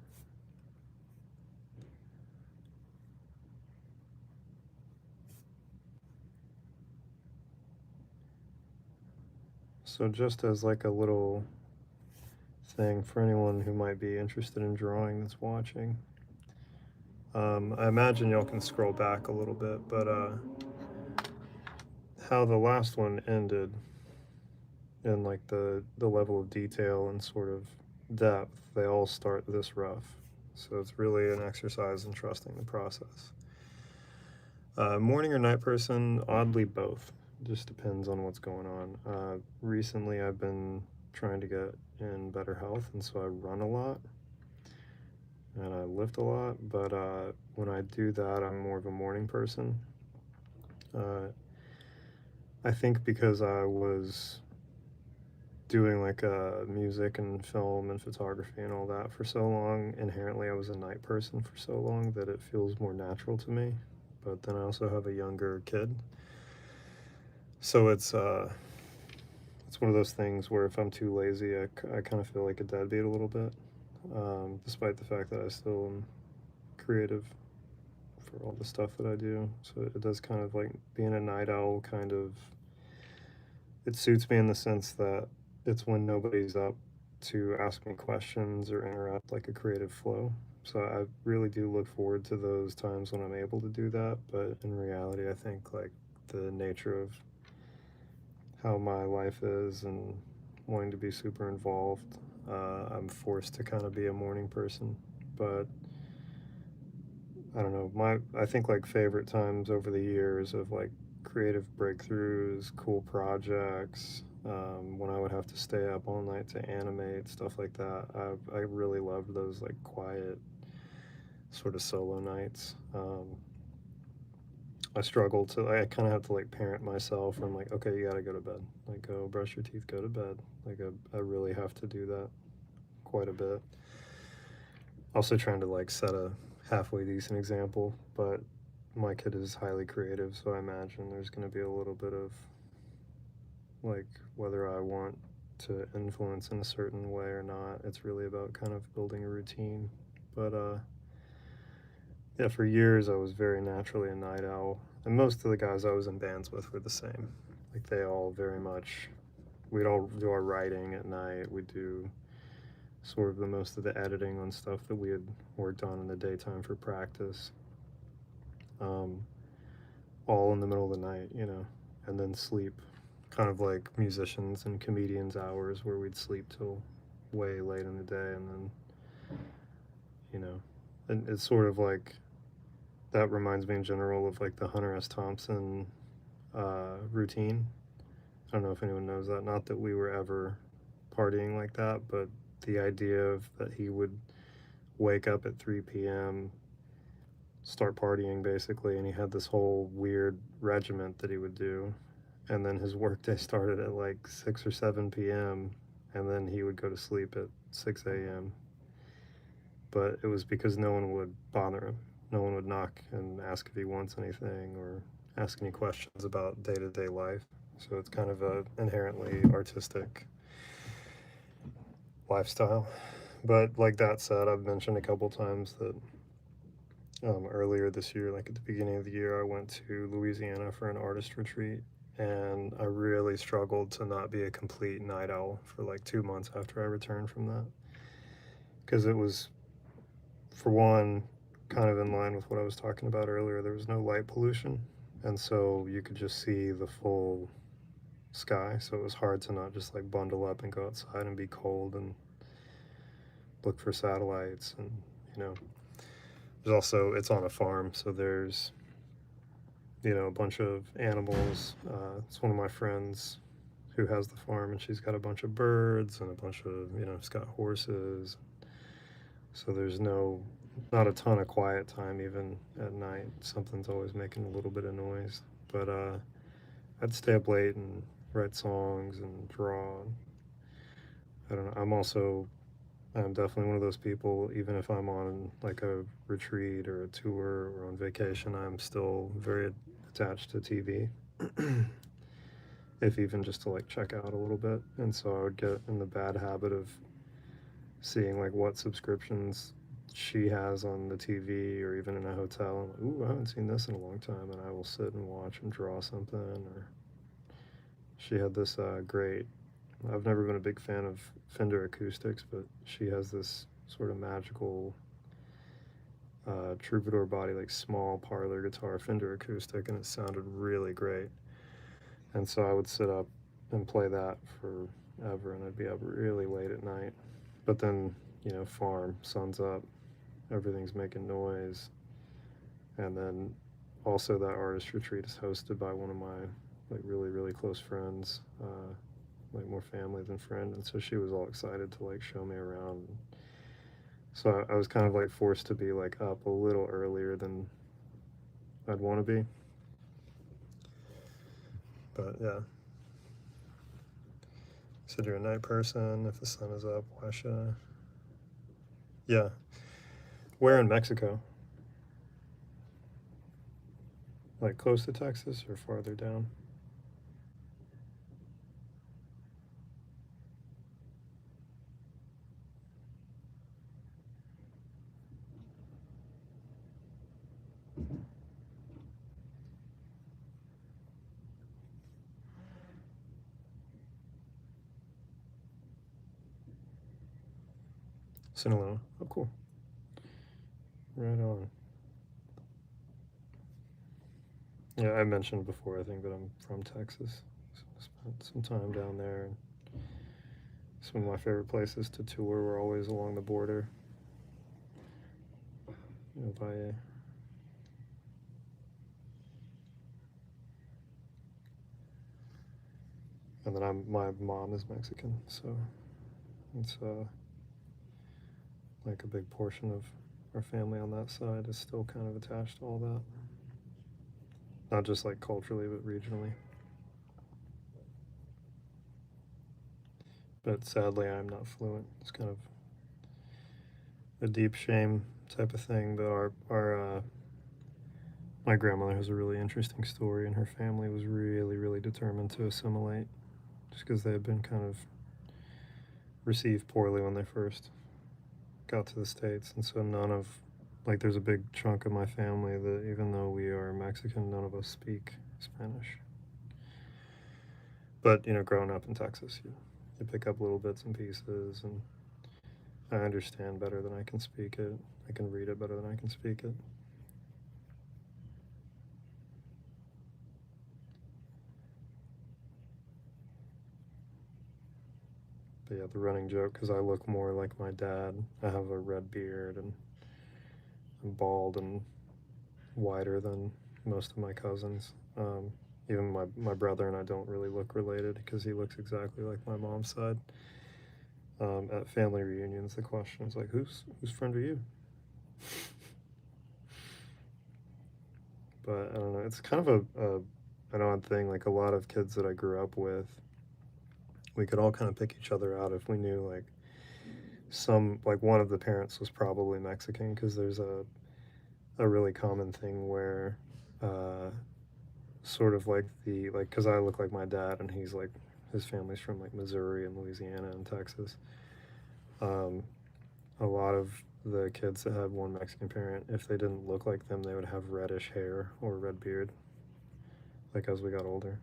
So just as like a little thing for anyone who might be interested in drawing that's watching, I imagine y'all can scroll back a little bit, but how the last one ended, and like the level of detail and sort of depth, they all start this rough. So it's really an exercise in trusting the process. Morning or night person, oddly both. Just depends on what's going on. Recently I've been trying to get in better health, and so I run a lot and I lift a lot, but when I do that, I'm more of a morning person. I think because I was doing like music and film and photography and all that for so long, inherently I was a night person for so long that it feels more natural to me. But then I also have a younger kid, so it's one of those things where if I'm too lazy, I kind of feel like a deadbeat a little bit, despite the fact that I still am creative for all the stuff that I do. So it does kind of like being a night owl kind of, it suits me in the sense that it's when nobody's up to ask me questions or interrupt like a creative flow. So I really do look forward to those times when I'm able to do that. But in reality, I think like the nature of how my life is and wanting to be super involved, I'm forced to kind of be a morning person. But I don't know, I think like favorite times over the years of like creative breakthroughs, cool projects, when I would have to stay up all night to animate, stuff like that. I really loved those like quiet sort of solo nights. I struggle to, I kind of have to like parent myself. I'm like, okay, you gotta go to bed. Like, go brush your teeth, go to bed. Like, I really have to do that quite a bit. Also trying to like set a halfway decent example, but my kid is highly creative, so I imagine there's going to be a little bit of like whether I want to influence in a certain way or not. It's really about kind of building a routine. But yeah, for years I was very naturally a night owl, and most of the guys I was in bands with were the same. Like they all very much, we'd all do our writing at night. We'd do sort of the most of the editing on stuff that we had worked on in the daytime for practice. Um, all in the middle of the night, you know, and then sleep, kind of like musicians and comedians' hours where we'd sleep till way late in the day, and then, you know, and it's sort of like that reminds me in general of like the Hunter S. Thompson routine. I don't know if anyone knows that. Not that we were ever partying like that, but the idea of that he would wake up at 3 p.m., start partying basically, and he had this whole weird regiment that he would do. And then his workday started at like 6 or 7 p.m., and then he would go to sleep at 6 a.m. But it was because no one would bother him. No one would knock and ask if he wants anything or ask any questions about day-to-day life. So it's kind of a inherently artistic lifestyle. But like that said, I've mentioned a couple times that earlier this year, like at the beginning of the year, I went to Louisiana for an artist retreat, and I really struggled to not be a complete night owl for like 2 months after I returned from that. Because it was, for one, kind of in line with what I was talking about earlier. There was no light pollution, and so you could just see the full sky. So it was hard to not just like bundle up and go outside and be cold and look for satellites. And, you know, there's also, it's on a farm, so there's, you know, a bunch of animals. It's one of my friends who has the farm, and she's got a bunch of birds and a bunch of, you know, she's got horses. So there's not a ton of quiet time even at night. Something's always making a little bit of noise. But I'd stay up late and write songs and draw. I don't know. I'm definitely one of those people, even if I'm on like a retreat or a tour or on vacation, I'm still very attached to TV. If even just to like check out a little bit. And so I would get in the bad habit of seeing like what subscriptions she has on the TV or even in a hotel. And like, ooh, I haven't seen this in a long time, and I will sit and watch and draw something. Or she had this great, I've never been a big fan of Fender acoustics, but she has this sort of magical troubadour body, like small parlor guitar Fender acoustic, and it sounded really great. And so I would sit up and play that forever, and I'd be up really late at night. But then, you know, farm, sun's up, everything's making noise. And then also that artist retreat is hosted by one of my like really, really close friends, like more family than friend. And so she was all excited to like show me around. So I was kind of like forced to be like up a little earlier than I'd want to be. But yeah. Said you're a night person. If the sun is up, why should I? Yeah. Where in Mexico? Like close to Texas or farther down? Sinaloa. Oh, cool. Right on. Yeah, I mentioned before, I think, that I'm from Texas. So I spent some time down there. And some of my favorite places to tour were always along the border. By and then my mom is Mexican, so it's like a big portion of our family on that side is still kind of attached to all that. Not just like culturally, but regionally. But sadly, I'm not fluent. It's kind of a deep shame type of thing. But our my grandmother has a really interesting story, and her family was really, really determined to assimilate, just because they had been kind of received poorly when they first got to the States. And so none of, like, there's a big chunk of my family that, even though we are Mexican, none of us speak Spanish. But, growing up in Texas, you pick up little bits and pieces, and I understand better than I can speak it. I can read it better than I can speak it. But yeah, the running joke, because I look more like my dad. I have a red beard, and I'm bald and wider than most of my cousins. Even my brother and I don't really look related because he looks exactly like my mom's side. At family reunions, the question is like, whose friend are you? But I don't know. It's kind of an odd thing. Like, a lot of kids that I grew up with, we could all kind of pick each other out if we knew, like, like one of the parents was probably Mexican, because there's a really common thing where sort of like because I look like my dad, and he's like, his family's from like Missouri and Louisiana and Texas. A lot of the kids that had one Mexican parent, if they didn't look like them, they would have reddish hair or red beard, like as we got older.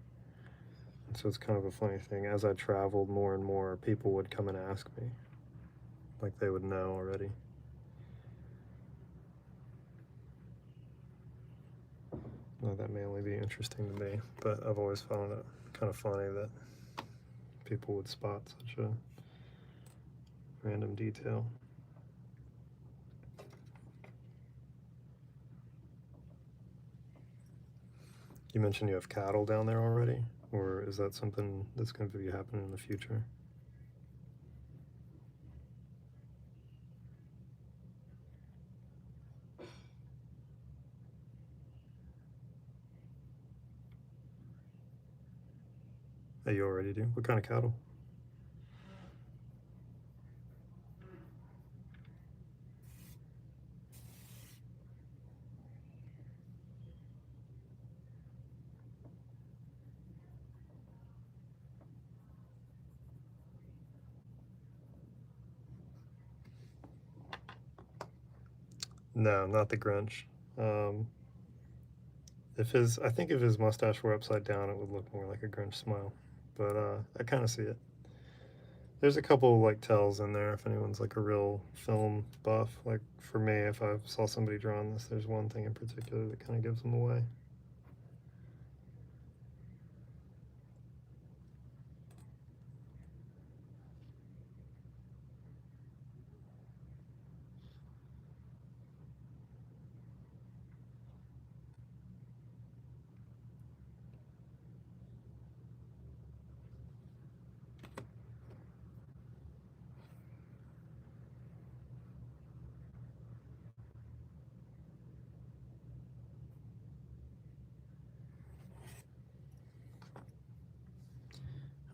And so it's kind of a funny thing. As I traveled more and more, people would come and ask me, like they would know already. Well, that may only be interesting to me, but I've always found it kind of funny that people would spot such a random detail. You mentioned you have cattle down there already, or is that something that's going to be happening in the future? That you already do? What kind of cattle? No, not the Grinch. Um, I think if his mustache were upside down, it would look more like a Grinch smile. But I kind of see it. There's a couple like tells in there if anyone's like a real film buff. Like for me, if I saw somebody drawing this, there's one thing in particular that kind of gives them away.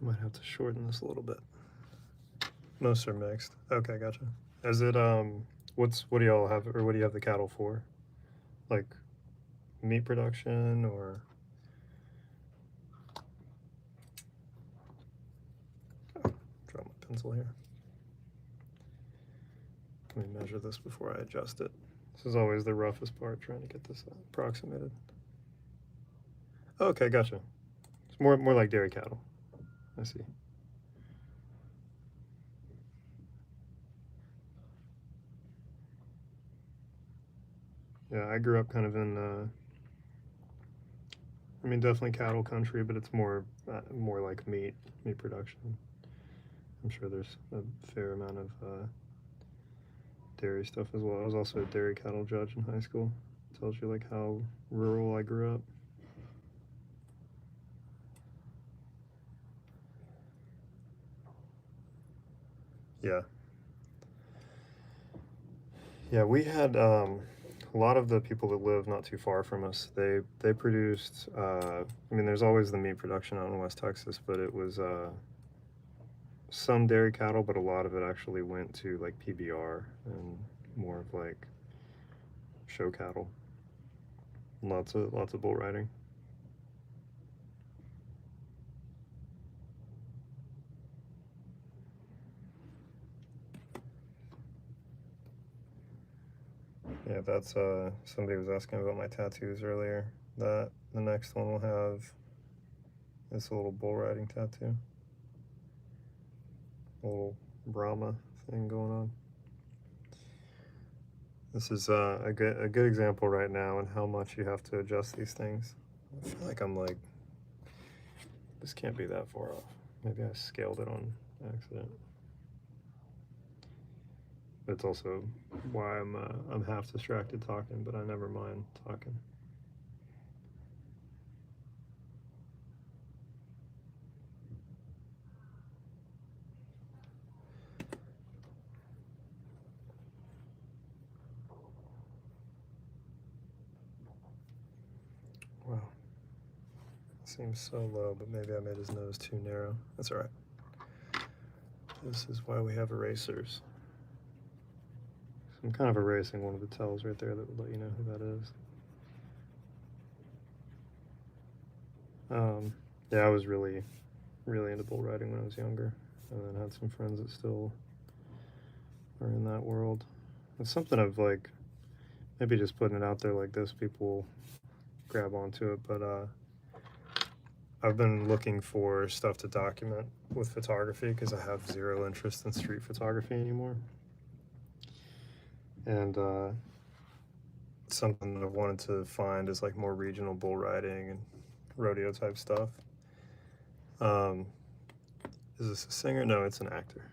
I might have to shorten this a little bit. Most are mixed. Okay, gotcha. Is it what do y'all have, or what do you have the cattle for? Like meat production, or drop my pencil here. Let me measure this before I adjust it. This is always the roughest part, trying to get this approximated. Okay, gotcha. It's more like dairy cattle. I see. Yeah, I grew up kind of in I mean, definitely cattle country, but it's more like meat production. I'm sure there's a fair amount of dairy stuff as well. I was also a dairy cattle judge in high school. Tells you like how rural I grew up. Yeah. Yeah, we had a lot of the people that live not too far from us. They produced. I mean, there's always the meat production out in West Texas, but it was some dairy cattle, but a lot of it actually went to like PBR and more of like show cattle. Lots of bull riding. Yeah, that's somebody was asking about my tattoos earlier. That the next one will have this little bull riding tattoo. A little Brahma thing going on. This is a good example right now in how much you have to adjust these things. I feel like I'm like, this can't be that far off. Maybe I scaled it on accident. It's also why I'm half distracted talking, but I never mind talking. Wow. Seems so low, but maybe I made his nose too narrow. That's all right. This is why we have erasers. I'm kind of erasing one of the tells right there that would let you know who that is. Yeah, I was really into bull riding when I was younger, and then had some friends that still are in that world. It's something of like, maybe just putting it out there like this, people grab onto it, but I've been looking for stuff to document with photography because I have zero interest in street photography anymore. And something that I've wanted to find is like more regional bull riding and rodeo type stuff. Is this a singer? No, it's an actor.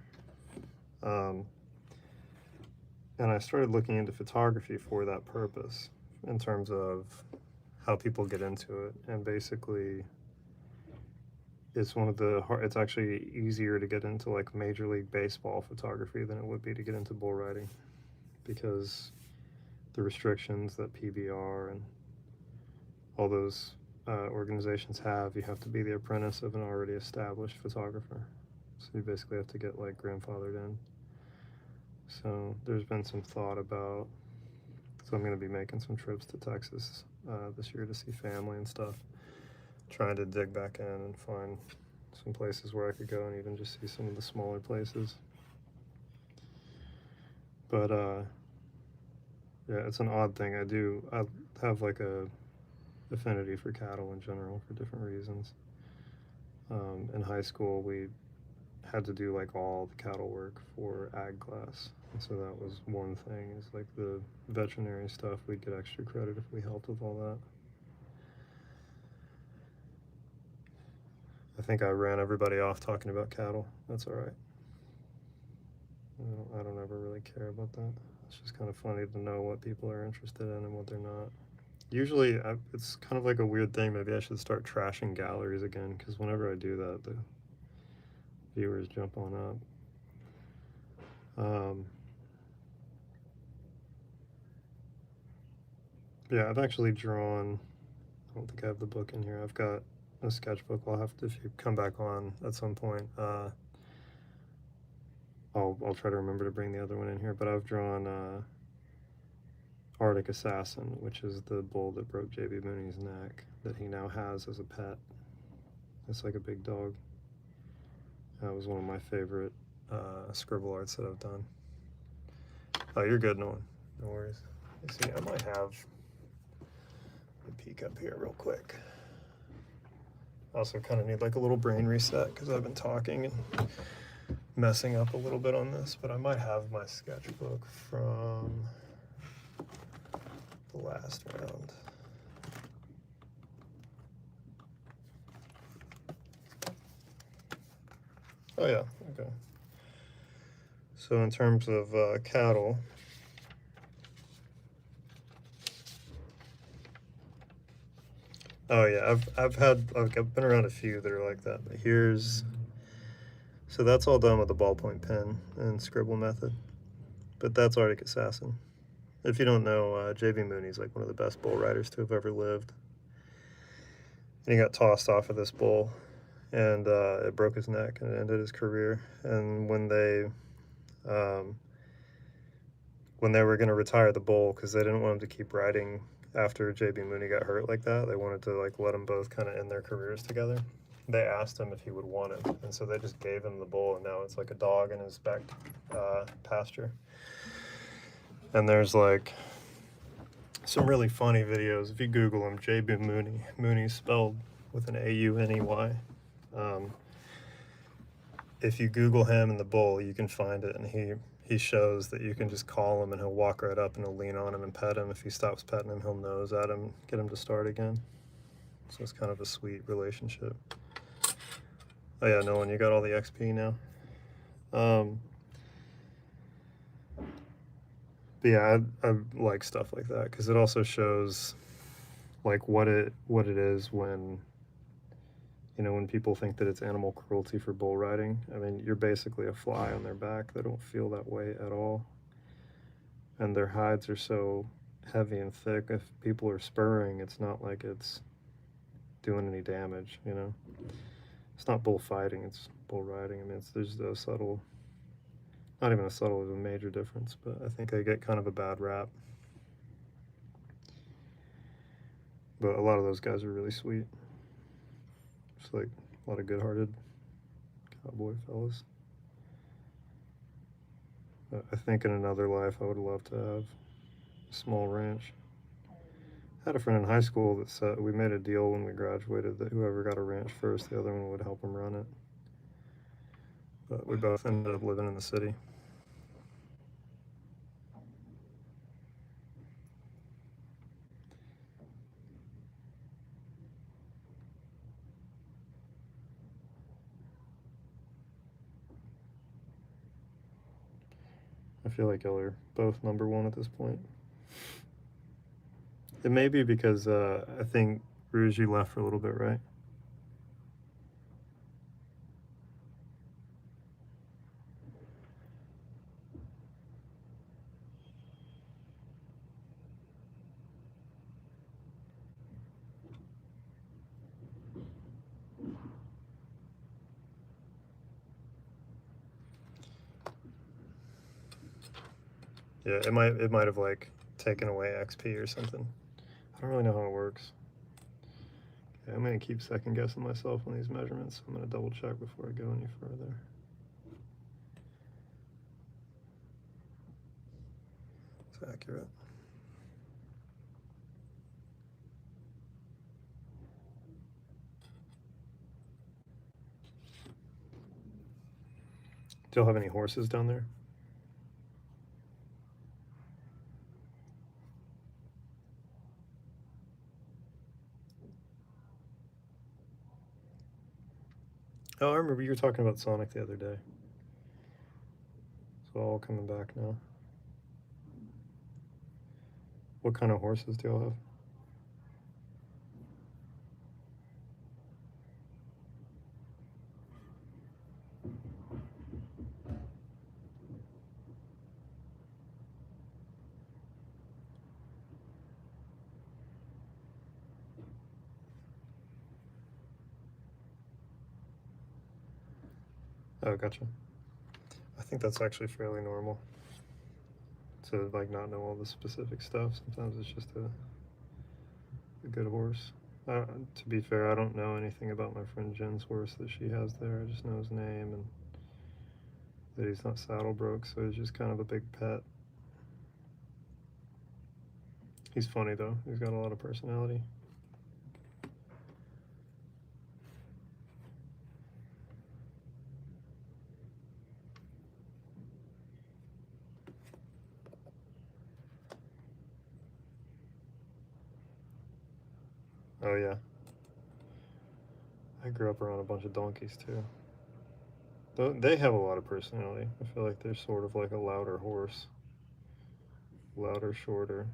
And I started looking into photography for that purpose in terms of how people get into it. And basically, it's it's actually easier to get into like Major League Baseball photography than it would be to get into bull riding, because the restrictions that PBR and all those organizations have, you have to be the apprentice of an already established photographer. So you basically have to get like grandfathered in. So there's been some thought about, so I'm going to be making some trips to Texas this year to see family and stuff, trying to dig back in and find some places where I could go and even just see some of the smaller places. But yeah, it's an odd thing. I have like a affinity for cattle in general for different reasons. In high school, we had to do like all the cattle work for ag class, and so that was one thing, is like the veterinary stuff. We'd get extra credit if we helped with all that. I think I ran everybody off talking about cattle. That's all right. I don't ever really care about that. It's just kind of funny to know what people are interested in and what they're not. Usually, it's kind of like a weird thing. Maybe I should start trashing galleries again, because whenever I do that, the viewers jump on up. Yeah, I've actually drawn. I don't think I have the book in here. I've got a sketchbook. I'll have to, if you come back on at some point, I'll try to remember to bring the other one in here. But I've drawn Arctic Assassin, which is the bull that broke JB Mooney's neck that he now has as a pet. It's like a big dog. That was one of my favorite scribble arts that I've done. Oh, you're good, Nolan. No worries. You see, I might have a peek up here real quick. Also kind of need like a little brain reset because I've been talking and messing up a little bit on this, but I might have my sketchbook from the last round. Oh yeah, okay. So in terms of cattle, oh yeah, I've been around a few that are like that. But so that's all done with the ballpoint pen and scribble method. But that's Arctic Assassin. If you don't know, J.B. Mooney's like one of the best bull riders to have ever lived. And he got tossed off of this bull, and it broke his neck and it ended his career. And um, when they were going to retire the bull, because they didn't want him to keep riding after J.B. Mooney got hurt like that, they wanted to like let them both kind of end their careers together. They asked him if he would want it, and so they just gave him the bull, and now it's like a dog in his back pasture. And there's like some really funny videos. If you Google him, J.B. Mooney, Mooney spelled with an A-U-N-E-Y. If you Google him and the bull, you can find it, and he shows that you can just call him and he'll walk right up and he'll lean on him and pet him. If he stops petting him, he'll nose at him, get him to start again. So it's kind of a sweet relationship. Oh yeah, Nolan, you got all the XP now. But yeah, I like stuff like that because it also shows like what it is when, you know, when people think that it's animal cruelty for bull riding. I mean, you're basically a fly on their back. They don't feel that way at all. And their hides are so heavy and thick. If people are spurring, it's not like it's doing any damage, you know? It's not bullfighting, it's bull riding. I mean, there's a subtle, not even a subtle, there's a major difference, but I think they get kind of a bad rap. But a lot of those guys are really sweet. Just like a lot of good-hearted cowboy fellas. But I think in another life I would love to have a small ranch. I had a friend in high school that said we made a deal when we graduated that whoever got a ranch first, the other one would help him run it. But we both ended up living in the city. I feel like y'all are both number one at this point. It may be because I think Rouge, you left for a little bit, right? Yeah, it might have like taken away XP or something. I don't really know how it works. Okay, I'm gonna keep second guessing myself on these measurements. I'm gonna double check before I go any further. It's accurate. Do y'all have any horses down there? Oh, I remember you were talking about Sonic the other day. It's all coming back now. What kind of horses do y'all have? Oh, gotcha. I think that's actually fairly normal to like not know all the specific stuff. Sometimes it's just a good horse. To be fair, I don't know anything about my friend Jen's horse that she has there. I just know his name and that he's not saddle broke, so he's just kind of a big pet. He's funny though. He's got a lot of personality. Oh yeah. I grew up around a bunch of donkeys too. They have a lot of personality. I feel like they're sort of like a louder horse, louder, shorter.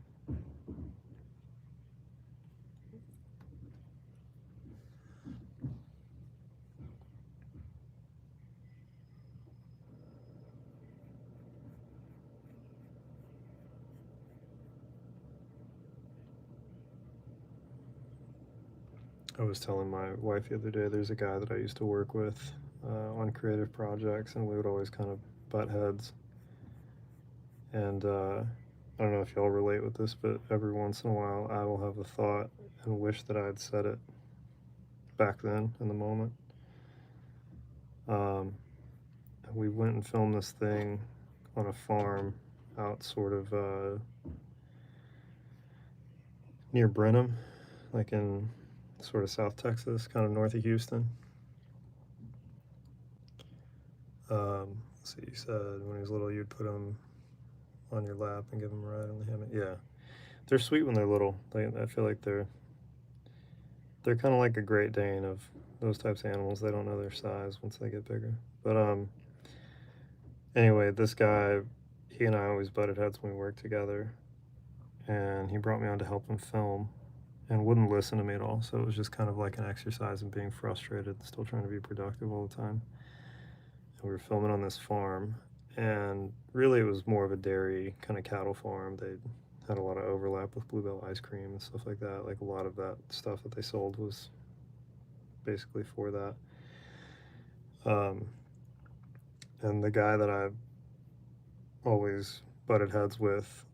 I was telling my wife the other day, there's a guy that I used to work with on creative projects, and we would always kind of butt heads. And I don't know if y'all relate with this, but every once in a while I will have a thought and wish that I had said it back then in the moment. We went and filmed this thing on a farm out sort of near Brenham, like in sort of South Texas, kind of north of Houston. So you said when he was little, you'd put him on your lap and give him a ride on the hammock. Yeah, they're sweet when they're little. I feel like they're kind of like a Great Dane of those types of animals. They don't know their size once they get bigger. But anyway, this guy, he and I always butted heads when we worked together, and he brought me on to help him film, and wouldn't listen to me at all. So it was just kind of like an exercise in being frustrated, still trying to be productive all the time. And we were filming on this farm, and really it was more of a dairy kind of cattle farm. They had a lot of overlap with Bluebell ice cream and stuff like that. Like a lot of that stuff that they sold was basically for that. And the guy that I always butted heads with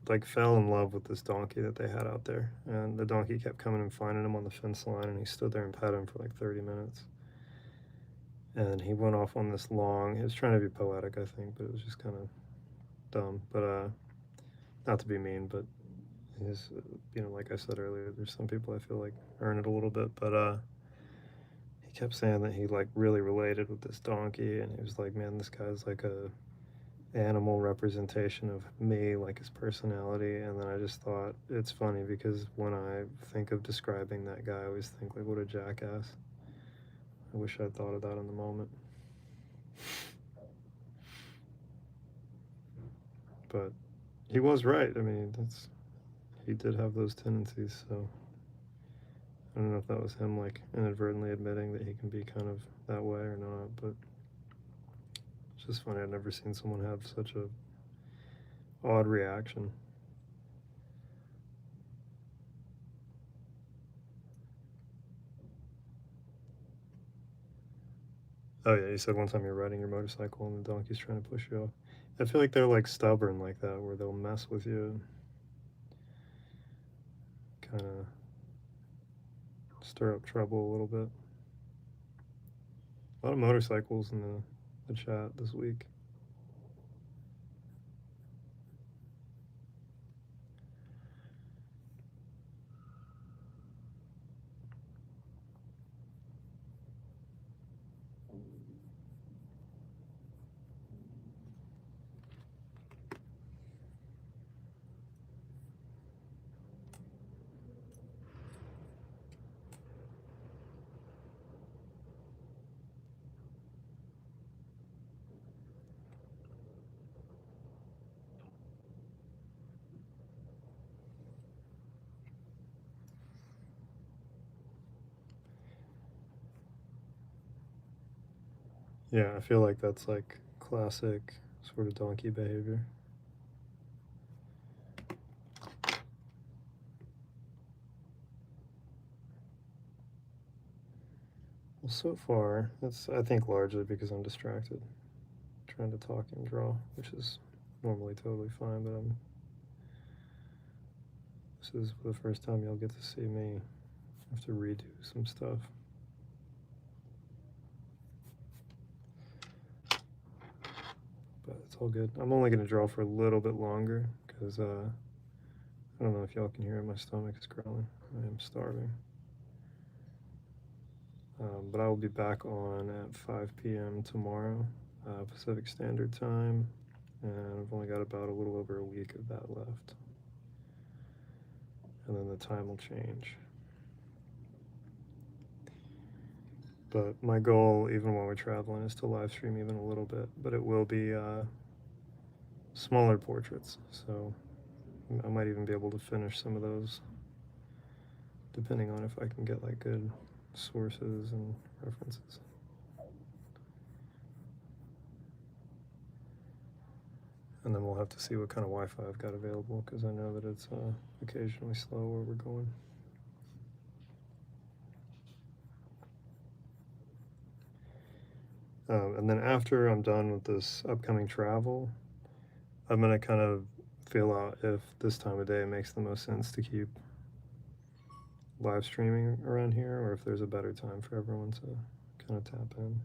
like fell in love with this donkey that they had out there, and the donkey kept coming and finding him on the fence line, and he stood there and pet him for like 30 minutes. And he went off on this long, he was trying to be poetic, I think, but it was just kind of dumb. But not to be mean, but his, like I said earlier, there's some people I feel like earn it a little bit. But he kept saying that he like really related with this donkey, and he was like, man, this guy's like a animal representation of me, like his personality. And then I just thought it's funny because when I think of describing that guy, I always think like, what a jackass. I wish I'd thought of that in the moment. But he was right. I mean, he did have those tendencies. So I don't know if that was him like inadvertently admitting that he can be kind of that way or not. But it's just funny. I've never seen someone have such a odd reaction. Oh yeah, you said one time you're riding your motorcycle and the donkey's trying to push you off. I feel like they're like stubborn like that, where they'll mess with you, kind of stir up trouble a little bit. A lot of motorcycles in the chat this week. Yeah, I feel like that's like classic sort of donkey behavior. Well, so far, it's I think largely because I'm distracted, trying to talk and draw, which is normally totally fine, but this is the first time you'll get to see me have to redo some stuff. But it's all good. I'm only going to draw for a little bit longer because I don't know if y'all can hear it. My stomach is growling. I am starving. But I will be back on at 5 p.m. tomorrow, Pacific Standard Time, and I've only got about a little over a week of that left. And then the time will change. But my goal, even while we're traveling, is to live stream even a little bit. But it will be smaller portraits, so I might even be able to finish some of those, depending on if I can get like good sources and references. And then we'll have to see what kind of Wi-Fi I've got available, because I know that it's occasionally slow where we're going. And then after I'm done with this upcoming travel, I'm going to kind of feel out if this time of day makes the most sense to keep live streaming around here, or if there's a better time for everyone to kind of tap in.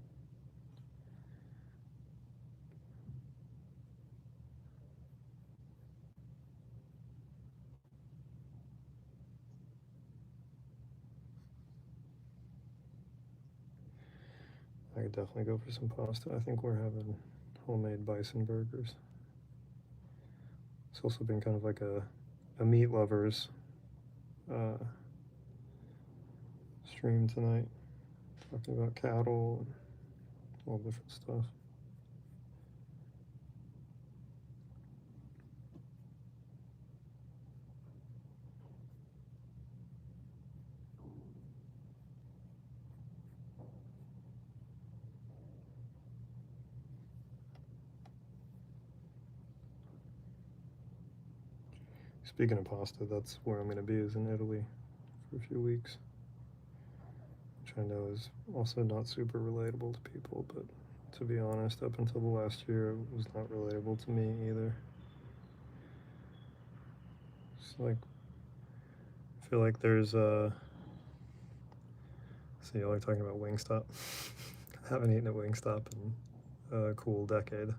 I could definitely go for some pasta. I think we're having homemade bison burgers. It's also been kind of like a meat lovers stream tonight, talking about cattle and all different stuff. Speaking of pasta, that's where I'm going to be, is in Italy for a few weeks, which I know is also not super relatable to people, but to be honest, up until the last year, it was not relatable to me either. It's like, I feel like there's so y'all are talking about Wingstop. I haven't eaten at Wingstop in a cool decade.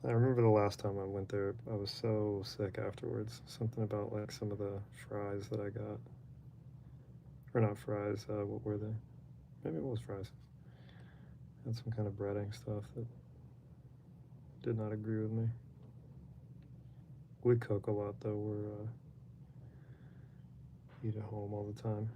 I remember the last time I went there, I was so sick afterwards. Something about like some of the fries that I got. Or not fries, what were they? Maybe it was fries. Had some kind of breading stuff that did not agree with me. We cook a lot though, we're eat at home all the time.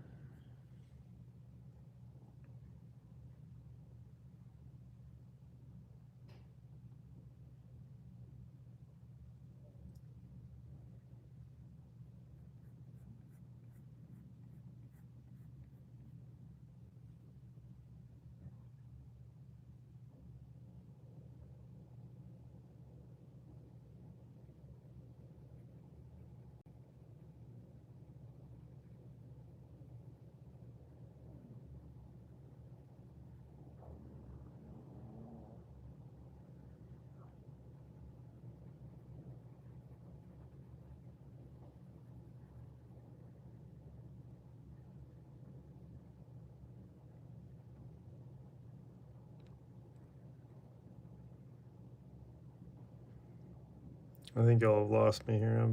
I think y'all have lost me here.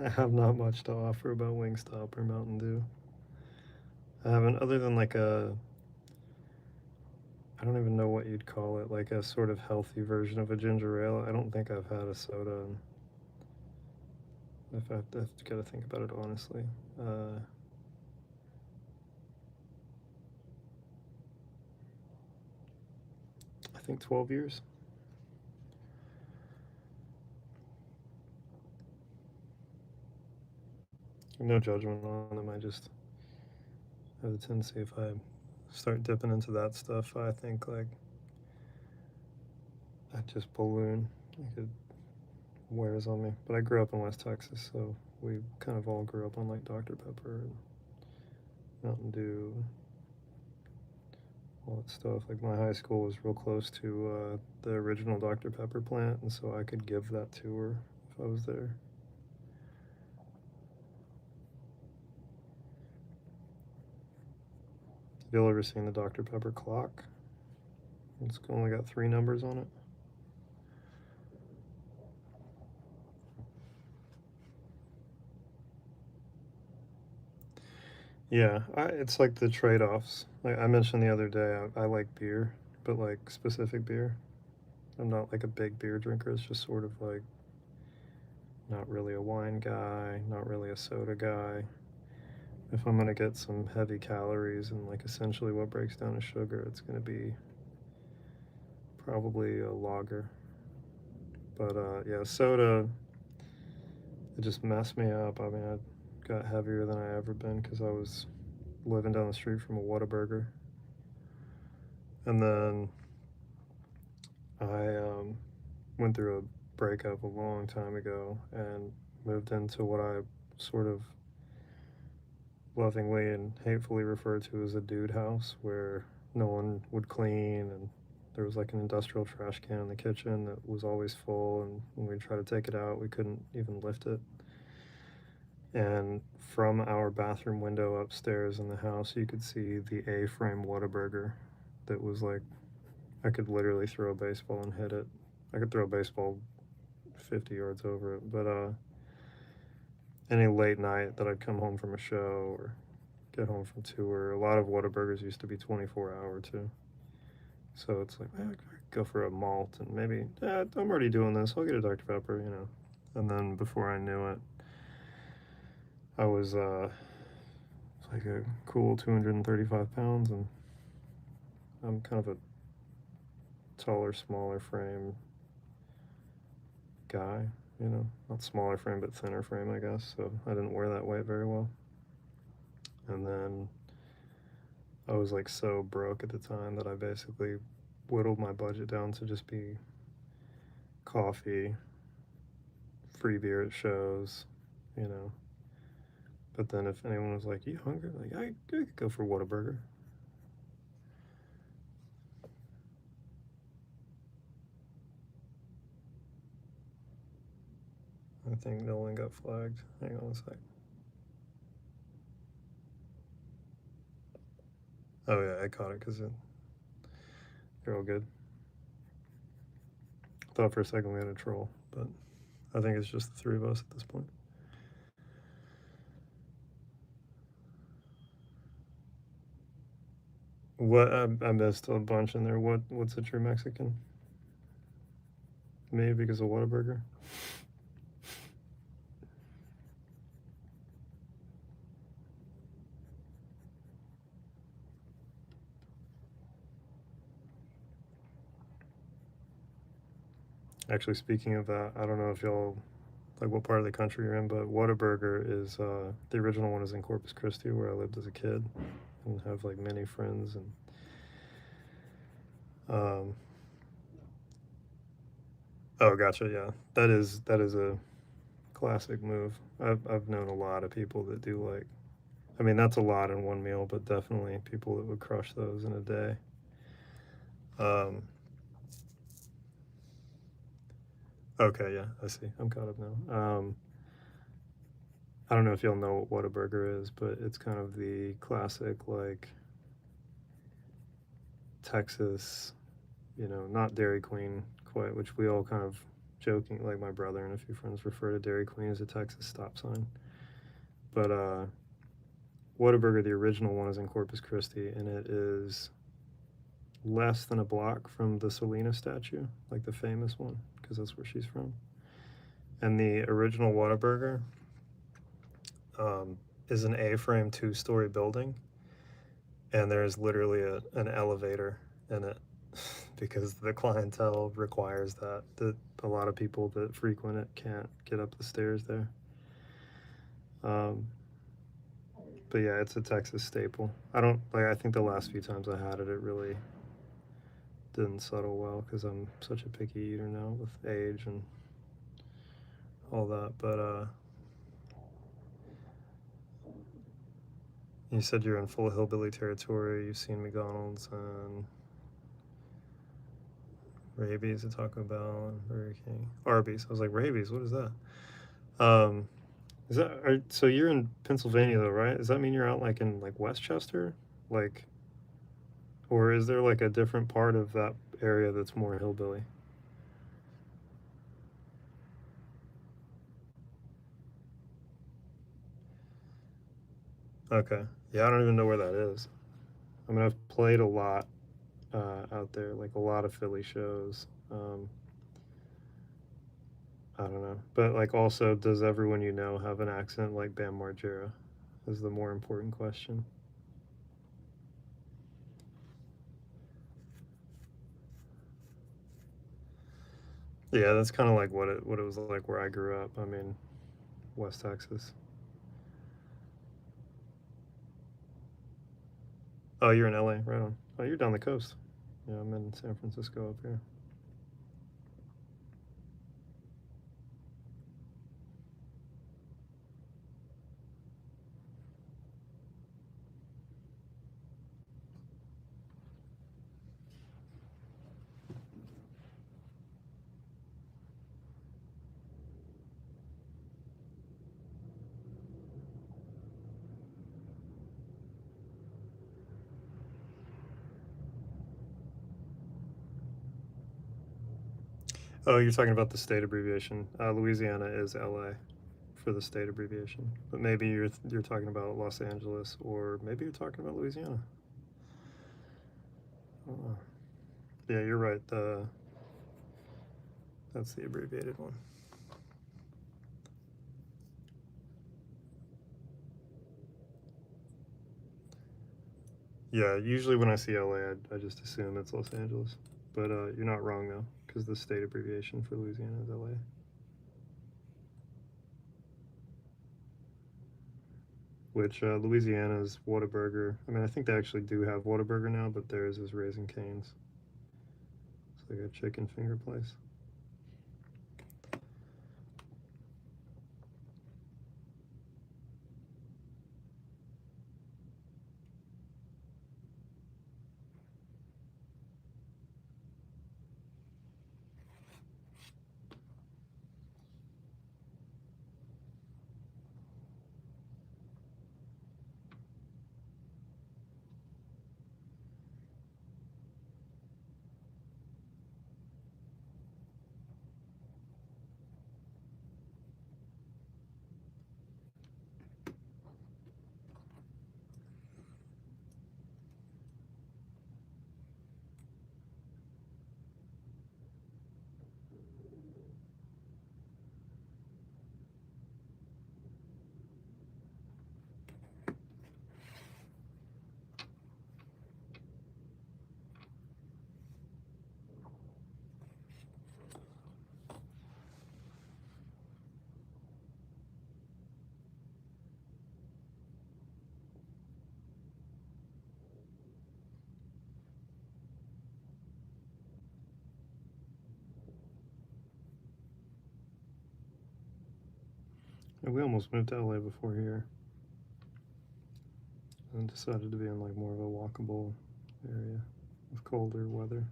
I have not much to offer about Wingstop or Mountain Dew. I haven't, other than like I don't even know what you'd call it, like a sort of healthy version of a ginger ale. I don't think I've had a soda. If I have to gotta think about it honestly. I think 12 years. No judgment on them. I just have a tendency, if I start dipping into that stuff, I think like I just balloon. Like it wears on me. But I grew up in West Texas, so we kind of all grew up on like Dr. Pepper and Mountain Dew, all that stuff. Like my high school was real close to the original Dr. Pepper plant, and so I could give that tour if I was there. Have y'all ever seen the Dr. Pepper clock? It's only got 3 numbers on it. Yeah, it's like the trade-offs. Like I mentioned the other day, I like beer, but like specific beer. I'm not like a big beer drinker. It's just sort of like not really a wine guy, not really a soda guy. if I'm gonna get some heavy calories and like essentially what breaks down to sugar, it's gonna be probably a lager. But yeah, soda, it just messed me up. I mean, I got heavier than I ever been because I was living down the street from a Whataburger. And then I went through a breakup a long time ago and moved into what I sort of lovingly and hatefully refer to as a dude house, where no one would clean, and there was like an industrial trash can in the kitchen that was always full, and when we tried to take it out we couldn't even lift it. And from our bathroom window upstairs in the house you could see the A-frame Whataburger that was like, I could literally throw a baseball and hit it. I could throw a baseball 50 yards over it. But any late night that I'd come home from a show or get home from tour, a lot of Whataburgers used to be 24-hour too. So it's like, I could go for a malt and maybe, I'm already doing this, I'll get a Dr. Pepper, you know. And then before I knew it, I was like a cool 235 pounds, and I'm kind of a taller, smaller frame guy, you know, not smaller frame but thinner frame, I guess. So I didn't wear that weight very well. And then I was like so broke at the time that I basically whittled my budget down to just be coffee, free beer at shows, you know. But then if anyone was like, "You hungry?" Like, I could go for Whataburger. I think Nolan got flagged. Hang on a sec. Oh yeah, I caught it because you're all good. Thought for a second we had a troll, but I think it's just the three of us at this point. What, I missed a bunch in there. What's a true Mexican? Maybe because of Whataburger. Actually, speaking of that, I don't know if y'all like what part of the country you're in, but Whataburger is the original one is in Corpus Christi, where I lived as a kid, and have like many friends. And oh, gotcha, yeah, that is a classic move. I've known a lot of people that do like, I mean that's a lot in one meal, but definitely people that would crush those in a day. Um, okay, yeah, I see. I'm caught up now. I don't know if y'all know what Whataburger is, but it's kind of the classic like Texas, you know, not Dairy Queen quite, which we all kind of joking, like my brother and a few friends refer to Dairy Queen as a Texas stop sign. But Whataburger, the original one, is in Corpus Christi, and it is less than a block from the Selena statue, like the famous one, because that's where she's from. And the original Whataburger is an A-frame two-story building, and there's literally an elevator in it because the clientele requires that a lot of people that frequent it can't get up the stairs there. But yeah, it's a Texas staple. I don't like, I think the last few times I had it, it really didn't settle well because I'm such a picky eater now with age and all that. But you said you're in full hillbilly territory. You've seen McDonald's and Rabies at Taco Bell and Burger King. Arby's. I was like, Rabies, what is that? Um, so you're in Pennsylvania though, right? Does that mean you're out like in like Westchester? Like, or is there like a different part of that area that's more hillbilly? Okay. Yeah, I don't even know where that is. I mean, I've played a lot out there, like a lot of Philly shows. I don't know, but like also, does everyone you know have an accent like Bam Margera? is the more important question. Yeah, that's kind of like what it was like where I grew up. I mean, West Texas. Oh, you're in LA, right on. Oh, you're down the coast. Yeah, I'm in San Francisco up here. Oh, you're talking about the state abbreviation. Louisiana is LA for the state abbreviation, but maybe you're talking about Los Angeles, or maybe you're talking about Louisiana. Oh. Yeah, you're right. That's the abbreviated one. Yeah, usually when I see LA, I just assume it's Los Angeles, but you're not wrong though, because the state abbreviation for Louisiana is LA. Which Louisiana's Whataburger. I mean, I think they actually do have Whataburger now, but theirs is Raising Cane's. It's like a chicken finger place. And we almost moved to LA before here, and decided to be in like more of a walkable area with colder weather.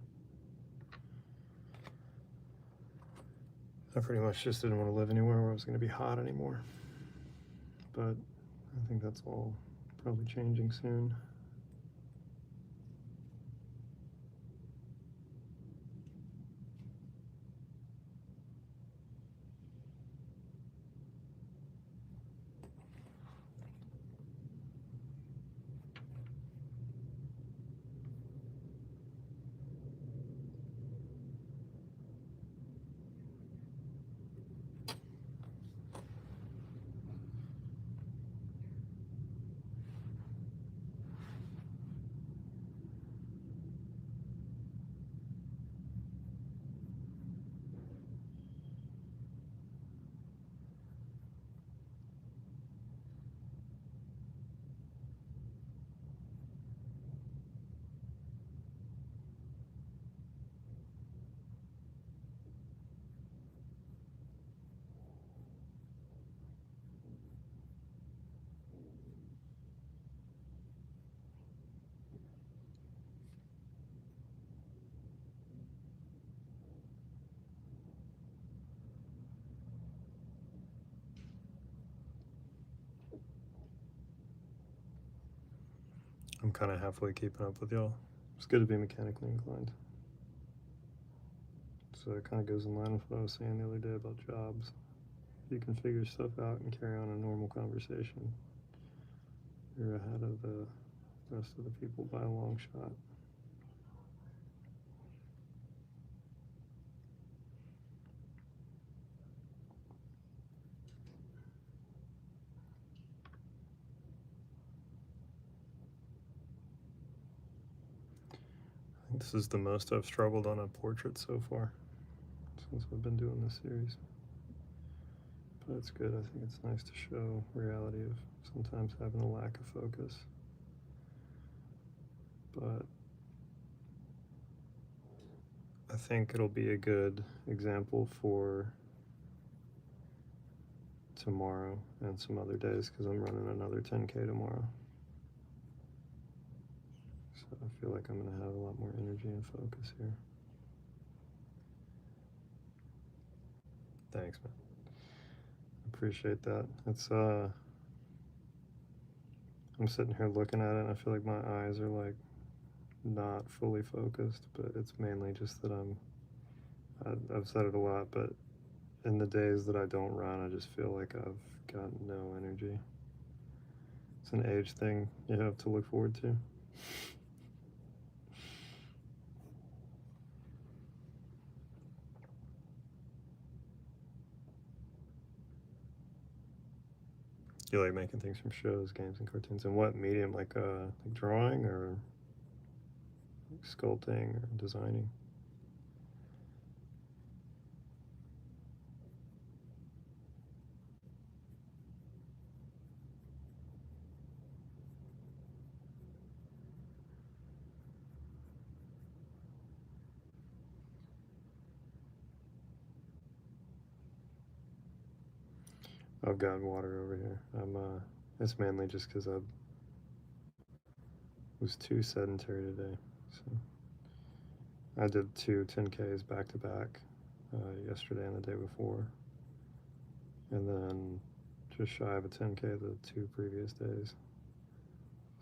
I pretty much just didn't want to live anywhere where it was going to be hot anymore. But I think that's all probably changing soon. I'm kind of halfway keeping up with y'all. It's good to be mechanically inclined. So it kind of goes in line with what I was saying the other day about jobs. You can figure stuff out and carry on a normal conversation. You're ahead of the rest of the people by a long shot. This is the most I've struggled on a portrait so far since I've been doing this series. But it's good. I think it's nice to show reality of sometimes having a lack of focus. But I think it'll be a good example for tomorrow and some other days because I'm running another 10K tomorrow. So I feel like I'm going to have a lot more energy and focus here. Thanks, man. Appreciate that. It's I'm sitting here looking at it and I feel like my eyes are like not fully focused, but it's mainly just that I've said it a lot, but in the days that I don't run, I just feel like I've got no energy. It's an age thing you have to look forward to. You like making things from shows, games, and cartoons? And what medium? Like drawing or sculpting or designing? I've got water over here. It's mainly just because I was too sedentary today. So I did 2 10Ks back to back yesterday and the day before, and then just shy of a 10K the 2 previous days.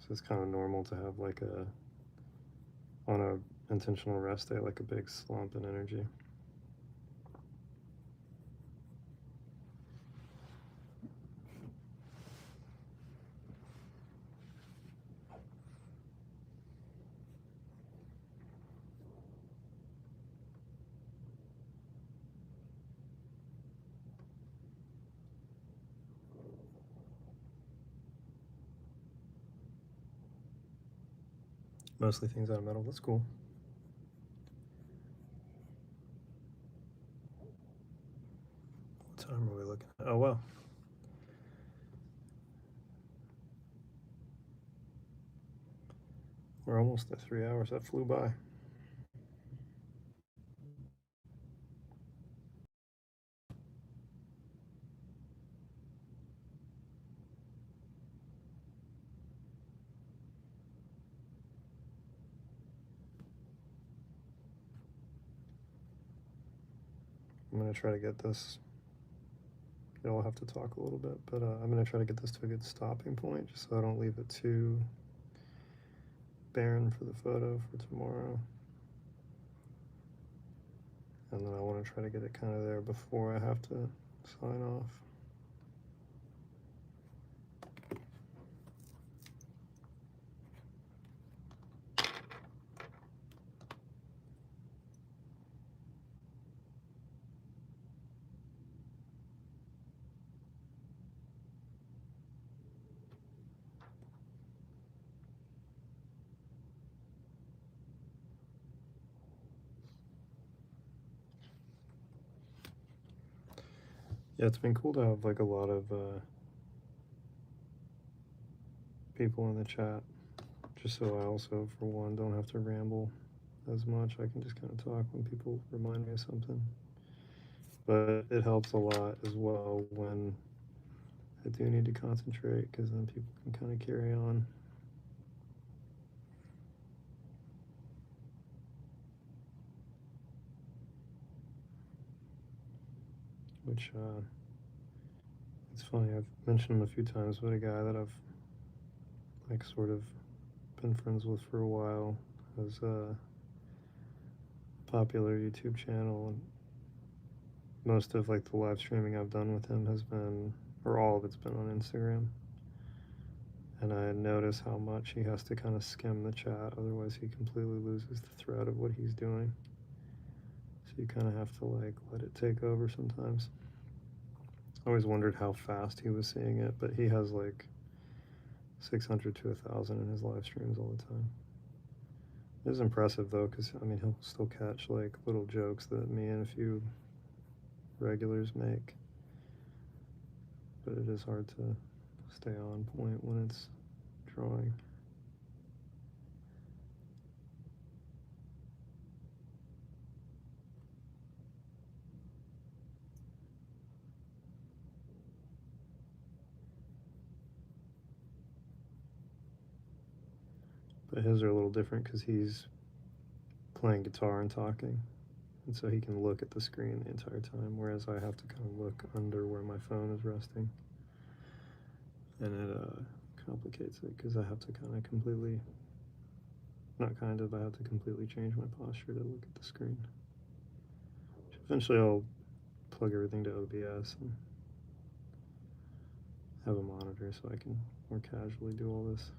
So it's kind of normal to have like on a intentional rest day, like a big slump in energy. Mostly things out of metal. That's cool. What time are we looking at? Oh, wow. We're almost at 3 hours. That flew by. I'm going to try to get this. You'll have to talk a little bit, but I'm going to try to get this to a good stopping point just so I don't leave it too barren for the photo for tomorrow. And then I want to try to get it kind of there before I have to sign off. Yeah, it's been cool to have like a lot of people in the chat, just so I also, for one, don't have to ramble as much. I can just kind of talk when people remind me of something. But it helps a lot as well when I do need to concentrate, because then people can kind of carry on. Which, it's funny, I've mentioned him a few times, but a guy that I've like sort of been friends with for a while has a popular YouTube channel, and most of like the live streaming I've done with him has been, or all of it's been on Instagram. And I notice how much he has to kind of skim the chat, otherwise he completely loses the thread of what he's doing. So you kind of have to like let it take over sometimes. I always wondered how fast he was seeing it, but he has like 600 to 1,000 in his live streams all the time. It is impressive though, because I mean he'll still catch like little jokes that me and a few regulars make, but it is hard to stay on point when it's drawing. But his are a little different because he's playing guitar and talking, and so he can look at the screen the entire time, whereas I have to kind of look under where my phone is resting, and it complicates it because I have to kind of completely, not kind of, I have to completely change my posture to look at the screen. Eventually I'll plug everything to OBS and have a monitor so I can more casually do all this.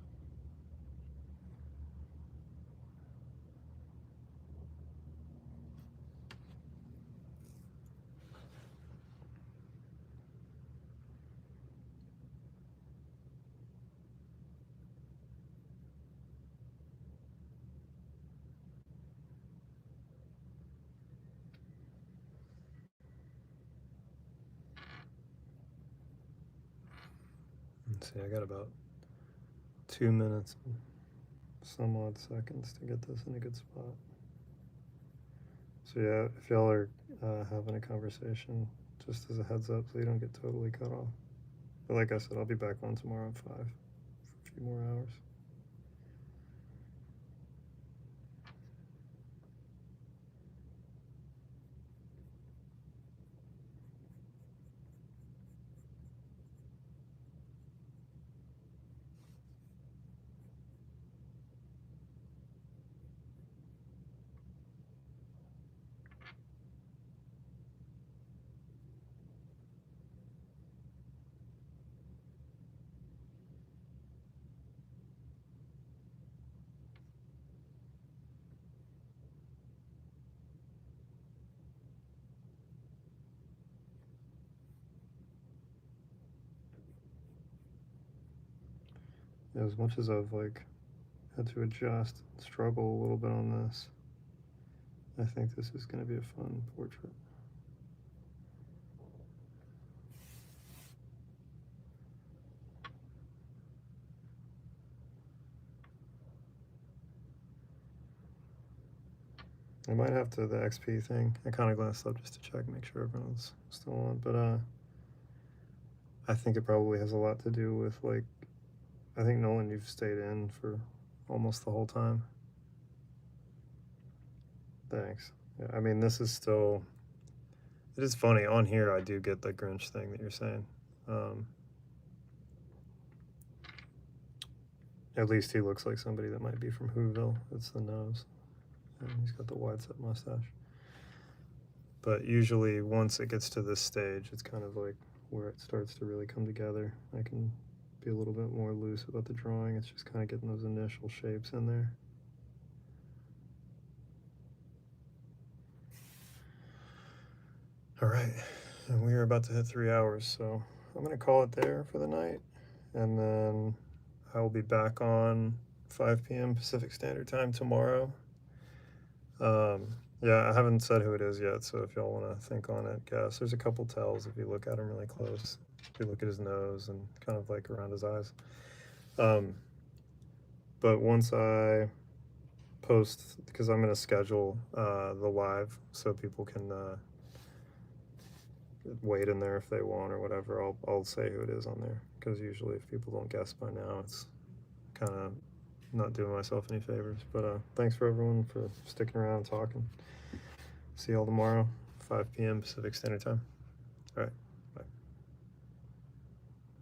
Let's see, I got about 2 minutes and some odd seconds to get this in a good spot. So yeah, if y'all are having a conversation, just as a heads up so you don't get totally cut off. But like I said, I'll be back on tomorrow at 5 for a few more hours. Yeah, as much as I've like had to adjust and struggle a little bit on this, I think this is going to be a fun portrait. I might have to the XP thing. I kind of glanced up just to check, make sure everyone's still on. But I think it probably has a lot to do with like, I think Nolan, you've stayed in for almost the whole time. Thanks. Yeah, I mean, this is still. It is funny on here. I do get the Grinch thing that you're saying. At least he looks like somebody that might be from Whoville. It's the nose. And he's got the wide set mustache. But usually once it gets to this stage, it's kind of like where it starts to really come together. I can be a little bit more loose about the drawing. It's just kind of getting those initial shapes in there. All right, and we are about to hit 3 hours, so I'm gonna call it there for the night, and then I will be back on 5 p.m. Pacific Standard Time tomorrow. Yeah, I haven't said who it is yet, so if y'all want to think on it, guess. There's a couple tells if you look at him really close. If you look at his nose and kind of like around his eyes. But once I post, because I'm going to schedule the live so people can wait in there if they want or whatever, I'll say who it is on there, because usually if people don't guess by now, it's kind of not doing myself any favors. But thanks for everyone for sticking around and talking. See y'all tomorrow, 5 p.m. Pacific Standard Time. All right.